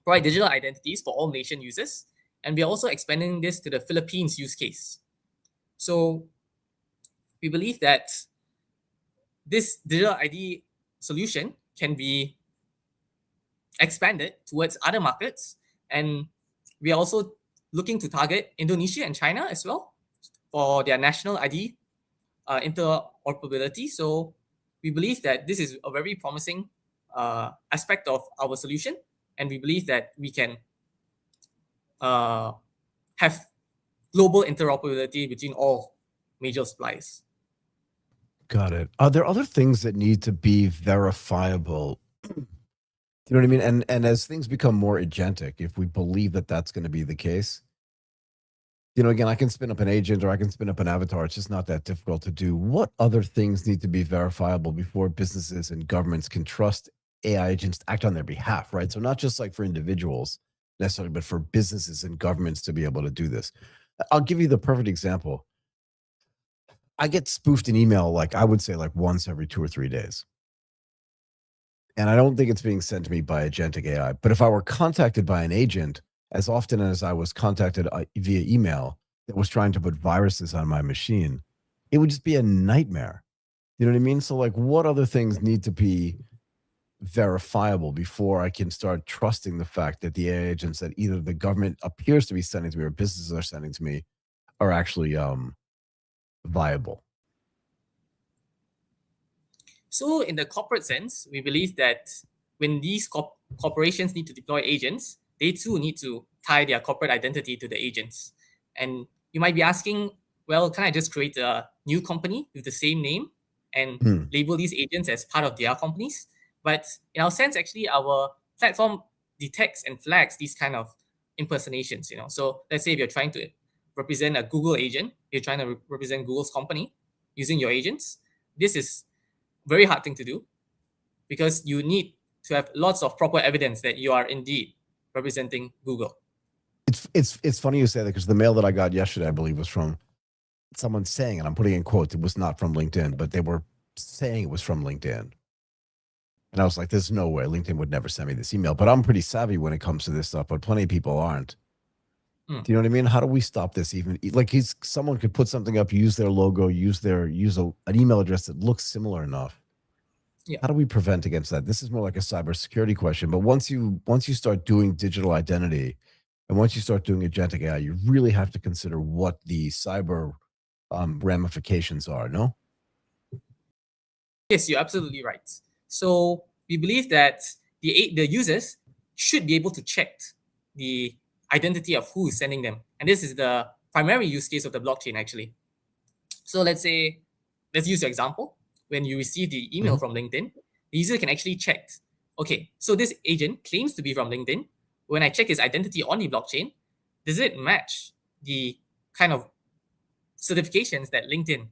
provide digital identities for all Malaysian users. And we are also expanding this to the Philippines use case. So we believe that this digital ID solution can be expanded towards other markets. And we are also looking to target Indonesia and China as well for their national ID interoperability. So we believe that this is a very promising aspect of our solution, and we believe that we can have global interoperability between all major suppliers. Got it. Are there other things that need to be verifiable? You know what I mean? And as things become more agentic, if we believe that that's going to be the case, you know, again, I can spin up an agent or I can spin up an avatar. It's just not that difficult to do. What other things need to be verifiable before businesses and governments can trust AI agents to act on their behalf, right? So not just like for individuals necessarily, but for businesses and governments to be able to do this. I'll give you the perfect example. I get spoofed in email, like I would say like once every 2 or 3 days. And I don't think it's being sent to me by agentic AI. But if I were contacted by an agent, as often as I was contacted via email that was trying to put viruses on my machine, it would just be a nightmare. You know what I mean? So like what other things need to be verifiable before I can start trusting the fact that the AI agents that either the government appears to be sending to me or businesses are sending to me are actually viable? So in the corporate sense, we believe that when these corporations need to deploy agents, they too need to tie their corporate identity to the agents. And you might be asking, well, can I just create a new company with the same name and label these agents as part of their companies? But in our sense, actually, our platform detects and flags these kind of impersonations. So let's say if you're trying to represent a Google agent, you're trying to represent Google's company using your agents. This is very hard thing to do because you need to have lots of proper evidence that you are indeed representing Google. It's funny you say that because the mail that I got yesterday, I believe, was from someone saying, and I'm putting in quotes, it was not from LinkedIn, but they were saying it was from LinkedIn. And I was like, there's no way LinkedIn would never send me this email. But I'm pretty savvy when it comes to this stuff, but plenty of people aren't. Do you know what I mean? How do we stop this? Even like someone could put something up, use their logo, use an email address that looks similar enough. Yeah. How do we prevent against that? This is more like a cybersecurity question. But once you start doing digital identity, and once you start doing agentic AI, you really have to consider what the cyber ramifications are. No. Yes, you're absolutely right. So we believe that the users should be able to check the identity of who is sending them. And this is the primary use case of the blockchain, actually. So let's use your example. When you receive the email from LinkedIn, the user can actually check, okay, so this agent claims to be from LinkedIn. When I check his identity on the blockchain, does it match the kind of certifications that LinkedIn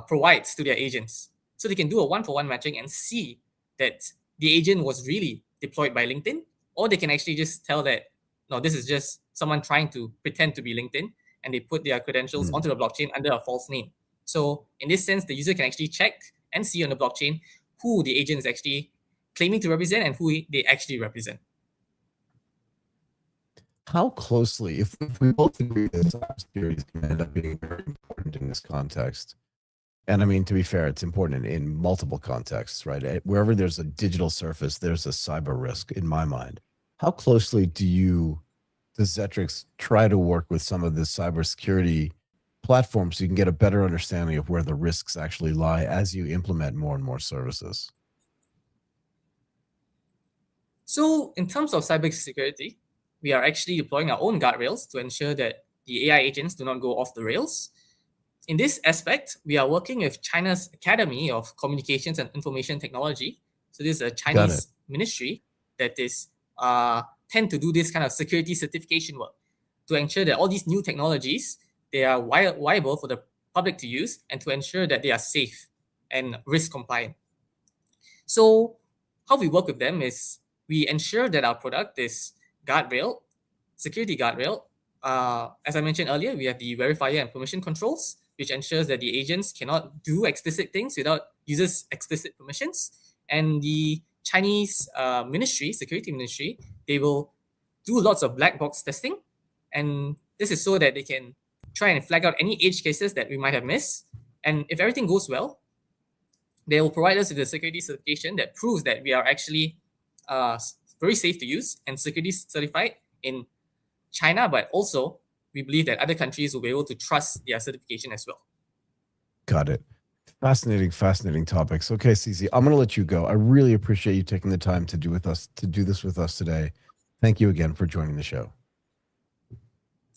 provides to their agents? So they can do a one-for-one matching and see that the agent was really deployed by LinkedIn, or they can actually just tell that, no, this is just someone trying to pretend to be LinkedIn, and they put their credentials onto the blockchain under a false name. So in this sense, the user can actually check and see on the blockchain who the agent is actually claiming to represent and who they actually represent. How closely, if we both agree that cybersecurity is going to end up being very important in this context, and I mean, to be fair, it's important in multiple contexts, right? Wherever there's a digital surface, there's a cyber risk in my mind. How closely does Zetrix try to work with some of the cybersecurity platforms so you can get a better understanding of where the risks actually lie as you implement more and more services? So in terms of cybersecurity, we are actually deploying our own guardrails to ensure that the AI agents do not go off the rails. In this aspect, we are working with China's Academy of Communications and Information Technology. So this is a Chinese ministry that is tend to do this kind of security certification work to ensure that all these new technologies, they are viable for the public to use and to ensure that they are safe and risk compliant. So how we work with them is we ensure that our product is security guardrail. As I mentioned earlier, we have the verifier and permission controls, which ensures that the agents cannot do explicit things without users' explicit permissions. And the Chinese security ministry, they will do lots of black box testing. And this is so that they can try and flag out any edge cases that we might have missed. And if everything goes well, they will provide us with a security certification that proves that we are actually very safe to use and security certified in China, but also we believe that other countries will be able to trust their certification as well. Got it. Fascinating topics. Okay, CC, I'm going to let you go. I really appreciate you taking the time to do this with us today. Thank you again for joining the show.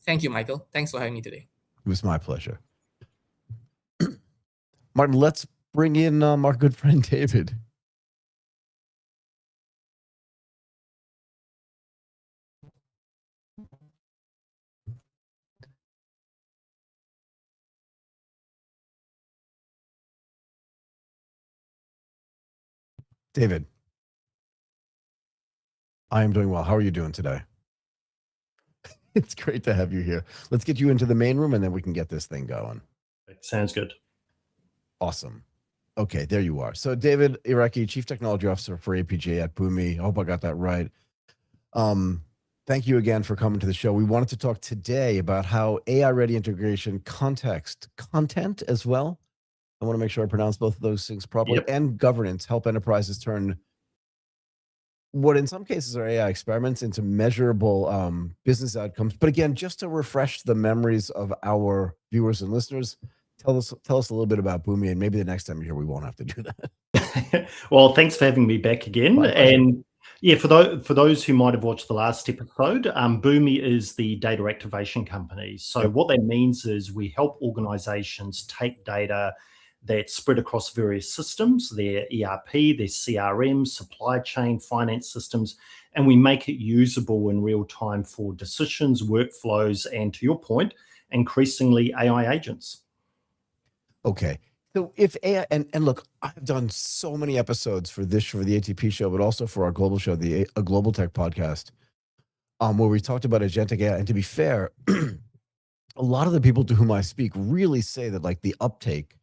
Thank you, Michael. Thanks for having me today. It was my pleasure. Martin, let's bring in our good friend David. David, I am doing well. How are you doing today? It's great to have you here. Let's get you into the main room and then we can get this thing going. Sounds good. Awesome. Okay, there you are. So David Irecki, Chief Technology Officer for APJ at Boomi. I hope I got that right. Thank you again for coming to the show. We wanted to talk today about how AI-ready integration, content as well. I want to make sure I pronounce both of those things properly, and governance help enterprises turn what in some cases are AI experiments into measurable business outcomes. But again, just to refresh the memories of our viewers and listeners, tell us a little bit about Boomi, and maybe the next time you're here, we won't have to do that. Well, thanks for having me back again. And yeah, for those who might have watched the last episode, Boomi is the data activation company. So what that means is we help organizations take data that's spread across various systems, their ERP, their CRM, supply chain, finance systems, and we make it usable in real time for decisions, workflows, and to your point, increasingly AI agents. Okay. So if AI, and look, I've done so many episodes for the ATP show, but also for our global show, a Global Tech podcast, where we talked about agentic AI. And to be fair, a lot of the people to whom I speak really say that like the uptake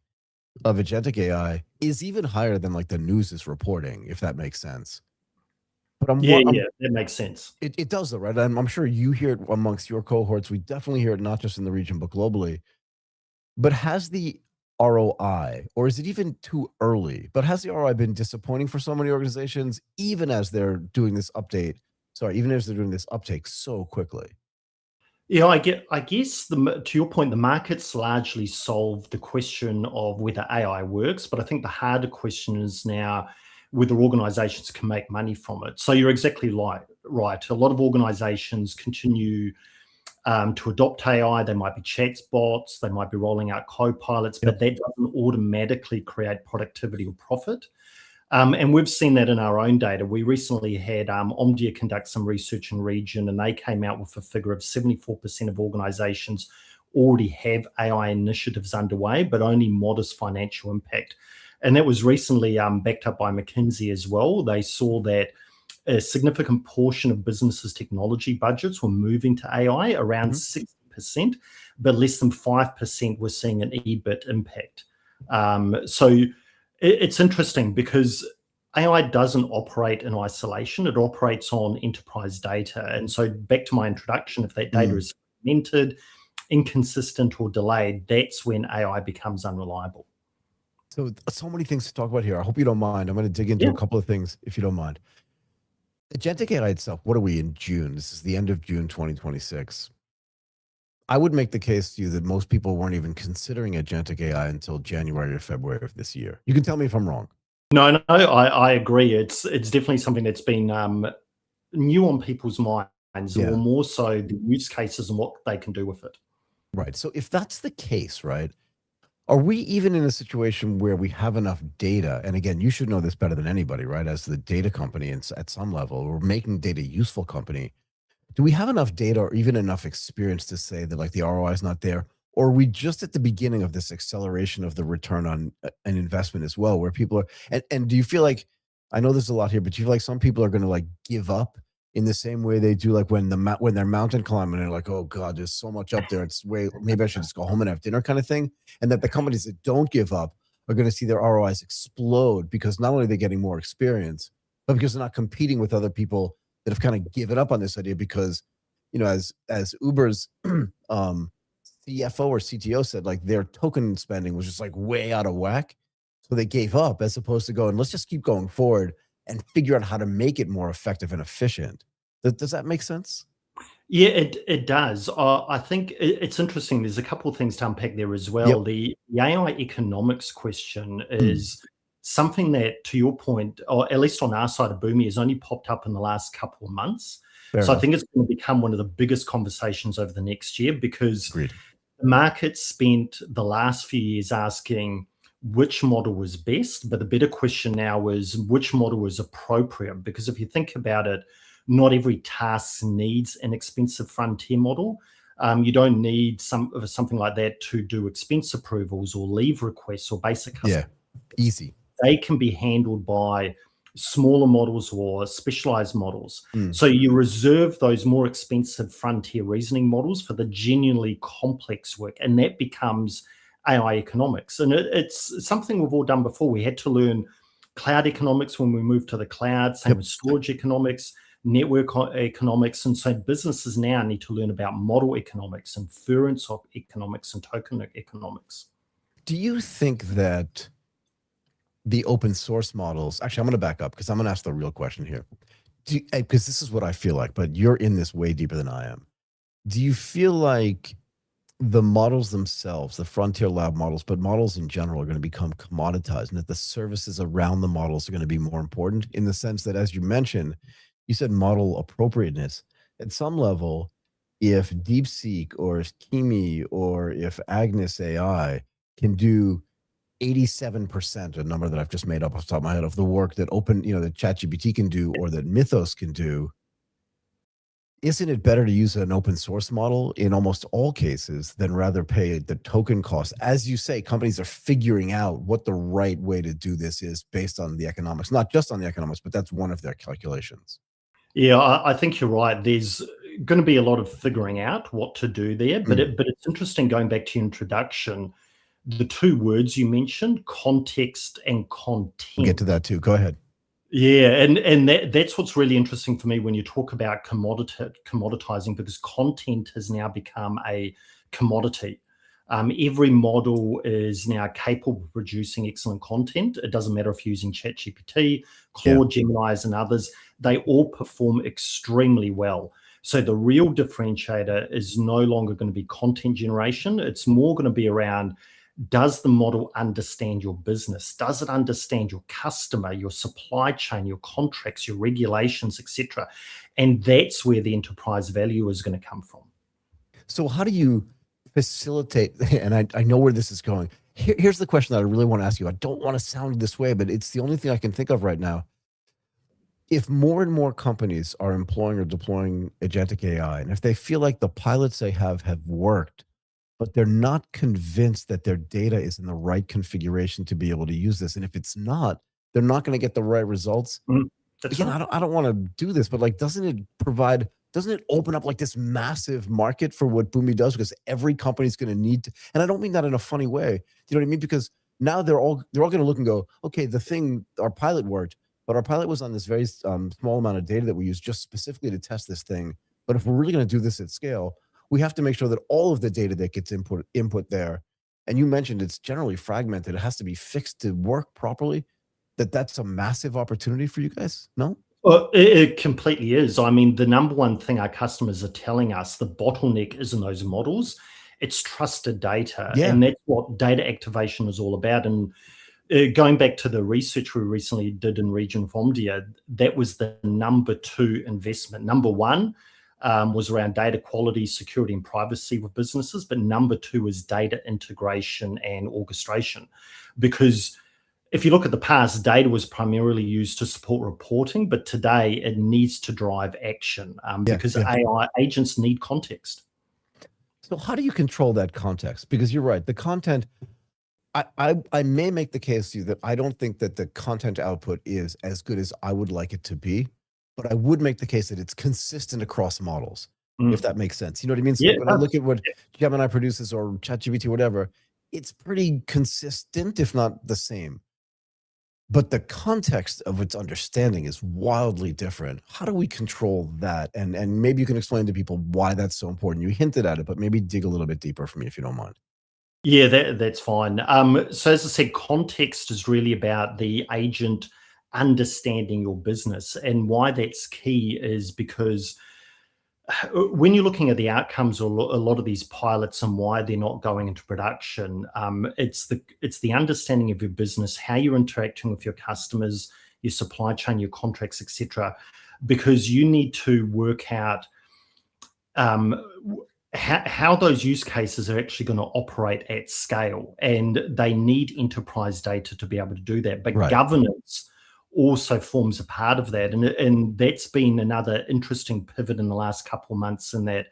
of agentic AI is even higher than like the news is reporting, if that makes sense. But that makes sense. It does though, right? I'm sure you hear it amongst your cohorts. We definitely hear it not just in the region, but globally. But has the ROI, or is it even too early, but has the ROI been disappointing for so many organizations, even as they're doing this uptake so quickly? Yeah, I guess to your point, the market's largely solved the question of whether AI works, but I think the harder question is now whether organizations can make money from it. So you're exactly right. A lot of organizations continue to adopt AI. They might be chatbots, they might be rolling out co-pilots, but that doesn't automatically create productivity or profit. And we've seen that in our own data. We recently had Omdia conduct some research in region, and they came out with a figure of 74% of organizations already have AI initiatives underway, but only modest financial impact. And that was recently backed up by McKinsey as well. They saw that a significant portion of businesses' technology budgets were moving to AI, around 60%, but less than 5% were seeing an EBIT impact. So it's interesting because AI doesn't operate in isolation. It operates on enterprise data. And so back to my introduction, if that data is fragmented, inconsistent, or delayed, that's when AI becomes unreliable. So many things to talk about here. I hope you don't mind. I'm going to dig into a couple of things, if you don't mind. Agentic AI itself, what are we in June? This is the end of June 2026. I would make the case to you that most people weren't even considering agentic AI until January or February of this year. You can tell me if I'm wrong. No, I agree. It's definitely something that's been new on people's minds, or more so the use cases and what they can do with it. Right. So if that's the case, right, are we even in a situation where we have enough data? And again, you should know this better than anybody, right? As the data company, and at some level, we're making data useful company. Do we have enough data or even enough experience to say that like the ROI is not there? Or are we just at the beginning of this acceleration of the return on an investment as well, where people are, and do you feel like I know there's a lot here, but you feel like some people are going to like give up in the same way they do like when they're mountain climbing and they're like, oh God, there's so much up there. It's maybe I should just go home and have dinner kind of thing. And that the companies that don't give up are going to see their ROIs explode because not only are they getting more experience, but because they're not competing with other people that have kind of given up on this idea because, you know, as Uber's CFO or CTO said, like their token spending was just like way out of whack. So they gave up as opposed to going, let's just keep going forward and figure out how to make it more effective and efficient. Does that make sense? Yeah, it does. I think it's interesting. There's a couple of things to unpack there as well. Yep. The AI economics question is something that, to your point, or at least on our side of Boomi, has only popped up in the last couple of months. Fair so enough. I think it's going to become one of the biggest conversations over the next year because Agreed. the market spent the last few years asking which model was best, but the better question now is which model was appropriate. Because if you think about it, not every task needs an expensive frontier model. You don't need something like that to do expense approvals or leave requests or basic customer. Yeah, easy. They can be handled by smaller models or specialized models. So you reserve those more expensive frontier reasoning models for the genuinely complex work, and that becomes AI economics. And it's something we've all done before. We had to learn cloud economics when we moved to the cloud, same with storage economics, network economics. And so businesses now need to learn about model economics, inference of economics, and token economics. Do you think that the open source models, actually, I'm going to back up because I'm going to ask the real question here. Because this is what I feel like, but you're in this way deeper than I am. Do you feel like the models themselves, the frontier lab models, but models in general are going to become commoditized and that the services around the models are going to be more important in the sense that, as you mentioned, you said model appropriateness. At some level, if DeepSeek or Kimi or if Agnes AI can do 87%, a number that I've just made up off the top of my head, of the work that that ChatGPT can do or that Mythos can do, isn't it better to use an open source model in almost all cases than rather pay the token cost? As you say, companies are figuring out what the right way to do this is based on the economics, not just on the economics, but that's one of their calculations. Yeah, I think you're right. There's going to be a lot of figuring out what to do there, but it's interesting going back to your introduction. The two words you mentioned, context and content. We'll get to that too. Go ahead. Yeah, and that's what's really interesting for me when you talk about commoditizing, because content has now become a commodity. Every model is now capable of producing excellent content. It doesn't matter if you're using ChatGPT, Claude, Gemini's, and others. They all perform extremely well. So the real differentiator is no longer going to be content generation. It's more going to be around, does the model understand your business? Does it understand your customer, your supply chain, your contracts, your regulations, etc.? And that's where the enterprise value is going to come from. So how do you facilitate, and I know where this is going. Here's the question that I really want to ask you. I don't want to sound this way, but it's the only thing I can think of right now. If more and more companies are employing or deploying agentic AI, and if they feel like the pilots they have worked, but they're not convinced that their data is in the right configuration to be able to use this. And if it's not, they're not going to get the right results. Again, right. I don't want to do this, but like, doesn't it open up like this massive market for what Boomi does? Because every company's going to need to, and I don't mean that in a funny way. You know what I mean? Because now they're all going to look and go, okay, our pilot worked, but our pilot was on this very small amount of data that we use just specifically to test this thing. But if we're really going to do this at scale, we have to make sure that all of the data that gets input there, and you mentioned it's generally fragmented, it has to be fixed to work properly, that's a massive opportunity for you guys, no? Well, it completely is. I mean, the number one thing our customers are telling us, the bottleneck isn't those models, it's trusted data. Yeah. And that's what data activation is all about. And going back to the research we recently did in Region Vomdia, that was the number 2 investment. Number 1 was around data quality, security, and privacy with businesses. But number 2 is data integration and orchestration. Because if you look at the past, data was primarily used to support reporting, but today it needs to drive action because AI agents need context. So how do you control that context? Because you're right, the content, I may make the case to you that I don't think that the content output is as good as I would like it to be, but I would make the case that it's consistent across models, if that makes sense. You know what I mean? So Yeah, like when I look at what Gemini produces or ChatGPT, whatever, it's pretty consistent, if not the same. But the context of its understanding is wildly different. How do we control that? And maybe you can explain to people why that's so important. You hinted at it, but maybe dig a little bit deeper for me if you don't mind. Yeah, that's fine. So as I said, context is really about the agent understanding your business. And why that's key is because when you're looking at the outcomes or a lot of these pilots and why they're not going into production, it's the understanding of your business, how you're interacting with your customers, your supply chain, your contracts, etc. Because you need to work out how those use cases are actually going to operate at scale, and they need enterprise data to be able to do that. But governance also forms a part of that, and that's been another interesting pivot in the last couple of months, in that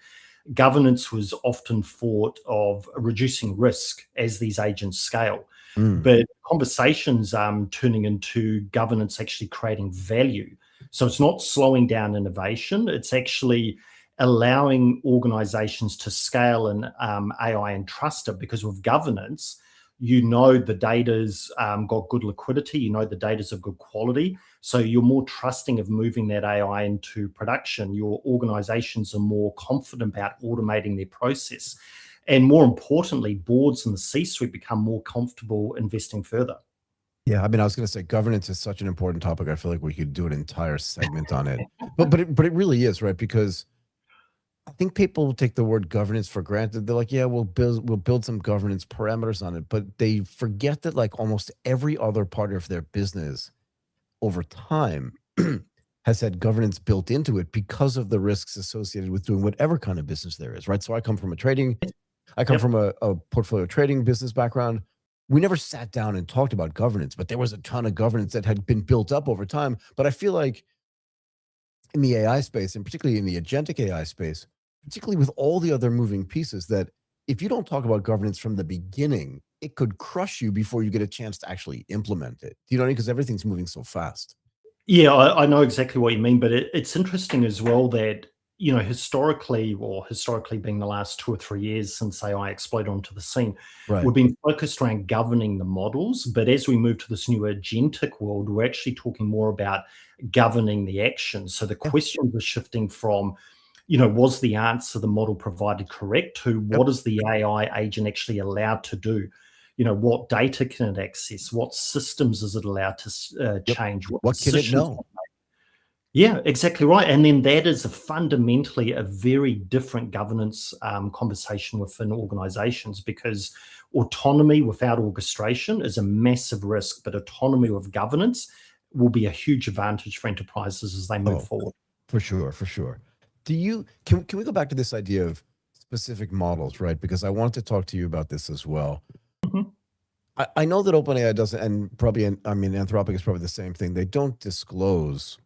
governance was often thought of reducing risk as these agents scale. But conversations turning into governance actually creating value. So it's not slowing down innovation, it's actually allowing organizations to scale in AI and trust it, because with governance, you know the data's got good liquidity, you know the data's of good quality, so you're more trusting of moving that AI into production. Your organizations are more confident about automating their process. And more importantly, boards and the C-suite become more comfortable investing further. Yeah, I mean, I was going to say governance is such an important topic. I feel like we could do an entire segment on it. But it really is, right? Because I think people take the word governance for granted. They're like, yeah, we'll build some governance parameters on it, but they forget that like almost every other part of their business over time has had governance built into it because of the risks associated with doing whatever kind of business there is, right? So I come from a portfolio trading business background. We never sat down and talked about governance, but there was a ton of governance that had been built up over time. But I feel like in the AI space, and particularly in the agentic AI space, particularly with all the other moving pieces, that if you don't talk about governance from the beginning, it could crush you before you get a chance to actually implement it. Do you know what I mean? Because everything's moving so fast. Yeah, I know exactly what you mean, but it's interesting as well that, you know, historically being the last 2 or 3 years since AI exploded onto the scene, we've been focused around governing the models. But as we move to this new agentic world, we're actually talking more about governing the action. So the questions are shifting from, you know, was the answer the model provided correct, to what is the AI agent actually allowed to do? You know, what data can it access? What systems is it allowed to change? What can it know? Yeah, exactly right. And then that is fundamentally a very different governance conversation within organizations, because autonomy without orchestration is a massive risk, but autonomy with governance will be a huge advantage for enterprises as they move forward. For sure, for sure. Can we go back to this idea of specific models, right? Because I want to talk to you about this as well. I know that OpenAI doesn't, and probably, I mean, Anthropic is probably the same thing. They don't disclose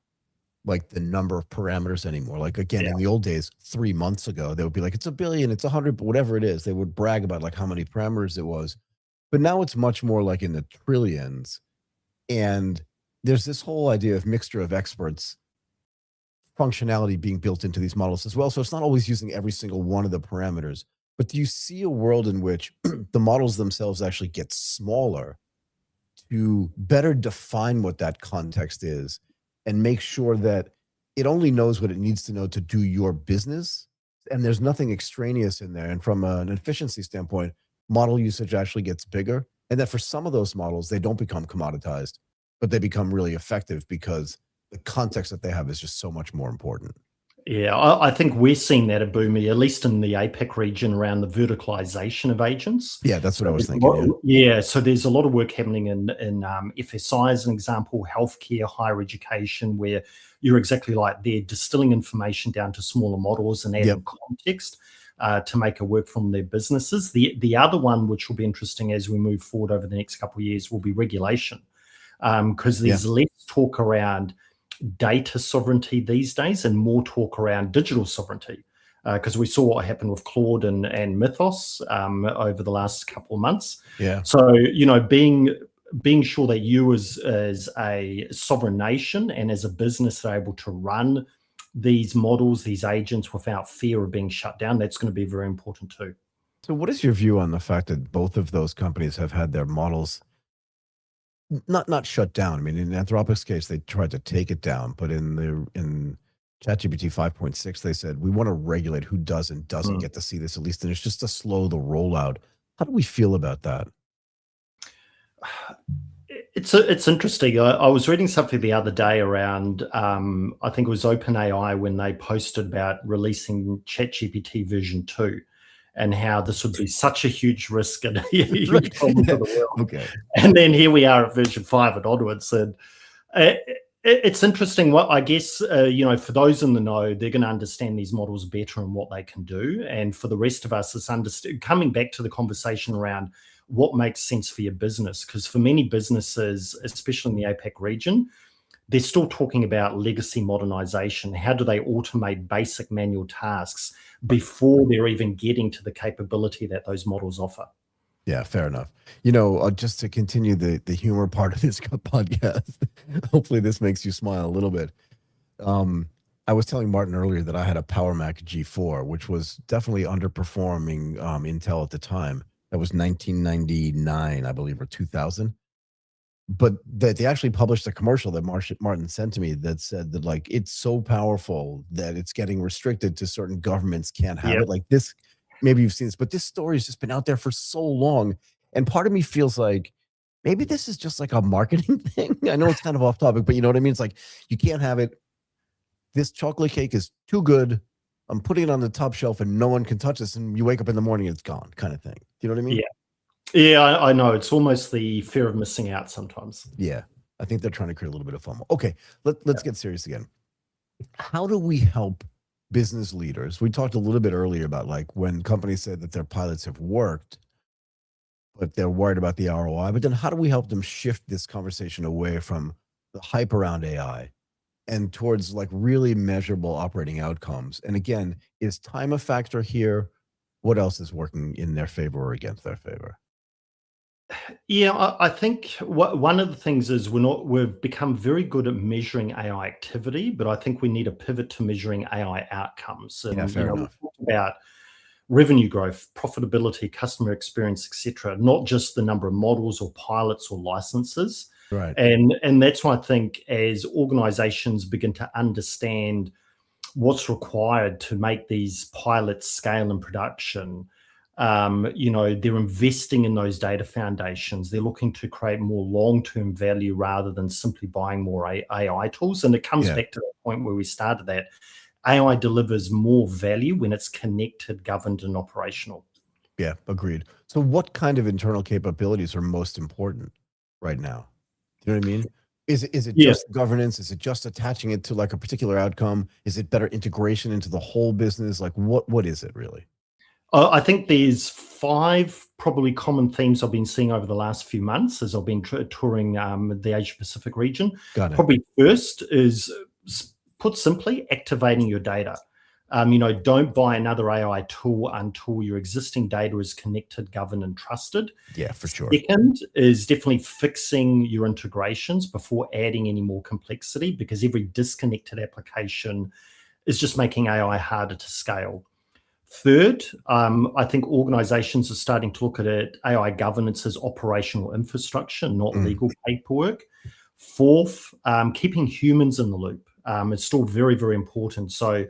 like the number of parameters anymore. Like again, in the old days, 3 months ago, they would be like, it's 1 billion, it's 100, whatever it is. They would brag about like how many parameters it was. But now it's much more like in the trillions. And there's this whole idea of mixture of experts functionality being built into these models as well. So it's not always using every single one of the parameters. But do you see a world in which the models themselves actually get smaller to better define what that context is and make sure that it only knows what it needs to know to do your business, and there's nothing extraneous in there? And from an efficiency standpoint, model usage actually gets bigger, and that for some of those models, they don't become commoditized, but they become really effective because the context that they have is just so much more important. Yeah, I think we're seeing that at Boomi, at least in the APAC region, around the verticalization of agents. Yeah, that's what I was thinking. Yeah, so there's a lot of work happening in FSI as an example, healthcare, higher education, where you're exactly like they're distilling information down to smaller models and adding context to make it work from their businesses. The other one, which will be interesting as we move forward over the next couple of years, will be regulation, because there's less talk around data sovereignty these days and more talk around digital sovereignty. because we saw what happened with Claude and Mythos over the last couple of months. Yeah. So, being sure that you as a sovereign nation and as a business are able to run these models, these agents without fear of being shut down, that's going to be very important too. So what is your view on the fact that both of those companies have had their models not shut down? I mean, in Anthropic's case, they tried to take it down, but in ChatGPT 5.6, they said, we want to regulate who does and doesn't get to see this, at least, and it's just to slow the rollout. How do we feel about that? It's interesting. I was reading something the other day around, I think it was OpenAI, when they posted about releasing ChatGPT version 2 and how this would be such a huge risk and a huge problem for the world. Okay. And then here we are at version 5 and onwards. And it's interesting. What I guess, for those in the know, they're going to understand these models better and what they can do. And for the rest of us, it's coming back to the conversation around what makes sense for your business. Because for many businesses, especially in the APAC region, they're still talking about legacy modernization. How do they automate basic manual tasks before they're even getting to the capability that those models offer? Yeah, fair enough. Just to continue the humor part of this podcast, hopefully this makes you smile a little bit. I was telling Martin earlier that I had a Power Mac G4, which was definitely underperforming Intel at the time. That was 1999, I believe, or 2000. But they actually published a commercial that Martin sent to me that said that, like, it's so powerful that it's getting restricted to certain governments can't have it. Like this, maybe you've seen this, but this story has just been out there for so long. And part of me feels like maybe this is just like a marketing thing. I know it's kind of off topic, but you know what I mean? It's like, you can't have it. This chocolate cake is too good. I'm putting it on the top shelf and no one can touch this. And you wake up in the morning, it's gone, kind of thing. Do you know what I mean? Yeah, I know. It's almost the fear of missing out sometimes. Yeah. I think they're trying to create a little bit of FOMO. Okay, let's get serious again. How do we help business leaders? We talked a little bit earlier about, like, when companies say that their pilots have worked, but they're worried about the ROI. But then how do we help them shift this conversation away from the hype around AI and towards, like, really measurable operating outcomes? And again, is time a factor here? What else is working in their favor or against their favor? Yeah, I think one of the things is we've become very good at measuring AI activity, but I think we need a pivot to measuring AI outcomes. And Yeah, fair enough. we talk about revenue growth, profitability, customer experience, etc., not just the number of models or pilots or licenses. Right. And that's why I think as organizations begin to understand what's required to make these pilots scale in production, they're investing in those data foundations. They're looking to create more long-term value rather than simply buying more AI tools. And it comes back to the point where we started, that AI delivers more value when it's connected, governed, and operational. Yeah, agreed. So what kind of internal capabilities are most important right now? Do you know what I mean? Is it just governance? Is it just attaching it to, like, a particular outcome? Is it better integration into the whole business? Like, what is it really? I think there's 5 probably common themes I've been seeing over the last few months as I've been touring the Asia Pacific region. Got it. Probably first is, put simply, activating your data. Don't buy another AI tool until your existing data is connected, governed, and trusted. Yeah, for sure. Second is definitely fixing your integrations before adding any more complexity, because every disconnected application is just making AI harder to scale. Third, I think organizations are starting to look at AI governance as operational infrastructure, not legal paperwork. Fourth, keeping humans in the loop. It's still very, very important. So,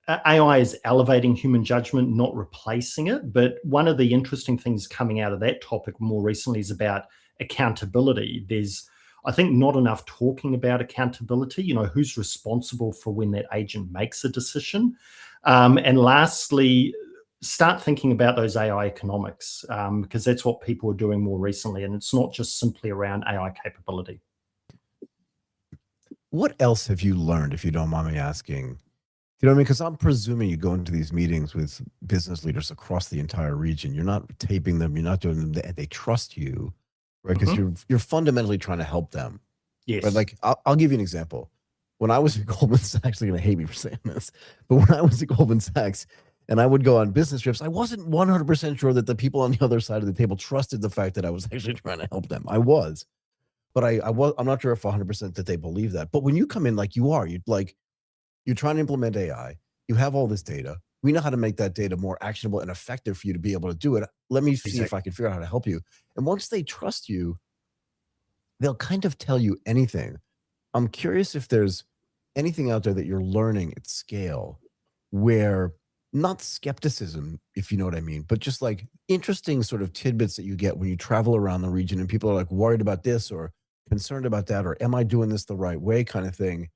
AI is elevating human judgment, not replacing it. But one of the interesting things coming out of that topic more recently is about accountability. There's, I think, not enough talking about accountability. Who's responsible for when that agent makes a decision? And lastly, start thinking about those AI economics, because that's what people are doing more recently. And it's not just simply around AI capability. What else have you learned, if you don't mind me asking? You know what I mean? Because I'm presuming you go into these meetings with business leaders across the entire region. You're not taping them. You're not doing them. They trust you, right? Because you're fundamentally trying to help them. Yes. Right? Like, I'll give you an example. when I was at Goldman Sachs, they're going to hate me for saying this, but when I was at Goldman Sachs and I would go on business trips, I wasn't 100% sure that the people on the other side of the table trusted the fact that I was actually trying to help them. I was, but I'm not sure if 100% that they believe that. But when you come in like you are, you're trying to implement AI, you have all this data. We know how to make that data more actionable and effective for you to be able to do it. Let me see if I can figure out how to help you. And once they trust you, they'll kind of tell you anything. I'm curious if there's anything out there that you're learning at scale where not skepticism, if you know what I mean, but just like interesting sort of tidbits that you get when you travel around the region and people are like worried about this or concerned about that, or am I doing this the right way kind of thing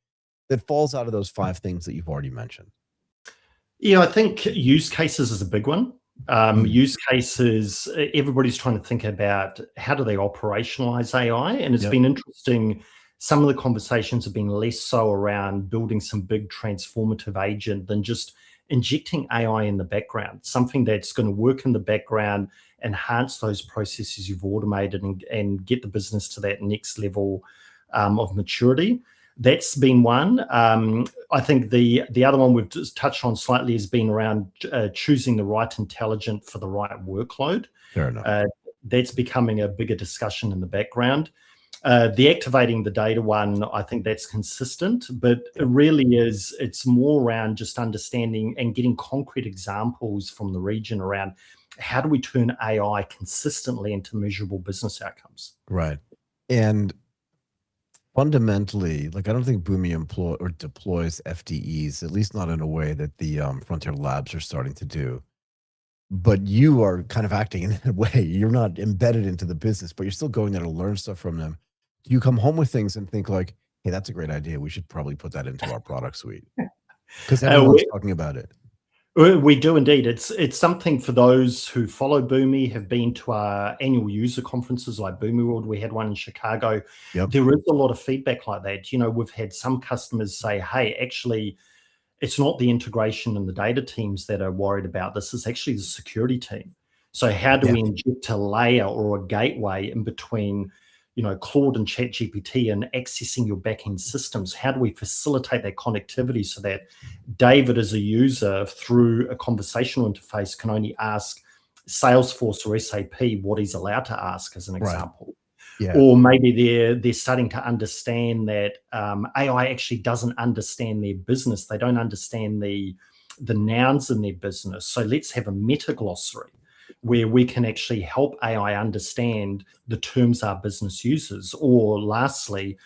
that falls out of those 5 things that you've already mentioned. Yeah, I think use cases is a big one. Use cases, everybody's trying to think about how do they operationalize AI, and it's been interesting. Some of the conversations have been less so around building some big transformative agent than just injecting AI in the background, something that's going to work in the background, enhance those processes you've automated, and get the business to that next level of maturity. That's been one. I think the other one we've just touched on slightly has been around choosing the right intelligent for the right workload. Fair enough. That's becoming a bigger discussion in the background. The activating the data one, I think that's consistent, but it really is, it's more around just understanding and getting concrete examples from the region around how do we turn AI consistently into measurable business outcomes. Right. And fundamentally, like I don't think Boomi deploys FDEs, at least not in a way that the Frontier Labs are starting to do. But you are kind of acting in that way. You're not embedded into the business, but you're still going there to learn stuff from them. You come home with things and think like, hey, that's a great idea. We should probably put that into our product suite. Because everyone's talking about it. We do indeed. It's something for those who follow Boomi, have been to our annual user conferences like Boomi World. We had one in Chicago. Yep. There is a lot of feedback like that. You know, we've had some customers say, hey, actually, it's not the integration and the data teams that are worried about this. It's actually the security team. So how do we inject a layer or a gateway in between, you know, Claude and ChatGPT and accessing your backend systems? How do we facilitate that connectivity so that David as a user through a conversational interface can only ask Salesforce or SAP what he's allowed to ask, as an example? Yeah. Or maybe they're starting to understand that AI actually doesn't understand their business. They don't understand the nouns in their business. So let's have a meta glossary where we can actually help AI understand the terms our business uses. Or lastly,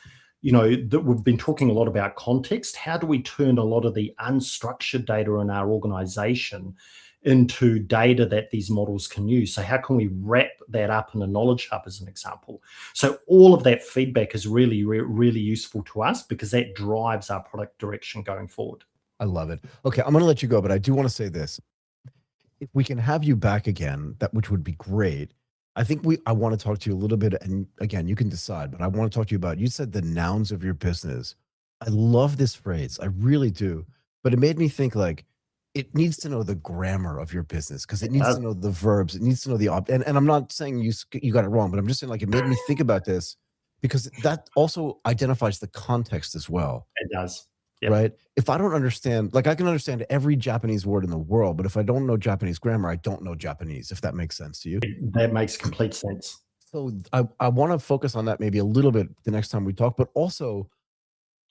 you know, that we've been talking a lot about context. How do we turn a lot of the unstructured data in our organization into data that these models can use? So how can we wrap that up in a knowledge hub, as an example? So all of that feedback is really, really useful to us because that drives our product direction going forward. I love it. Okay, I'm going to let you go, but I do want to say this. If we can have you back again, which would be great. I think I want to talk to you a little bit, and again, you can decide, but I want to talk to you about, you said the nouns of your business. I love this phrase. I really do. But it made me think like, it needs to know the grammar of your business because it needs to know the verbs. It needs to know the and I'm not saying you got it wrong, but I'm just saying like it made me think about this because that also identifies the context as well. It does. Yep. Right? If I don't understand, like I can understand every Japanese word in the world, but if I don't know Japanese grammar, I don't know Japanese, if that makes sense to you. That makes complete sense. So I want to focus on that maybe a little bit the next time we talk, but also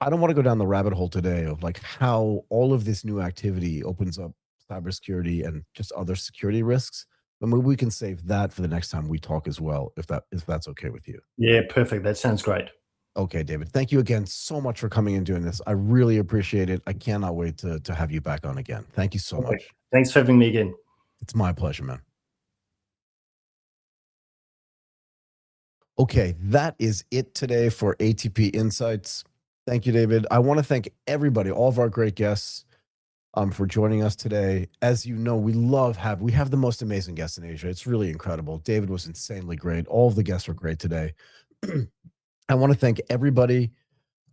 I don't want to go down the rabbit hole today of like how all of this new activity opens up cybersecurity and just other security risks. But maybe we can save that for the next time we talk as well, if that's okay with you. Yeah, perfect. That sounds great. Okay, David. Thank you again so much for coming and doing this. I really appreciate it. I cannot wait to have you back on again. Thank you so much. Thanks for having me again. It's my pleasure, man. Okay, that is it today for ATP Insights. Thank you, David. I want to thank everybody, all of our great guests, for joining us today. As you know, we have the most amazing guests in Asia. It's really incredible. David was insanely great. All of the guests were great today. I want to thank everybody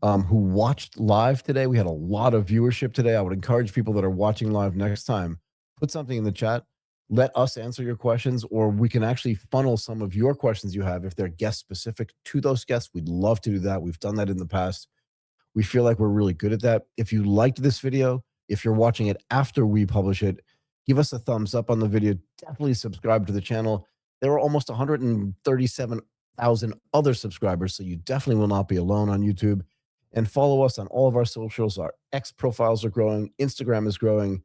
who watched live today. We had a lot of viewership today. I would encourage people that are watching live next time, put something in the chat. Let us answer your questions, or we can actually funnel some of your questions you have if they're guest specific to those guests. We'd love to do that. We've done that in the past. We feel like we're really good at that. If you liked this video, if you're watching it after we publish it, give us a thumbs up on the video. Definitely subscribe to the channel. There are almost 137,000 other subscribers, so you definitely will not be alone on YouTube. And follow us on all of our socials. Our X profiles are growing. Instagram is growing.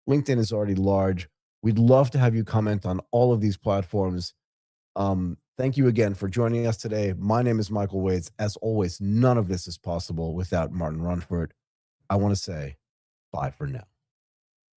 LinkedIn is already large. We'd love to have you comment on all of these platforms. Thank you again for joining us today. My name is Michael Waits. As always, none of this is possible without Martin Runford. I want to say bye for now.